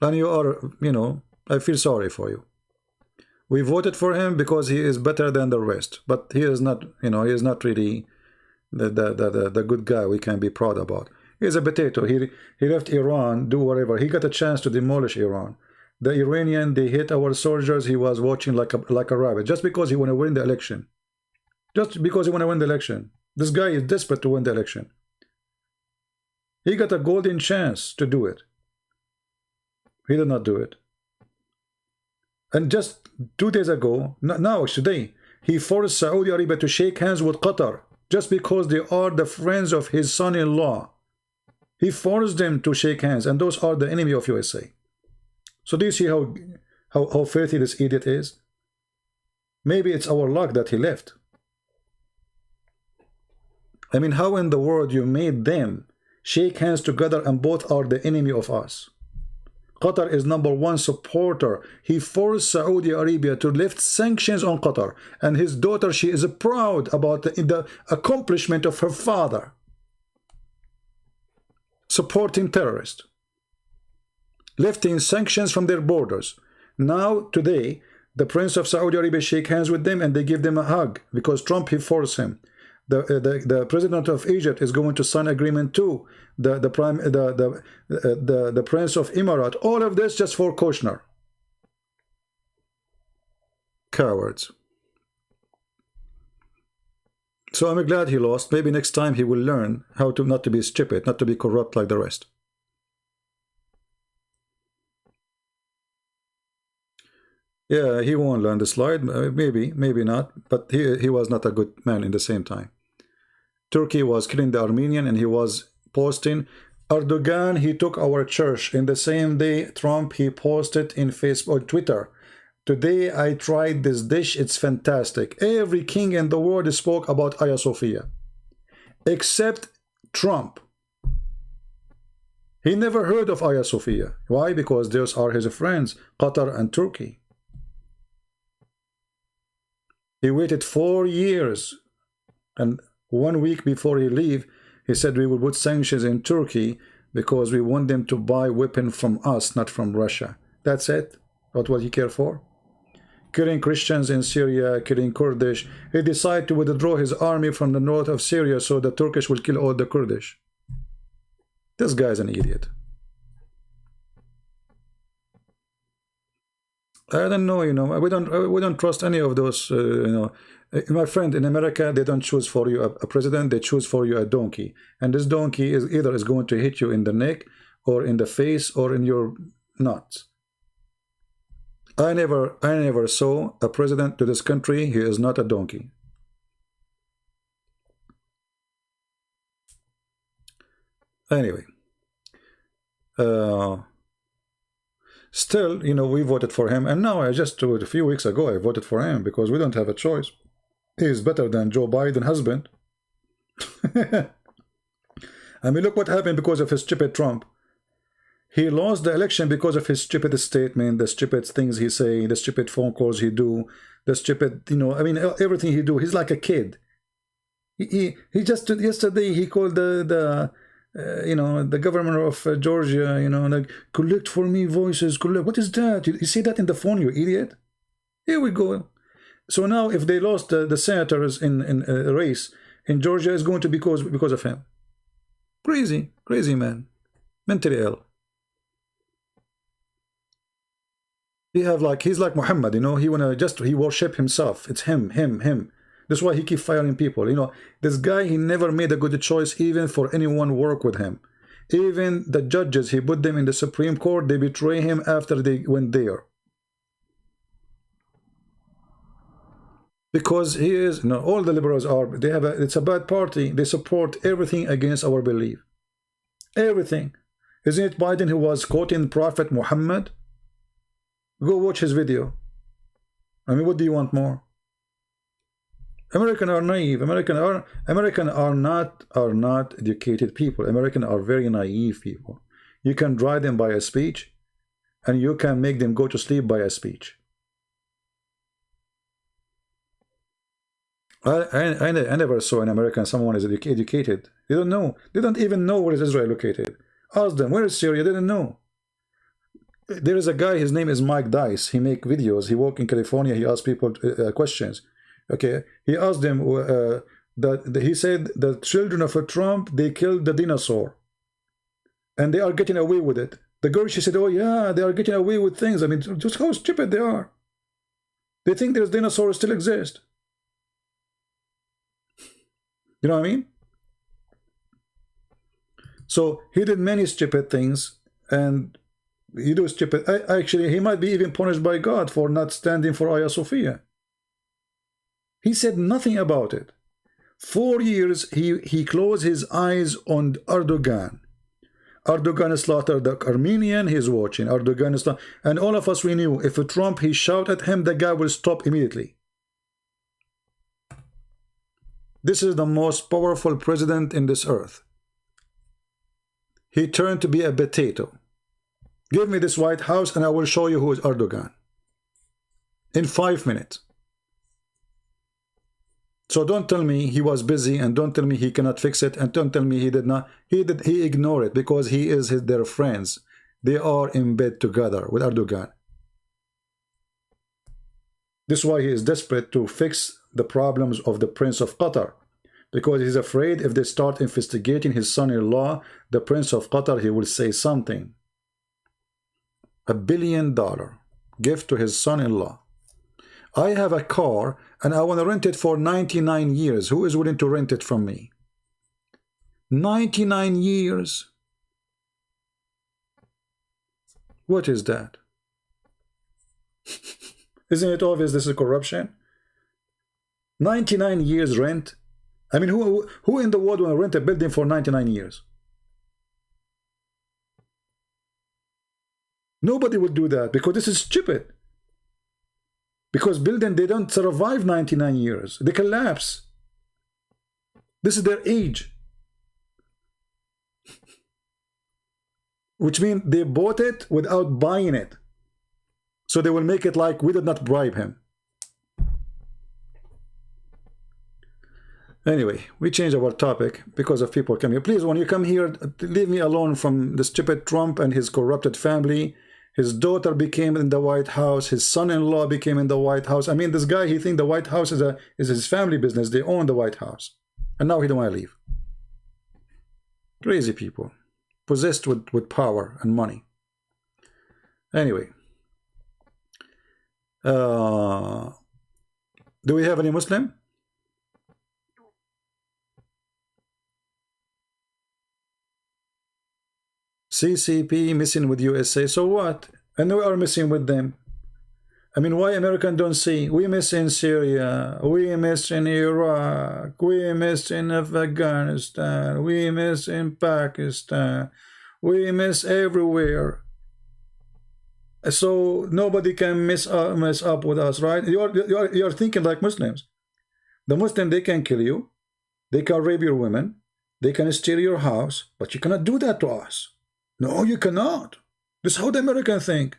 And you are, you know, I feel sorry for you. We voted for him because he is better than the rest, but he is not, you know, he is not really the good guy we can be proud about. He's a potato. He left Iran, do whatever. He got a chance to demolish Iran. the Iranian, they hit our soldiers, he was watching like a rabbit, just because he want to win the election. Just because he want to win the election. This guy is desperate to win the election. He got a golden chance to do it. He did not do it. And just 2 days ago, now today, he forced Saudi Arabia to shake hands with Qatar just because they are the friends of his son-in-law. He forced them to shake hands, and those are the enemy of USA. So do you see how filthy this idiot is? Maybe it's our luck that he left. I mean, how in the world you made them shake hands together and both are the enemy of us? Qatar is #1 supporter. He forced Saudi Arabia to lift sanctions on Qatar, and his daughter, she is proud about the accomplishment of her father supporting terrorists, lifting sanctions from their borders. Now today the Prince of Saudi Arabia shake hands with them and they give them a hug because Trump, he forced him. The president of Egypt is going to sign agreement too. The Prince of Emirat. All of this just for Kushner. Cowards. So I'm glad he lost. Maybe next time he will learn how to not to be stupid, not to be corrupt like the rest. Yeah, he won't learn the slide. Maybe not. But he was not a good man in the same time. Turkey was killing the Armenian, and he was posting. Erdogan, he took our church. In the same day, Trump, he posted in Facebook, Twitter. Today I tried this dish. It's fantastic. Every king in the world spoke about Hagia Sophia, except Trump. He never heard of Hagia Sophia. Why? Because those are his friends, Qatar and Turkey. He waited 4 years, and 1 week before he leave, he said we will put sanctions in Turkey because we want them to buy weapons from us, not from Russia. That's it. That's what he cared for. Killing Christians in Syria, killing Kurdish. He decided to withdraw his army from the north of Syria so the Turkish will kill all the Kurdish. This guy is an idiot. I don't know, we don't trust any of those, my friend, in America, they don't choose for you a president, they choose for you a donkey. And this donkey is either going to hit you in the neck or in the face or in your nuts. I never saw a president to this country. He is not a donkey. Anyway, still, we voted for him, and now a few weeks ago I voted for him because we don't have a choice. He is better than Joe Biden's husband. I mean, look what happened because of his stupid Trump. He lost the election because of his stupid statement, the stupid things he say, the stupid phone calls he do, the stupid, I mean, everything he do. He's like a kid. He just yesterday he called the governor of Georgia, like, collect for me voices, collect. What is that? You see that in the phone, you idiot? Here we go. So now if they lost the senators in a race in Georgia, it's going to be because of him. Crazy man. Mentally ill. He's like Muhammad, he worship himself. It's him. That's why he keep firing people. This guy, he never made a good choice even for anyone work with him. Even the judges, he put them in the Supreme Court, they betray him after they went there. Because he is, all the liberals it's a bad party. They support everything against our belief. Everything. Isn't it Biden who was quoting Prophet Muhammad? Go watch his video. I mean, what do you want more? Americans are naive. Americans are not educated people. Americans are very naive people. You can drive them by a speech, and you can make them go to sleep by a speech. I never saw in America someone is educated. They don't know. They don't even know where is Israel located. Ask them, where is Syria? They didn't know. There is a guy, his name is Mike Dice. He make videos. He work in California. He asks people questions. Okay, he asked them he said the children of Trump, they killed the dinosaur, and they are getting away with it. The girl, she said, oh yeah, they are getting away with things. I mean, just how stupid they are. They think there's dinosaurs still exist. You know what I mean? So he did many stupid things, and he do stupid. Actually, he might be even punished by God for not standing for Hagia Sophia. He said nothing about it. 4 years he closed his eyes on Erdogan. Erdogan slaughtered the Armenian, he's watching. Erdogan is, and all of us, we knew if a Trump, he shout at him, the guy will stop immediately. This is the most powerful president in this earth. He turned to be a potato. Give me this White House and I will show you who is Erdogan. In 5 minutes. So don't tell me he was busy, and don't tell me he cannot fix it, and don't tell me he did not. He ignored it because he is their friends. They are in bed together with Erdogan. This is why he is desperate to fix the problems of the Prince of Qatar, because he's afraid if they start investigating his son-in-law, the Prince of Qatar, he will say something. $1 billion gift to his son-in-law. I have a car and I want to rent it for 99 years. Who is willing to rent it from me? 99 years. What is that? Isn't it obvious this is corruption? 99 years rent. I mean, who in the world will rent a building for 99 years? Nobody would do that because this is stupid. Because buildings, they don't survive 99 years. They collapse. This is their age. Which means they bought it without buying it. So they will make it like we did not bribe him. Anyway, we changed our topic because of people coming here. Please, when you come here, leave me alone from the stupid Trump and his corrupted family. His daughter became in the White House. His son-in-law became in the White House. I mean, this guy, he thinks the White House is his family business. They own the White House. And now he don't want to leave. Crazy people. Possessed with power and money. Anyway. Do we have any Muslim? CCP missing with USA, so what? And we are missing with them. I mean, why Americans don't see? We miss in Syria, we miss in Iraq, we miss in Afghanistan, we miss in Pakistan, we miss everywhere. So nobody can mess up with us, right? You're thinking like Muslims. The Muslim, they can kill you, they can rape your women, they can steal your house, but you cannot do that to us. No, you cannot. This is how the Americans think.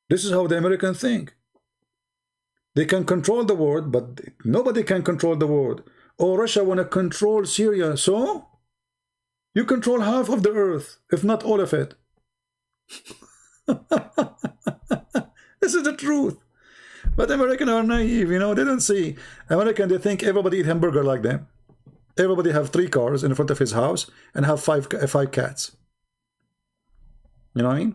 This is how the Americans think. They can control the world, but nobody can control the world. Oh, Russia want to control Syria, so? You control half of the earth, if not all of it. This is the truth. But Americans are naive, you know, they don't see. Americans, they think everybody eat hamburger like them. Everybody have 3 cars in front of his house and have five cats. You know what I mean?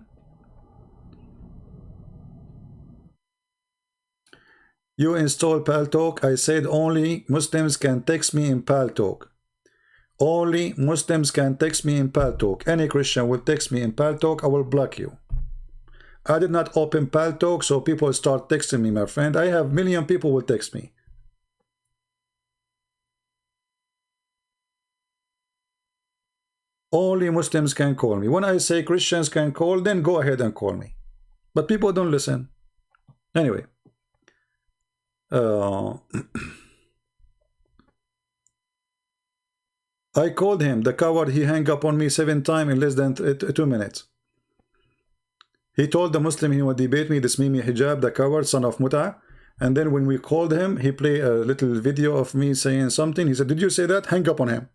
You install Paltalk. I said only Muslims can text me in Paltalk. Only Muslims can text me in Paltalk. Any Christian will text me in Paltalk, I will block you. I did not open Paltalk, so people start texting me, my friend. I have 1 million people will text me. Only Muslims can call me. When I say Christians can call, then go ahead and call me. But people don't listen. Anyway. I called him, the coward. He hung up on me 7 times in less than 2 minutes. He told the Muslim he would debate me, this Mimi hijab, the coward, son of Muta. And then when we called him, he played a little video of me saying something. He said, did you say that? Hang up on him.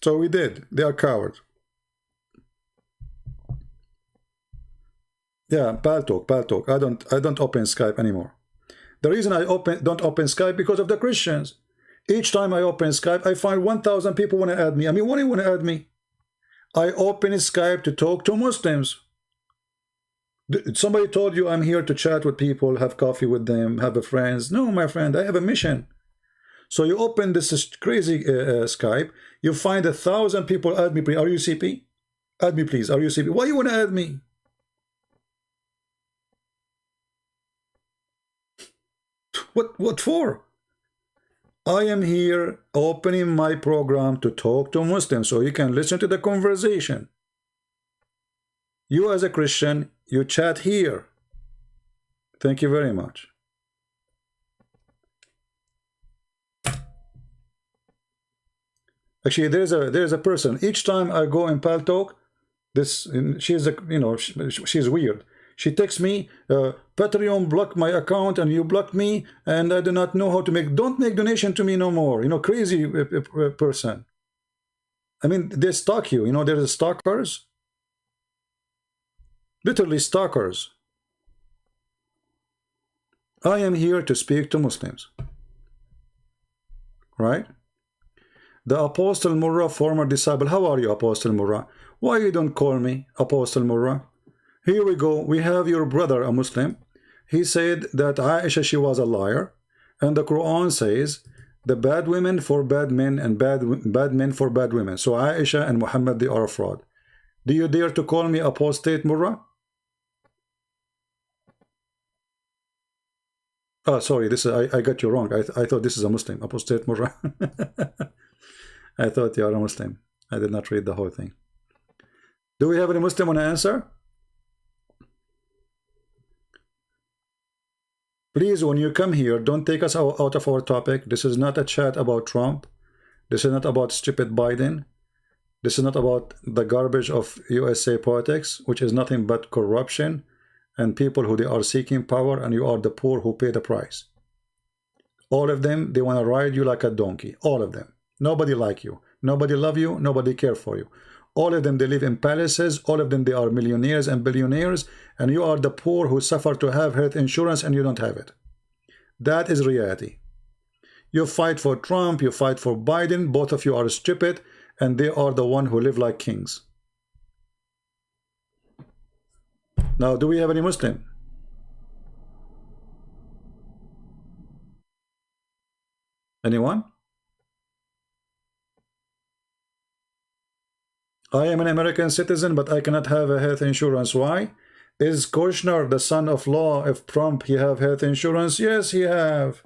So we did. They are cowards. Yeah, Paltalk. I don't open Skype anymore. The reason I don't open Skype because of the Christians. Each time I open Skype, I find 1,000 people want to add me. I mean, why do you want to add me? I open Skype to talk to Muslims. Somebody told you I'm here to chat with people, have coffee with them, have a friends. No, my friend, I have a mission. So you open this crazy Skype, you find 1,000 people add me, please. Are you CP? Add me, please. Are you CP? Why you want to add me? What for? I am here opening my program to talk to Muslims so you can listen to the conversation. You as a Christian, you chat here. Thank you very much. Actually, there's a person. Each time I go in Pal Talk, she's she's weird. She texts me, Patreon blocked my account and you blocked me and I do not know how to don't make donation to me no more. You know, crazy person. I mean, they stalk you. You know, there's stalkers. Literally stalkers. I am here to speak to Muslims. Right? The Apostle Murrah, former disciple. How are you, Apostle Murrah? Why you don't call me Apostle Murrah? Here we go. We have your brother, a Muslim. He said that Aisha, she was a liar. And the Quran says, the bad women for bad men and bad men for bad women. So Aisha and Muhammad, they are a fraud. Do you dare to call me apostate Murrah? Oh, sorry. This is I got you wrong. I thought this is a Muslim. Apostate Murrah. I thought you are a Muslim. I did not read the whole thing. Do we have any Muslim want to answer? Please, when you come here, don't take us out of our topic. This is not a chat about Trump. This is not about stupid Biden. This is not about the garbage of USA politics, which is nothing but corruption and people who they are seeking power, and you are the poor who pay the price. All of them, they want to ride you like a donkey. All of them. Nobody like you. Nobody love you. Nobody care for you. All of them, they live in palaces. All of them, they are millionaires and billionaires. And you are the poor who suffer to have health insurance and you don't have it. That is reality. You fight for Trump. You fight for Biden. Both of you are stupid. And they are the one who live like kings. Now, do we have any Muslim? Anyone? I am an American citizen, but I cannot have a health insurance. Why? Is Kushner the son of law? If Trump, he have health insurance? Yes, he have.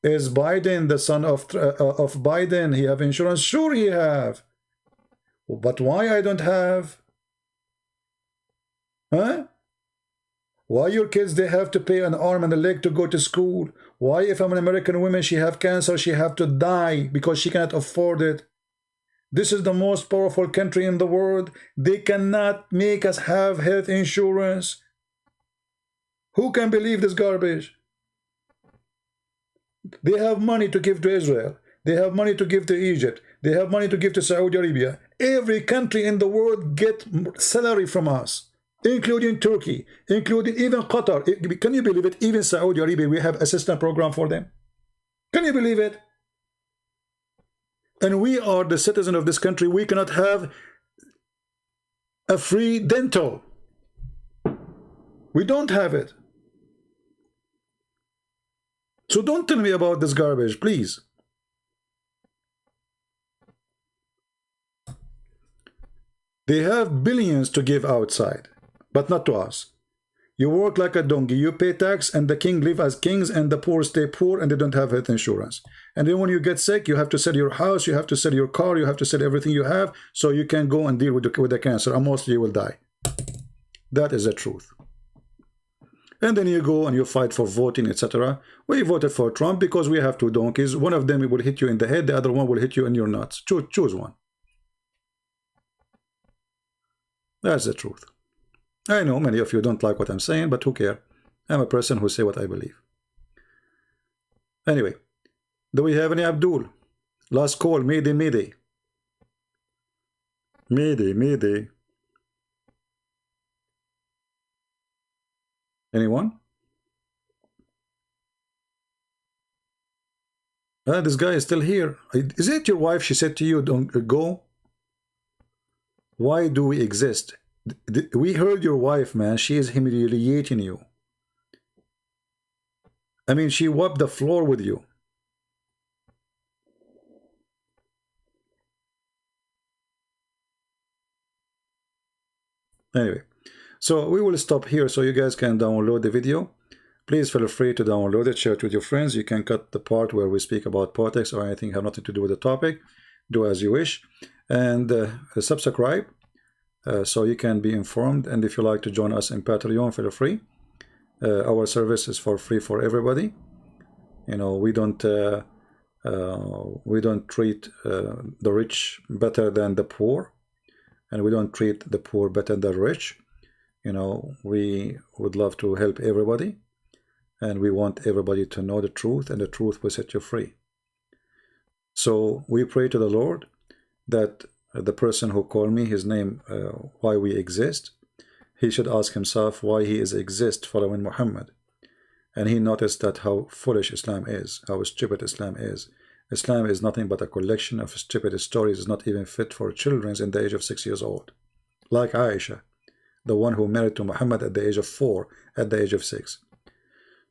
Is Biden the son of Biden? He have insurance? Sure, he have. But why I don't have? Huh? Why your kids, they have to pay an arm and a leg to go to school? Why if I'm an American woman, she have cancer, she have to die because she cannot afford it? This is the most powerful country in the world. They cannot make us have health insurance. Who can believe this garbage? They have money to give to Israel. They have money to give to Egypt. They have money to give to Saudi Arabia. Every country in the world get salary from us, including Turkey, including even Qatar. Can you believe it? Even Saudi Arabia, we have assistance program for them. Can you believe it? And we are the citizen of this country. We cannot have a free dental. We don't have it. So don't tell me about this garbage, please. They have billions to give outside, but not to us. You work like a donkey, you pay tax, and the king live as kings, and the poor stay poor, and they don't have health insurance. And then when you get sick, you have to sell your house, you have to sell your car, you have to sell everything you have, so you can go and deal with the cancer, and mostly you will die. That is the truth. And then you go and you fight for voting, etc. We voted for Trump because we have two donkeys. One of them will hit you in the head, the other one will hit you in your nuts. Choose one. That's the truth. I know many of you don't like what I'm saying, but who cares? I'm a person who say what I believe. Anyway, do we have any Abdul? Last call, Midi. Midi. Anyone? This guy is still here. Is it your wife? She said to you, don't go. Why do we exist? We heard your wife, man. She is humiliating you. I mean, she wiped the floor with you. Anyway, so we will stop here so you guys can download the video. Please feel free to download it, share it with your friends. You can cut the part where we speak about politics or anything have nothing to do with the topic. Do as you wish. And subscribe so you can be informed. And if you like to join us in Patreon, feel free. Our service is for free for everybody. You know, we don't treat the rich better than the poor, and we don't treat the poor better than the rich. You know, we would love to help everybody, and we want everybody to know the truth, and the truth will set you free. So we pray to the Lord that the person who called me, his name, why we exist, he should ask himself why he is exist following Muhammad. And he noticed that how foolish Islam is, how stupid Islam is. Islam is nothing but a collection of stupid stories. It's not even fit for children in the age of 6 years old. Like Aisha, the one who married to Muhammad at the age of 4, at the age of 6.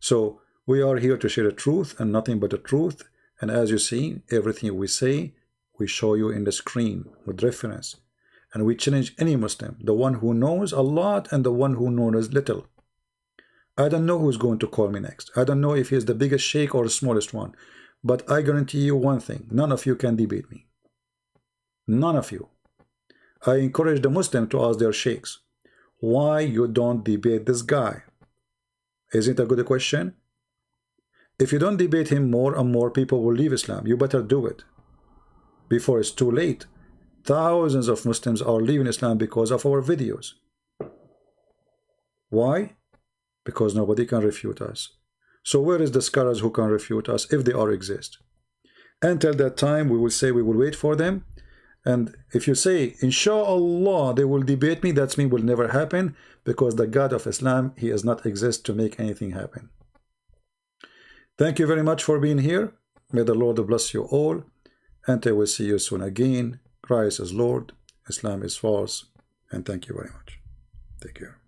So we are here to share the truth and nothing but the truth. And as you see, everything we say, we show you in the screen with reference. And we challenge any Muslim, the one who knows a lot and the one who knows little. I don't know who's going to call me next. I don't know if he's the biggest sheikh or the smallest one. But I guarantee you one thing. None of you can debate me. None of you. I encourage the Muslim to ask their sheikhs, why you don't debate this guy? Isn't it a good question? If you don't debate him, more and more people will leave Islam. You better do it before it's too late. Thousands of Muslims are leaving Islam because of our videos. Why? Because nobody can refute us. So where is the scholars who can refute us if they are exist? Until that time, we will say we will wait for them. And if you say, Inshallah, they will debate me, that means will never happen, because the God of Islam, he does not exist to make anything happen. Thank you very much for being here. May the Lord bless you all. And I will see you soon again. Christ is Lord. Islam is false. And thank you very much. Take care.